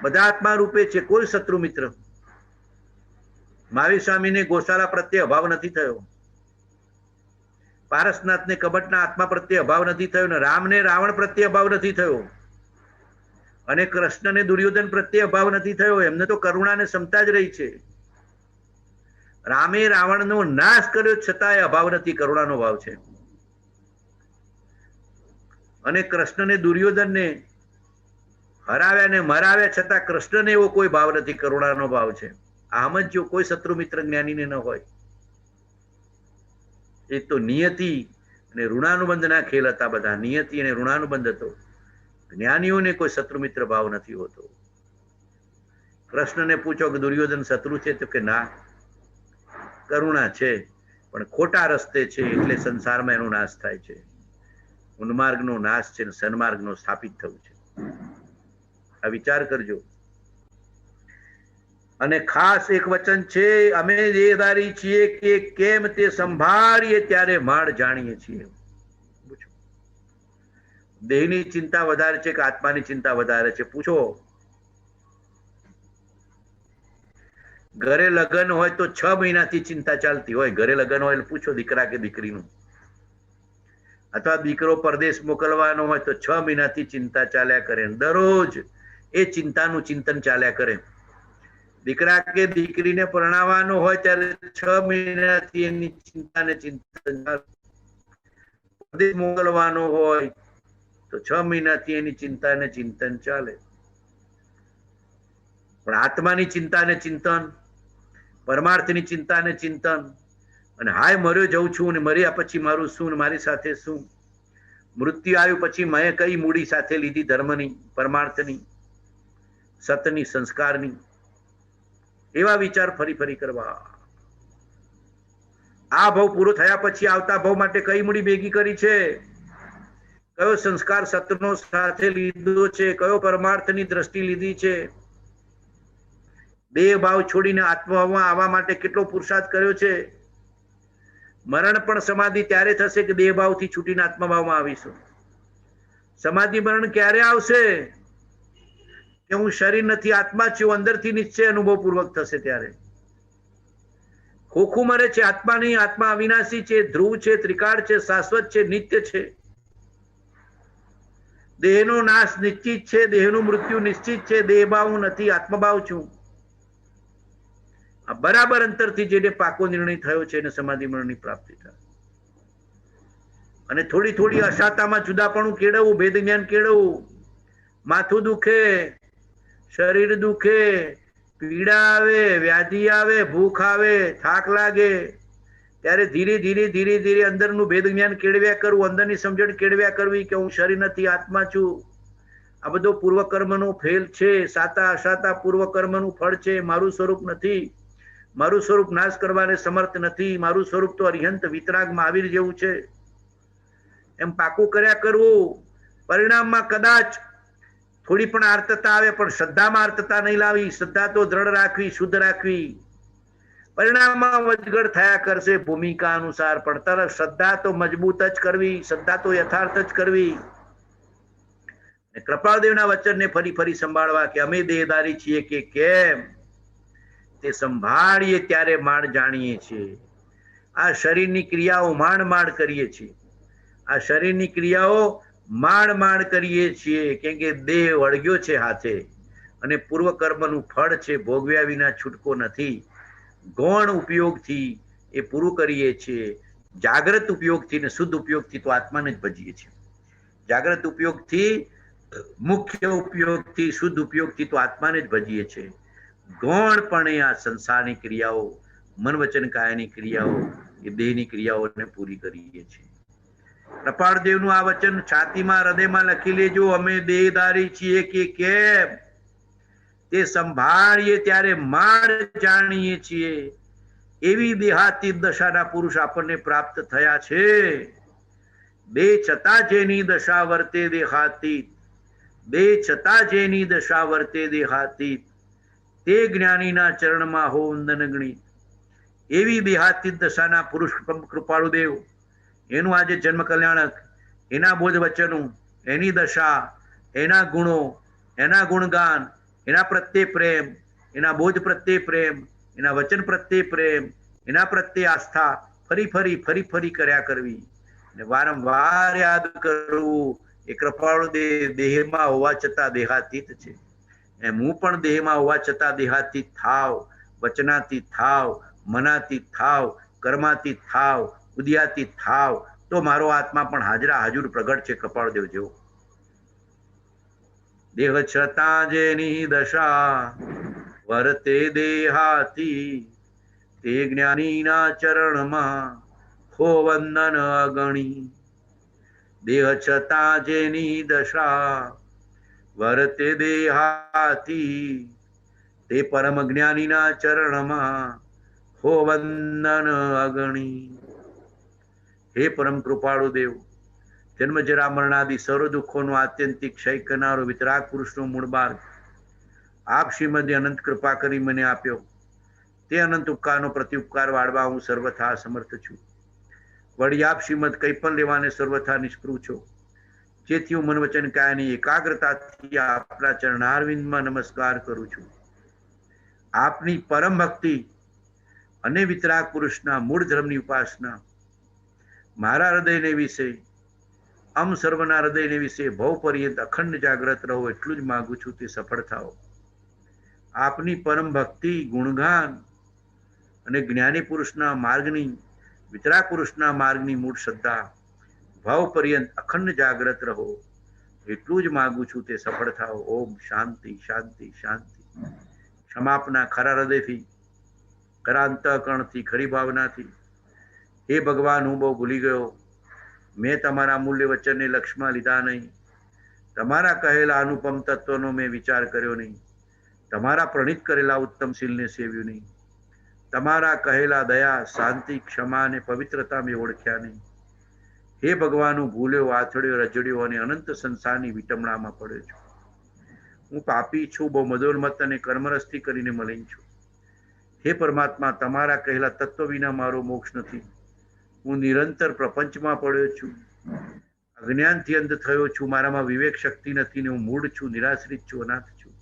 બધા આત્મા રૂપે છે. કોઈ શત્રુ મિત્ર. મહાવીર સ્વામીને ગોશાલા પ્રત્યે અભાવ નથી થયો. પારસનાથને કબટના આત્મા પ્રત્યે અભાવ નથી થયો ને રામને રાવણ પ્રત્યે અભાવ નથી થયો અને કૃષ્ણને દુર્યોધન પ્રત્યે અભાવ નથી થયો. એમને તો કરુણા ને ક્ષમતા જ રહી છે. રામે રાવણનો નાશ કર્યો છતાંય અભાવ નથી, કરુણાનો ભાવ છે. અને કૃષ્ણને દુર્યોધનને હરાવ્યા ને મરાવ્યા છતાં કૃષ્ણને એવો કોઈ ભાવ નથી, કરુણાનો ભાવ છે. આમ જ જો કોઈ શત્રુ મિત્ર જ્ઞાનીને ન હોય. એ તો નિયતિ અને ઋણાનુબંધના ખેલ હતા. બધા નિયતિ અને ઋણાનુબંધ હતો. જ્ઞાનીઓને કોઈ શત્રુ મિત્ર ભાવ નથી હોતો. કૃષ્ણને પૂછો કે દુર્યોધન શત્રુ છે? તો કે ના, કરુણા છે, પણ ખોટા રસ્તે છે એટલે સંસારમાં એનો નાશ થાય છે. ઉન્માર્ગનો નાશ છે, સન્માર્ગનો સ્થાપિત થયું છે. આ વિચાર કરજો. અને ખાસ એક વચન છે, અમે દેહધારી છીએ કે કેમ તે સંભાળીએ ત્યારે માળ જાણીએ છીએ. પૂછો, દેહની ચિંતા વધારે છે કે આત્માની ચિંતા વધારે છે? પૂછો. ઘરે લગ્ન હોય તો 6 મહિનાથી ચિંતા ચાલતી હોય. ઘરે લગ્ન હોય એટલે પૂછો દીકરા કે દીકરીનું. અથવા દીકરો પરદેશ મોકલવાનો હોય તો 6 મહિનાથી ચિંતા ચાલ્યા કરે. દરરોજ એ ચિંતાનું ચિંતન ચાલ્યા કરે. દીકરા કે દીકરીને પરણાવવાનો હોય ત્યારે 6 મહિનાથી એની ચિંતા ને ચિંતન. પરદેશ મોકલવાનો હોય તો 6 મહિનાથી એની ચિંતા ને ચિંતન ચાલે. પણ આત્માની ચિંતા ને ચિંતન, પરમાર્થની ચિંતા ને ચિંતન, અને હાય મર્યો જઉં છું ને મર્યા પછી મારું શું, મારી સાથે શું, મૃત્યુ આવ્યું પછી મેં કઈ મૂડી સાથે લીધી, ધર્મની, પરમાર્થની, સતની, સંસ્કારની. એવા વિચાર ફરી ફરી કરવા. આ ભાવ પૂરો થયા પછી આવતા ભાવ માટે કઈ મૂડી ભેગી કરી છે? કયો સંસ્કાર સતનો સાથે લીધો છે? કયો પરમાર્થની દ્રષ્ટિ લીધી છે? દેહ ભાવ છોડીને આત્મભાવમાં આવવા માટે કેટલો પુરુષાર્થ કર્યો છે? મરણ પણ સમાધિ ત્યારે થશે કે દેહ ભાવથી છૂટીને આત્મભાવમાં આવીશું. સમાધિ મરણ ક્યારે આવશે? કે હું શરીર નથી, આત્મા છું, અંદરથી નિશ્ચય અનુભવ પૂર્વક થશે ત્યારે. ખોખું મરે છે, આત્મા નહીં. આત્મા અવિનાશી છે, ધ્રુવ છે, ત્રિકાળ છે, શાશ્વત છે, નિત્ય છે. દેહનો નાશ નિશ્ચિત છે, દેહનું મૃત્યુ નિશ્ચિત છે. દેહ ભાવ હું નથી, આત્મભાવ છું. આ બરાબર અંતરથી જેને પાકો નિર્ણય થયો છે એને સમાધિ મરણની પ્રાપ્તિ થાય. અને થોડી થોડી અશાતામાં જુદાપણું કેળવવું, ભેદ જ્ઞાન કેળવવું. માથું દુખે, શરીર દુખે, પીડા આવે, વ્યાધિ આવે, ભૂખ આવે, થાક લાગે, ત્યારે ધીરે ધીરે ધીરે ધીરે અંદરનું ભેદ જ્ઞાન કેળવ્યા કરવું, અંદરની સમજણ કેળવ્યા કરવી કે હું શરીર નથી, આત્મા છું. આ બધો પૂર્વકર્મનો ફેલ છે. સાતા અસાતા પૂર્વકર્મનું ફળ છે. મારું સ્વરૂપ નથી. મારું સ્વરૂપ નાશ કરવાને સમર્થ નથી. મારું સ્વરૂપ તો અરિહંત વિતરાગ મહાવીર જેવું છે. એમ પાકું કર્યા કરવું. પરિણામમાં કદાચ થોડી પણ આર્તતા આવે પણ શ્રદ્ધામાં આર્તતા નહીં લાવી. શ્રદ્ધા તો દ્રઢ રાખવી, શુદ્ધ રાખવી. પરિણામમાં વચગડ થયા કરશે ભૂમિકા અનુસાર, પણ તરફ શ્રદ્ધા તો મજબૂત જ કરવી, શ્રદ્ધા તો યથાર્થ જ કરવી. કૃપાળદેવના વચનને ફરી ફરી સંભાળવા કે અમે દેહધારી છીએ કે કેમ તે સંભાળીએ ત્યારે માણ જાણીએ છીએ. આ શરીરની ક્રિયાઓ માંડ માંડ કરીએ છીએ. આ શરીરની ક્રિયાઓ માંડ માંડ કરીએ છીએ કેમ કે દેહ વળગ્યો છે હાથે. અને પૂર્વ કર્મનું ફળ છે ભોગવ્યા વિના છૂટકો નથી. ગૌણ ઉપયોગથી એ પૂરું કરીએ છીએ. જાગ્રત ઉપયોગથી ને શુદ્ધ ઉપયોગથી તો આત્માને જ ભજીએ છીએ. જાગ્રત ઉપયોગથી, મુખ્ય ઉપયોગથી, શુદ્ધ ઉપયોગથી તો આત્માને જ ભજીએ છીએ. ગૌણપણે આ સંસારની ક્રિયાઓ, મન વચન કાયની ક્રિયાઓ, એ દેહની ક્રિયાઓને પૂરી કરીએ છીએ. કૃપાળદેવનું આ વચન છાતીમાં હૃદયમાં લખી લેજો. અમે દેહધારી છીએ કે કેમ તે સંભાળીએ ત્યારે માર જાણીએ છીએ. એવી દેહાતીત દશાના પુરુષ આપણને પ્રાપ્ત થયા છે. દેહ છતાં જેની દશા વર્તે દેહાતીત, દેહ છતાં જેની દશા વર્તે દેહાતીત, તે જ્ઞાનીના ચરણમાં હો વંદન ગણિત. એવી દેહાતીત દશાના પુરુષ કૃપાળુદેવ, એનું આજે જન્મ કલ્યાણક, એના બોધ વચનો, એની દશા, એના ગુણો, એના ગુણગાન, એના પ્રત્યે પ્રેમ, એના બોધ પ્રત્યે પ્રેમ, એના વચન પ્રત્યે પ્રેમ, એના પ્રત્યે આસ્થા ફરી ફરી ફરી ફરી કર્યા કરવી ને વારંવાર યાદ કરવું. એ કૃપાળુ દેહમાં હોવા છતાં દેહાતીત છે. એમ હું પણ દેહમાં હોવા છતાં દેહાતીત થાવ, વચનાતીત થાવ, મનાતીત થાવ, કર્માતીત થાવ, ઉદયાતીત થાવ, તો મારો આત્મા પણ હાજરા હાજુર પ્રગટ છે કૃપાળદેવ જેવો. દેહ છતાં જેની દશા વર્તે દેહાતી, તે જ્ઞાનીના ચરણમાં હો વંદન અગણી. દેહ છતાં જેની દશા વર્તે દેહાતી, તે પરમ જ્ઞાનીના ચરણમાં હો વંદન અગણી. હે પરમ કૃપાળુ દેવ, જન્મ જરા મરણાદિ સર્વ દુઃખોનો આત્યંતિક ક્ષય કરનારો વિતરાગ પુરુષનો મૂળ માર્ગ આપ શ્રીમદે અનંત કૃપા કરી મને આપ્યો. તે અનંત ઉપકારનો પ્રત્યુપકાર વાળવા હું સર્વથા સમર્થ છું. વળી આપ શ્રીમદ કંઈ પણ લેવાને સર્વથા નિષ્પૃહ છો. જેથી હું મન વચન કાયાની એકાગ્રતાથી આપના ચરણારવિંદમાં નમસ્કાર કરું છું. આપની પરમ ભક્તિ અને વિતરાગ પુરુષના મૂળ ધર્મની ઉપાસના મારા હૃદયને વિશે, સર્વના હૃદયને વિશે ભવ પર્યંત અખંડ જાગ્રત રહો એટલું જ માગું છું. તે સફળ થાઓ. આપની પરમ ભક્તિ, ગુણગાન અને જ્ઞાની પુરુષના માર્ગની, વિતરાગ પુરુષના માર્ગની મૂળ શ્રદ્ધા ભાવ પર્યંત અખંડ જાગ્રત રહો એટલું જ માગું છું. તે સફળ થાઓ. ઓમ શાંતિ શાંતિ શાંતિ. ક્ષમાપના ખરા હૃદયથી, ખરા અંતઃકરણથી, ખરી ભાવનાથી. હે ભગવાન, હું બહુ ભૂલી ગયો. મેં તમારા મૂલ્ય વચનને લક્ષ્યમાં લીધા નહીં. તમારા કહેલા અનુપમ તત્વનો મેં વિચાર કર્યો નહીં. તમારા પ્રણિત કરેલા ઉત્તમ શીલને સેવ્યું નહીં. તમારા કહેલા દયા, શાંતિ, ક્ષમા અને પવિત્રતા મેં ઓળખ્યા નહીં. હે ભગવાન, હું ભૂલ્યો, આથડ્યો, રજડ્યો અને અનંત સંસારની વિટમણામાં પડ્યો છું. હું પાપી છું, બહુ મદોન્મત્ત અને કર્મરસથી કરીને મલિન છું. હે પરમાત્મા, તમારા કહેલા તત્વ વિના મારો મોક્ષ નથી. હું નિરંતર પ્રપંચમાં પડ્યો છું. અજ્ઞાનથી અંધ થયો છું. મારામાં વિવેક શક્તિ નથી ને હું મૂળ છું, નિરાશ્રિત છું, અનાથ છું.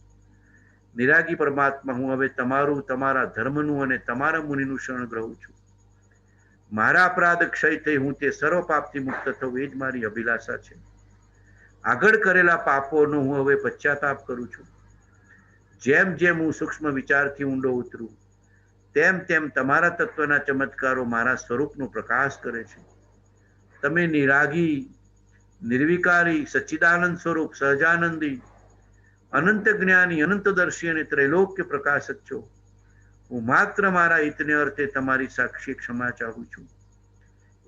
નિરાગી પરમાત્મા, હું હવે તમારું, તમારા ધર્મનું અને તમારા મુનિનું શરણ ગ્રહું છું. મારા અપરાધ ક્ષય થઈ હું તે સર્વ પાપથી મુક્ત થવું એ જ મારી અભિલાષા છે. આગળ કરેલા પાપોનો હું હવે પશ્ચાતાપ કરું છું. જેમ જેમ હું સૂક્ષ્મ વિચારથી ઊંડો ઉતરું તેમ તેમ તમારા તત્વના ચમત્કારો મારા સ્વરૂપનો પ્રકાશ કરે છે. તમે નિરાગી, નિર્વિકારી, સચ્ચિદાનંદ સ્વરૂપ, સહજાનંદી, અનંત જ્ઞાની, અનંતદર્શી અને ત્રૈલોક્ય પ્રકાશક છો. હું માત્ર મારા હિતને અર્થે તમારી સાક્ષી ક્ષમા ચાહું છું.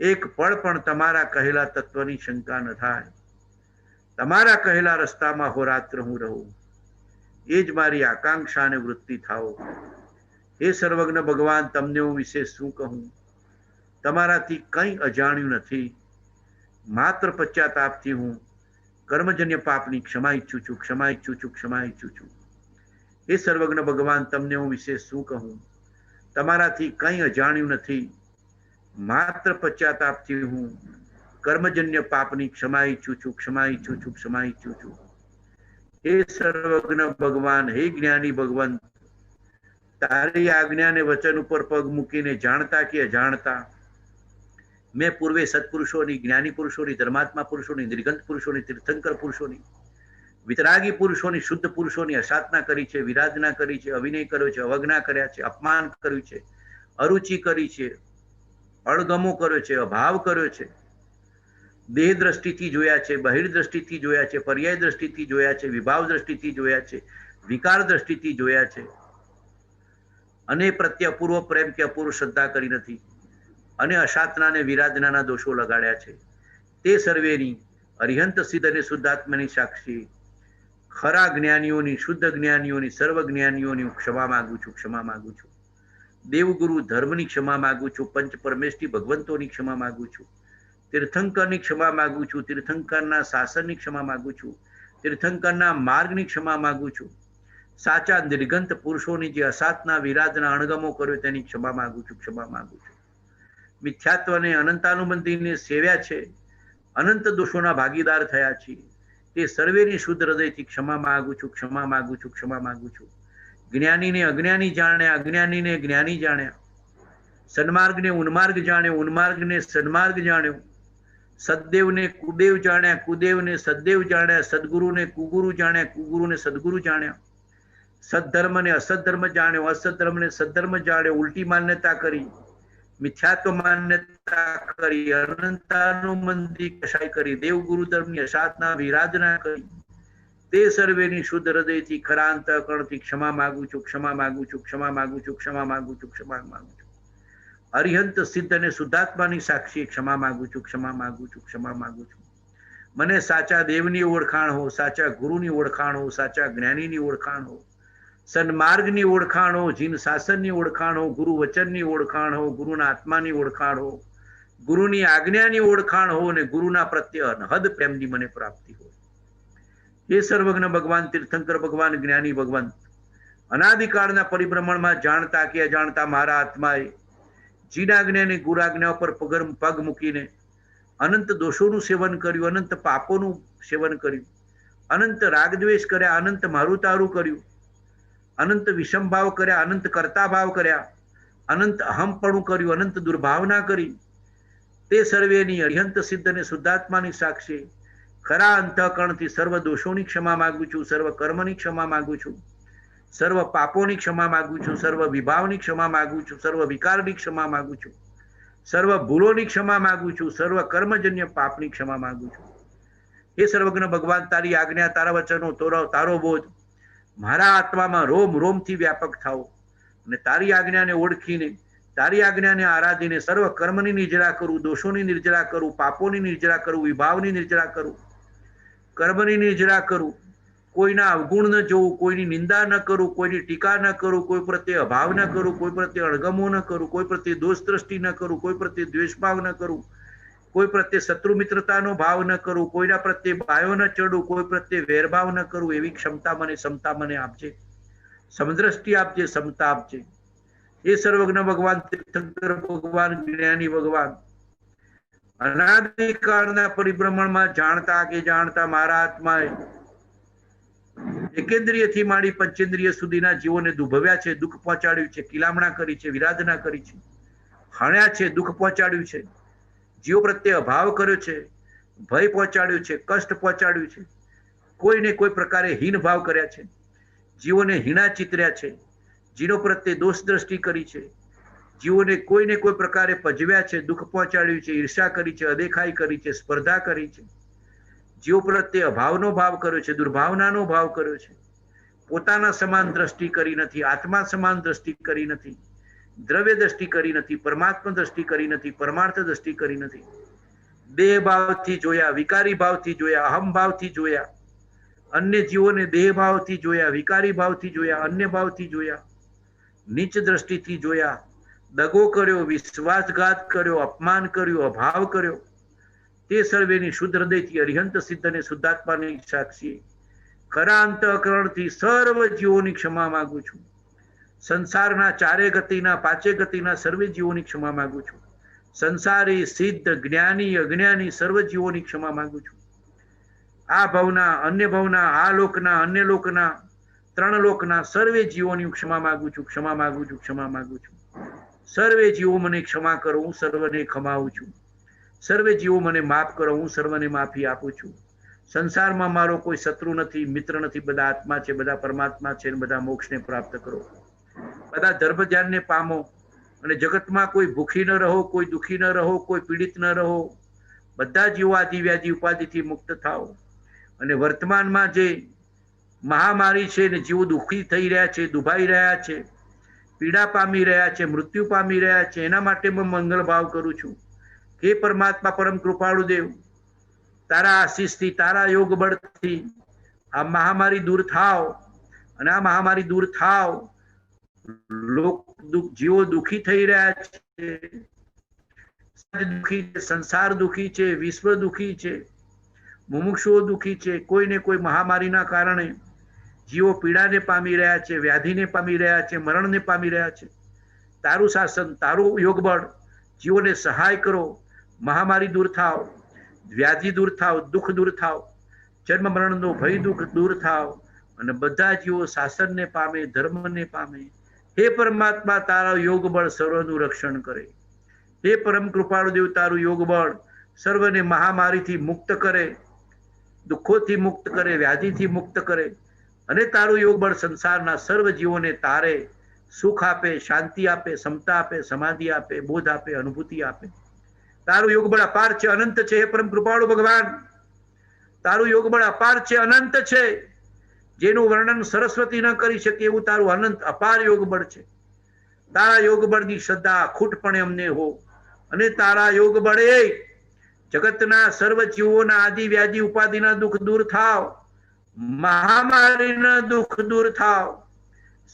એક પળ પણ તમારા કહેલા તત્વની શંકા ન થાય. તમારા કહેલા રસ્તામાં હોરાત્ર હું રહું એ જ મારી આકાંક્ષા અને વૃત્તિ થાઓ. હે સર્વજ્ઞ ભગવાન, તમને હું વિશે શું કહું? તમારાથી કંઈ અજાણ્યું નથી. માત્ર પશ્ચાતાપથી હું કર્મજન્ય પાપની ક્ષમા ઈચ્છું છું, ક્ષમા ઈચ્છું છું, ક્ષમા ઈચ્છું છું. હે સર્વજ્ઞ ભગવાન, તમને હું વિશે શું કહું? તમારાથી કંઈ અજાણ્યું નથી. માત્ર પશ્ચાતાપથી હું કર્મજન્ય પાપની ક્ષમા ઈચ્છું છું, ક્ષમા ઈચ્છું છું, ક્ષમા ઈચ્છું છું. હે સર્વજ્ઞ ભગવાન, હે જ્ઞાની ભગવાન, તારી આજ્ઞાને વચન ઉપર પગ મૂકીને જાણતા કે અજાણતા મેં પૂર્વે સત્પુરુષોની, જ્ઞાની પુરુષોની, ધર્માત્મા પુરુષોની, નિર્ગંત પુરુષોની, તીર્થંકર પુરુષોની વિતરાગી પુરુષોની, શુદ્ધ પુરુષોની અસાધના કરી છે, વિરાધના કરી છે, અભિનય કર્યો છે, અવજ્ઞા કર્યા છે, અપમાન કર્યું છે, અરુચિ કરી છે, અણગમો કર્યો છે, અભાવ કર્યો છે, દેહ દ્રષ્ટિથી જોયા છે, બહિર દ્રષ્ટિથી જોયા છે, પર્યાય દ્રષ્ટિથી જોયા છે, વિભાવ દ્રષ્ટિથી જોયા છે, વિકાર દ્રષ્ટિથી જોયા છે, અને પ્રત્યે અપૂર્વ પ્રેમ કે અપૂર્વ શ્રદ્ધા કરી નથી, અને અસાધના અને વિરાધનાના દોષો લગાડ્યા છે. તે સર્વેની અરિહંત સિદ્ધ અને શુદ્ધાત્માની સાક્ષી ખરા જ્ઞાનીઓની, શુદ્ધ જ્ઞાનીઓની, સર્વ જ્ઞાનીઓની હું ક્ષમા માંગુ છું, ક્ષમા માંગુ છું. દેવગુરુ ધર્મની ક્ષમા માંગુ છું, પંચ પરમેષ્ઠી ભગવંતોની ક્ષમા માંગુ છું, તીર્થંકરની ક્ષમા માંગુ છું, તીર્થંકરના શાસનની ક્ષમા માંગુ છું, તીર્થંકરના માર્ગની ક્ષમા માંગુ છું, સાચા નિર્ગંત પુરુષોની જે અસાધના, વિરાધના, અણગમો કર્યો તેની ક્ષમા માંગુ છું, ક્ષમા માંગુ છું. મિથ્યાત્વને અનંતાનુબંધીને સેવ્યા છે, અનંત દોષોના ભાગીદાર થયા છીએ, તે સર્વેની શુદ્ધ હૃદયથી ક્ષમા માંગુ છું, ક્ષમા માંગુ છું, ક્ષમા માંગુ છું. જ્ઞાનીને અજ્ઞાની જાણ્યા, અજ્ઞાનીને જ્ઞાની જાણ્યા, સન્માર્ગને ઉન્માર્ગ જાણ્યો, ઉન્માર્ગને સન્માર્ગ જાણ્યો, સદદેવને કુદેવ જાણ્યા, કુદેવને સદદેવ જાણ્યા, સદગુરુને કુગુરુ જાણ્યા, કુગુરુને સદગુરુ જાણ્યા, સદધર્મને અસદધર્મ જાણ્યો, અસદધર્મને સદધર્મ જાણ્યો, ઉલટી માન્યતા કરી, મિથ્યાત્વ માન્યતા કરી, અનંતાનુબંધી કશાય કરી, દેવગુરુ ધર્મની અસાધના, વિરાધના કરી, તે સર્વેની શુદ્ધ હૃદયથી ખરા અંતઃકરણથી ક્ષમા માંગુ છું, ક્ષમા માંગુ છું, ક્ષમા માંગુ છું, ક્ષમા માંગુ છું, ક્ષમા માંગુ છું. અરિહંત સિદ્ધ અને શુદ્ધાત્માની સાક્ષી ક્ષમા માંગુ છું, ક્ષમા માંગુ છું, ક્ષમા માંગુ છું. મને સાચા દેવની ઓળખાણ હો, સાચા ગુરુની ઓળખાણ હો, સાચા જ્ઞાનીની ઓળખાણ હો, સન્માર્ગની ઓળખાણ હો, જીન શાસનની ઓળખાણ હો, ગુરુ વચનની ઓળખાણ હો, ગુરુના આત્માની ઓળખાણ હો, ગુરુની આજ્ઞાની ઓળખાણ હો, અને ગુરુના પ્રત્યે અનહદ પ્રેમની મને પ્રાપ્તિ હો. હે સર્વજ્ઞ ભગવાન, તીર્થંકર ભગવાન, જ્ઞાની ભગવાન, અનાદિકાળના પરિભ્રમણમાં જાણતા કે અજાણતા મારા આત્માએ જીનાજ્ઞા અને ગુરાજ્ઞા પર પગ મૂકીને અનંત દોષોનું સેવન કર્યું, અનંત પાપોનું સેવન કર્યું, અનંત રાગદ્વેષ કર્યા, અનંત મારું તારું કર્યું, અનંત વિષમભાવ કર્યા, અનંત કરતા ભાવ કર્યા, અનંત અહમપણું કર્યું, અનંત દુર્ભાવના કરી, તે સર્વેની અરિહંત સિદ્ધ અને શુદ્ધાત્માની સાક્ષી ખરા અંતઃકરણથી સર્વ દોષોની ક્ષમા માંગુ છું, સર્વ કર્મની ક્ષમા માંગુ છું, સર્વ પાપોની ક્ષમા માંગુ છું, સર્વ વિભાવની ક્ષમા માંગુ છું, સર્વ વિકારની ક્ષમા માંગુ છું, સર્વ ભૂલોની ક્ષમા માંગુ છું, સર્વ કર્મજન્ય પાપની ક્ષમા માંગુ છું. હે સર્વજ્ઞ ભગવાન, તારી આજ્ઞા, તારા વચનો, તારો બોધ મારા આત્મામાં રોમ રોમથી વ્યાપક થાઓ, અને તારી આજ્ઞાને ઓળખીને, તારી આજ્ઞાને આરાધીને સર્વ કર્મની નિર્જરા કરું, દોષોની નિર્જરા કરું, પાપોની નિર્જરા કરું, વિભાવની નિર્જરા કરું, કર્મની નિર્જરા કરું, કોઈના અવગુણ ન જોવું, કોઈની નિંદા ન કરું, કોઈની ટીકા ન કરું, કોઈ પ્રત્યે અભાવ ન કરું, કોઈ પ્રત્યે અણગમો ન કરું, કોઈ પ્રત્યે દોષ દ્રષ્ટિ ન કરું, કોઈ પ્રત્યે દ્વેષભાવ ન કરું, કોઈ પ્રત્યે શત્રુ મિત્રતાનો ભાવ ન કરું, કોઈના પ્રત્યે બાયો ન ચડું, કોઈ પ્રત્યે વેરભાવ ન કરું, એવી ક્ષમતા મને, ક્ષમતા મને આપજે, સમદ્રષ્ટિ આપજે, સમતા આપજે. એ સર્વજ્ઞ ભગવાન, તીર્થંકર ભગવાન, જ્ઞાની ભગવાન, અનાદિકાળના પરિભ્રમણમાં જાણતા કે જાણતા મારા આત્માએ એકેન્દ્રિયથી માંડી પંચેન્દ્રિય સુધીના જીવોને દુભવ્યા છે, દુઃખ પહોંચાડ્યું છે, કિલામણા કરી છે, વિરાધના કરી છે, હણ્યા છે, દુઃખ પહોંચાડ્યું છે, જીવો પ્રત્યે અભાવ કર્યો છે, ભય પહોંચાડ્યું છે, કષ્ટ પહોંચાડ્યું છે, કોઈને કોઈ પ્રકારે હીન ભાવ કર્યા છે, જીવોને હીણા ચિતર્યા છે, જીવો પ્રત્યે દોષ દ્રષ્ટિ કરી છે, જીવોને કોઈને કોઈ પ્રકારે પજવ્યા છે, દુઃખ પહોંચાડ્યું છે, ઈર્ષા કરી છે, અદેખાઈ કરી છે, સ્પર્ધા કરી છે, જીવો પ્રત્યે અભાવનો ભાવ કર્યો છે, દુર્ભાવનાનો ભાવ કર્યો છે, પોતાના સમાન દ્રષ્ટિ કરી નથી, આત્મા સમાન દ્રષ્ટિ કરી નથી, દ્રવ્ય દ્રષ્ટિ કરી નથી, પરમાત્મા દ્રષ્ટિ કરી નથી, પરમાર્થ દ્રષ્ટિ કરી નથી, દેહ ભાવથી જોયા, વિકારી ભાવથી જોયા, અહમ ભાવથી જોયા, અન્ય જીવોને દેહ ભાવથી જોયા, વિકારી ભાવથી જોયા, અન્ય ભાવથી જોયા, નીચ દ્રષ્ટિથી જોયા, દગો કર્યો, વિશ્વાસઘાત કર્યો, અપમાન કર્યું, અભાવ કર્યો, તે સર્વેની શુદ્ધ હૃદયથી અરિહંત સિદ્ધ અને શુદ્ધાત્માની સાક્ષી ખરા અંતઃકરણથી સર્વ જીવોની ક્ષમા માંગુ છું. સંસારના ચારે ગતિના, પાંચે ગતિના સર્વે જીવોની ક્ષમા માંગુ છું. સંસારી, સિદ્ધ, જ્ઞાની, અજ્ઞાની સર્વ જીવોની ક્ષમા માંગુ છું. આ ભવના, અન્ય ભવના, આ લોકના, અન્ય લોકના, ત્રણ લોકના સર્વે જીવોની ક્ષમા માંગુ છું, ક્ષમા માંગુ છું, ક્ષમા માંગુ છું. સર્વે જીવો મને ક્ષમા કરો, હું સર્વને ખમાવું છું. સર્વે જીવો મને માફ કરો, હું સર્વને માફી આપું છું. સંસારમાં મારો કોઈ શત્રુ નથી, મિત્ર નથી, બધા આત્મા છે, બધા પરમાત્મા છે, બધા મોક્ષને પ્રાપ્ત કરો, બધા ધર્મ ધ્યાનને પામો અને જગતમાં કોઈ ભૂખી ન રહો, કોઈ દુઃખી ન રહો, કોઈ પીડિત ન રહો, બધા જીવો આદિ વ્યાધિ ઉપાધિથી મુક્ત થાઓ. અને વર્તમાનમાં જે મહામારી છે ને જીવો દુઃખી થઈ રહ્યા છે, દુભાઈ રહ્યા છે, પીડા પામી રહ્યા છે, મૃત્યુ પામી રહ્યા છે, એના માટે હું મંગળ ભાવ કરું છું. હે પરમાત્મા પરમ કૃપાળુ દેવ, તારા આશીષથી, તારા યોગ બળથી આ મહામારી દૂર થાવ અને આ મહામારી દૂર થાવ. જીવો દુઃખી થઈ રહ્યા છે, દુઃખી છે, સંસાર દુઃખી છે, વિશ્વ દુઃખી છે, મુમુક્ષુઓ દુઃખી છે. કોઈને કોઈ મહામારીના કારણે જીવો પીડાને પામી રહ્યા છે, વ્યાધિને પામી રહ્યા છે, મરણને પામી રહ્યા છે. તારું શાસન, તારું યોગબળ, જીવોને સહાય કરો. મહામારી દૂર થાવ, વ્યાધિ દૂર થાવ, દુઃખ દૂર થાવ, જન્મ મરણનો ભય દુઃખ દૂર થાવ અને બધા જીવો શાસનને પામે, ધર્મને પામે. હે પરમાત્મા, તારા યોગ બળ સર્વનું રક્ષણ કરે. હે પરમ કૃપાળુ દેવ, તારું યોગ બળ સર્વને મહામારીથી મુક્ત કરે, દુઃખોથી મુક્ત કરે, વ્યાધિથી મુક્ત કરે અને તારું યોગ બળ સંસારના સર્વ જીવોને તારે સુખ આપે, શાંતિ આપે, સમતા આપે, સમાધિ આપે, બોધ આપે, અનુભૂતિ આપે. તારું યોગ બળ અપાર છે, અનંત છે. હે પરમ કૃપાળુ ભગવાન, તારું યોગ બળ અપાર છે, અનંત છે. જેનું વર્ણન સરસ્વતી ન કરી શકે એવું તારું અનંત અપાર યોગ બળ છે. તારા યોગ બળની શ્રદ્ધા અખૂટપણે અમને હો અને તારા યોગ બળે જગતના સર્વ જીવોના આદિ વ્યાધિ ઉપાધિના દુઃખ દૂર થાવ, મહામારીના દુઃખ દૂર થાવ.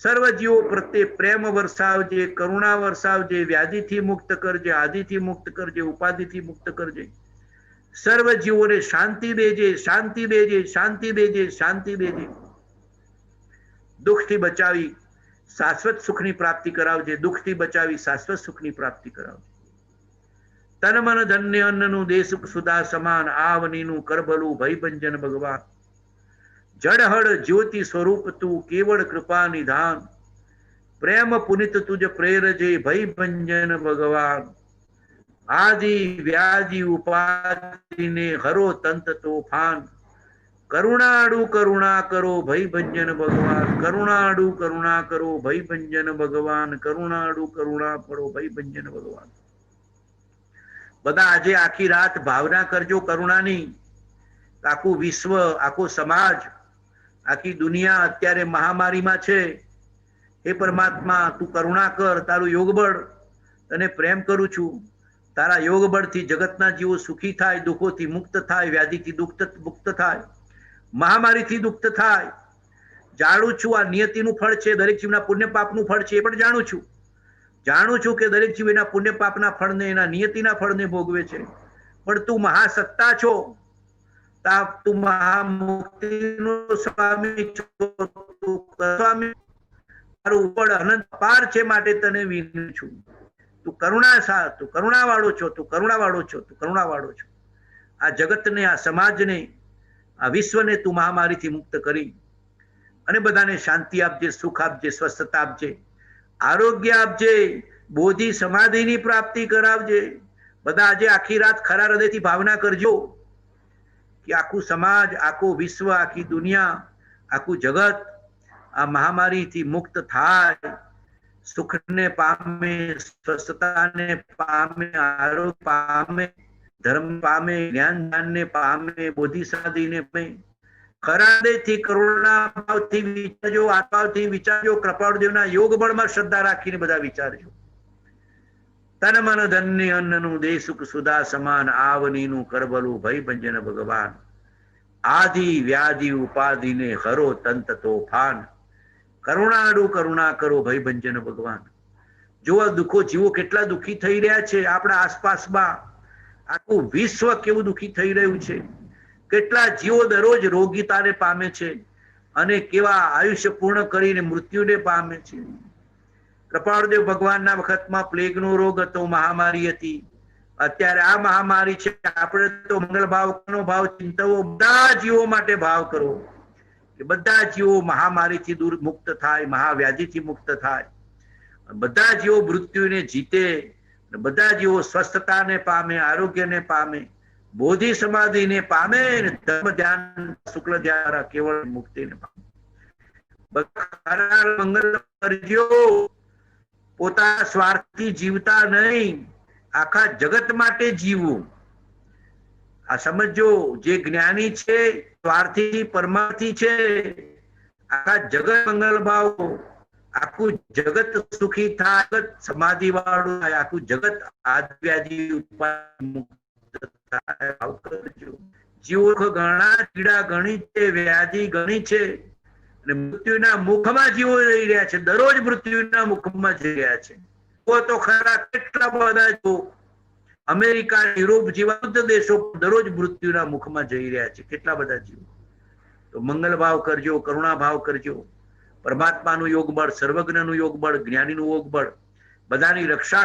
સર્વ જીવો પ્રત્યે પ્રેમ વરસાવજે, કરુણા વરસાવજે, વ્યાધિથી મુક્ત કરજે, આદિથી મુક્ત કરજે, ઉપાધિથી મુક્ત કરજે. સર્વ જીવોને શાંતિ દેજે, શાંતિ દેજે, શાંતિ દેજે, શાંતિ દેજે. દુઃખથી બચાવી શાશ્વત સુખની પ્રાપ્તિ કરાવજે, દુઃખથી બચાવી શાશ્વત સુખની પ્રાપ્તિ કરાવજે. તન મન ધન્ય અન્નનું દે સુખ સુધા સમાન, આવનીનું કરભલું ભયભંજન ભગવાન. જડહડ જ્યોતિ સ્વરૂપ તું, કેવળ કૃપા નિધાન. પ્રેમ પુનિત તુજ પ્રેરજે, ભયભંજન ભગવાન. આદિ વ્યાધિ ઉપાધિને હરો તંત તોફાન. કરુણાડુ કરુણા કરો ભયભંજન ભગવાન, કરુણાડુ કરુણા કરો ભયભંજન ભગવાન, કરુણાડુ કરુણા કરો ભયભંજન ભગવાન. બધા આજે આખી રાત ભાવના કરજો કરુણાની. આખું વિશ્વ, આખો સમાજ, આખી દુનિયા અત્યારે મહામારીમાં છે. હે પરમાત્મા, તું કરુણા કર. તારું યોગ બળ, તને પ્રેમ કરું છું. તારા યોગ બળથી જગતના જીવો સુખી થાય, દુઃખોથી મુક્ત થાય, વ્યાધિથી મુક્ત થાય, મહામારીથી મુક્ત થાય. જાણું છું આ નિયતિનું ફળ છે, દરેક જીવના પુણ્ય પાપનું ફળ છે, એ પણ જાણું છું. જાણું છું કે દરેક જીવ એના પુણ્ય પાપના ફળને, એના નિયતિના ફળને ભોગવે છે. પણ તું મહાસત્તા છો, તું મહામુક્તિનો સ્વામી છો, તું સ્વામી. તારું બળ અનંત પાર છે, માટે તને વિનું છું. તું કરુણાવાળો છો, તું કરુણાવાળો છો, તું કરુણાવાળો છો. આ જગતને, આ સમાજને, આ વિશ્વને તું મહામારીથી મુક્ત કરી અને બધાને શાંતિ આપજે, સુખ આપજે, સ્વસ્થતા આપજે, આરોગ્ય આપજે, બોધિ સમાધિની પ્રાપ્તિ કરાવજે. બધા આજે આખી રાત ખરા હૃદયથી ભાવના કરજો કે આખું સમાજ, આખું વિશ્વ, આખી દુનિયા, આખું જગત આ મહામારીથી મુક્ત થાય, સુખને પામે, સ્વસ્થતાને પામે, આરોગ્ય પામે, ધર્મ પામે, જ્ઞાનને પામે, બોધિ સમાધિને પામે. ખરા હૃદયથી, કરુણા ભાવથી વિચારજો, આત્માથી વિચારજો. કૃપાળુ દેવના યોગ બળમાં શ્રદ્ધા રાખીને બધા વિચારજો. તન મન ધન્ય અન્નનું દે સુખ સુધા સમાન, આવનીનું કરબલું ભયભંજન ભગવાન. આદિ વ્યાધિ ઉપાધિને હરો તંત તોફાન. કરુણાડુ કરુણા કરો ભયભંજન ભગવાન. જો દુઃખો, જીવો કેટલા દુઃખી થઈ રહ્યા છે. આપણા આસપાસમાં આખું વિશ્વ કેવું દુઃખી થઈ રહ્યું છે. કેટલા જીવો દરરોજ રોગીતાને પામે છે અને કેવા આયુષ્ય પૂર્ણ કરીને મૃત્યુને પામે છે. કૃપાળુદેવ ભગવાનના વખતમાં પ્લેગનો રોગ હતો, મહામારી હતી. અત્યારે આ મહામારી છે. આપણે તો મંગળ ભાવનો ભાવ ચિંતવો, બધા જીવો માટે ભાવ કરો કે બધા જીવો મહામારીથી દૂર મુક્ત થાય, મહાવ્યાધિથી મુક્ત થાય, બધા જીવો મૃત્યુને જીતે, બધા જીવો સ્વસ્થતાને પામે, આરોગ્યને પામે, બોધિ સમાધિને પામે ને ધર્મ ધ્યાન શુક્લ ધ્યાન કેવળ મુક્તિને પામે. મંગલ કરજો, પોતાના સ્વાર્થથી જીવતા નહીં, આખા જગત માટે જીવવું. આ સમજો, જે જ્ઞાની છે સ્વાર્થી પરમાર્થી છે, આખા જગત મંગલ ભાવ, આખું જગત સુખી થાય, જગત સમાધિ વાળું થાય, આખું જગત આદવ્યાધિ મુક્ત થાય. ભાવ કરજો. જીવો ઘણા પીડા ઘણી છે, વ્યાધિ ઘણી છે, અને મૃત્યુના મુખમાં જીવો રહી રહ્યા છે. દરરોજ મૃત્યુના મુખમાં જઈ રહ્યા છે. તો ખરા કેટલા બધા જો અમેરિકા, યુરોપ જેવા બધા દેશો દરરોજ મૃત્યુના મુખમાં જઈ રહ્યા છે. કેટલા બધા જીવો. તો મંગલ ભાવ કરજો, કરુણા ભાવ કરજો. પરમાત્માનું યોગ બળ, સર્વજ્ઞનું યોગ બળ, જ્ઞાનીનું યોગ બળ બધાની રક્ષા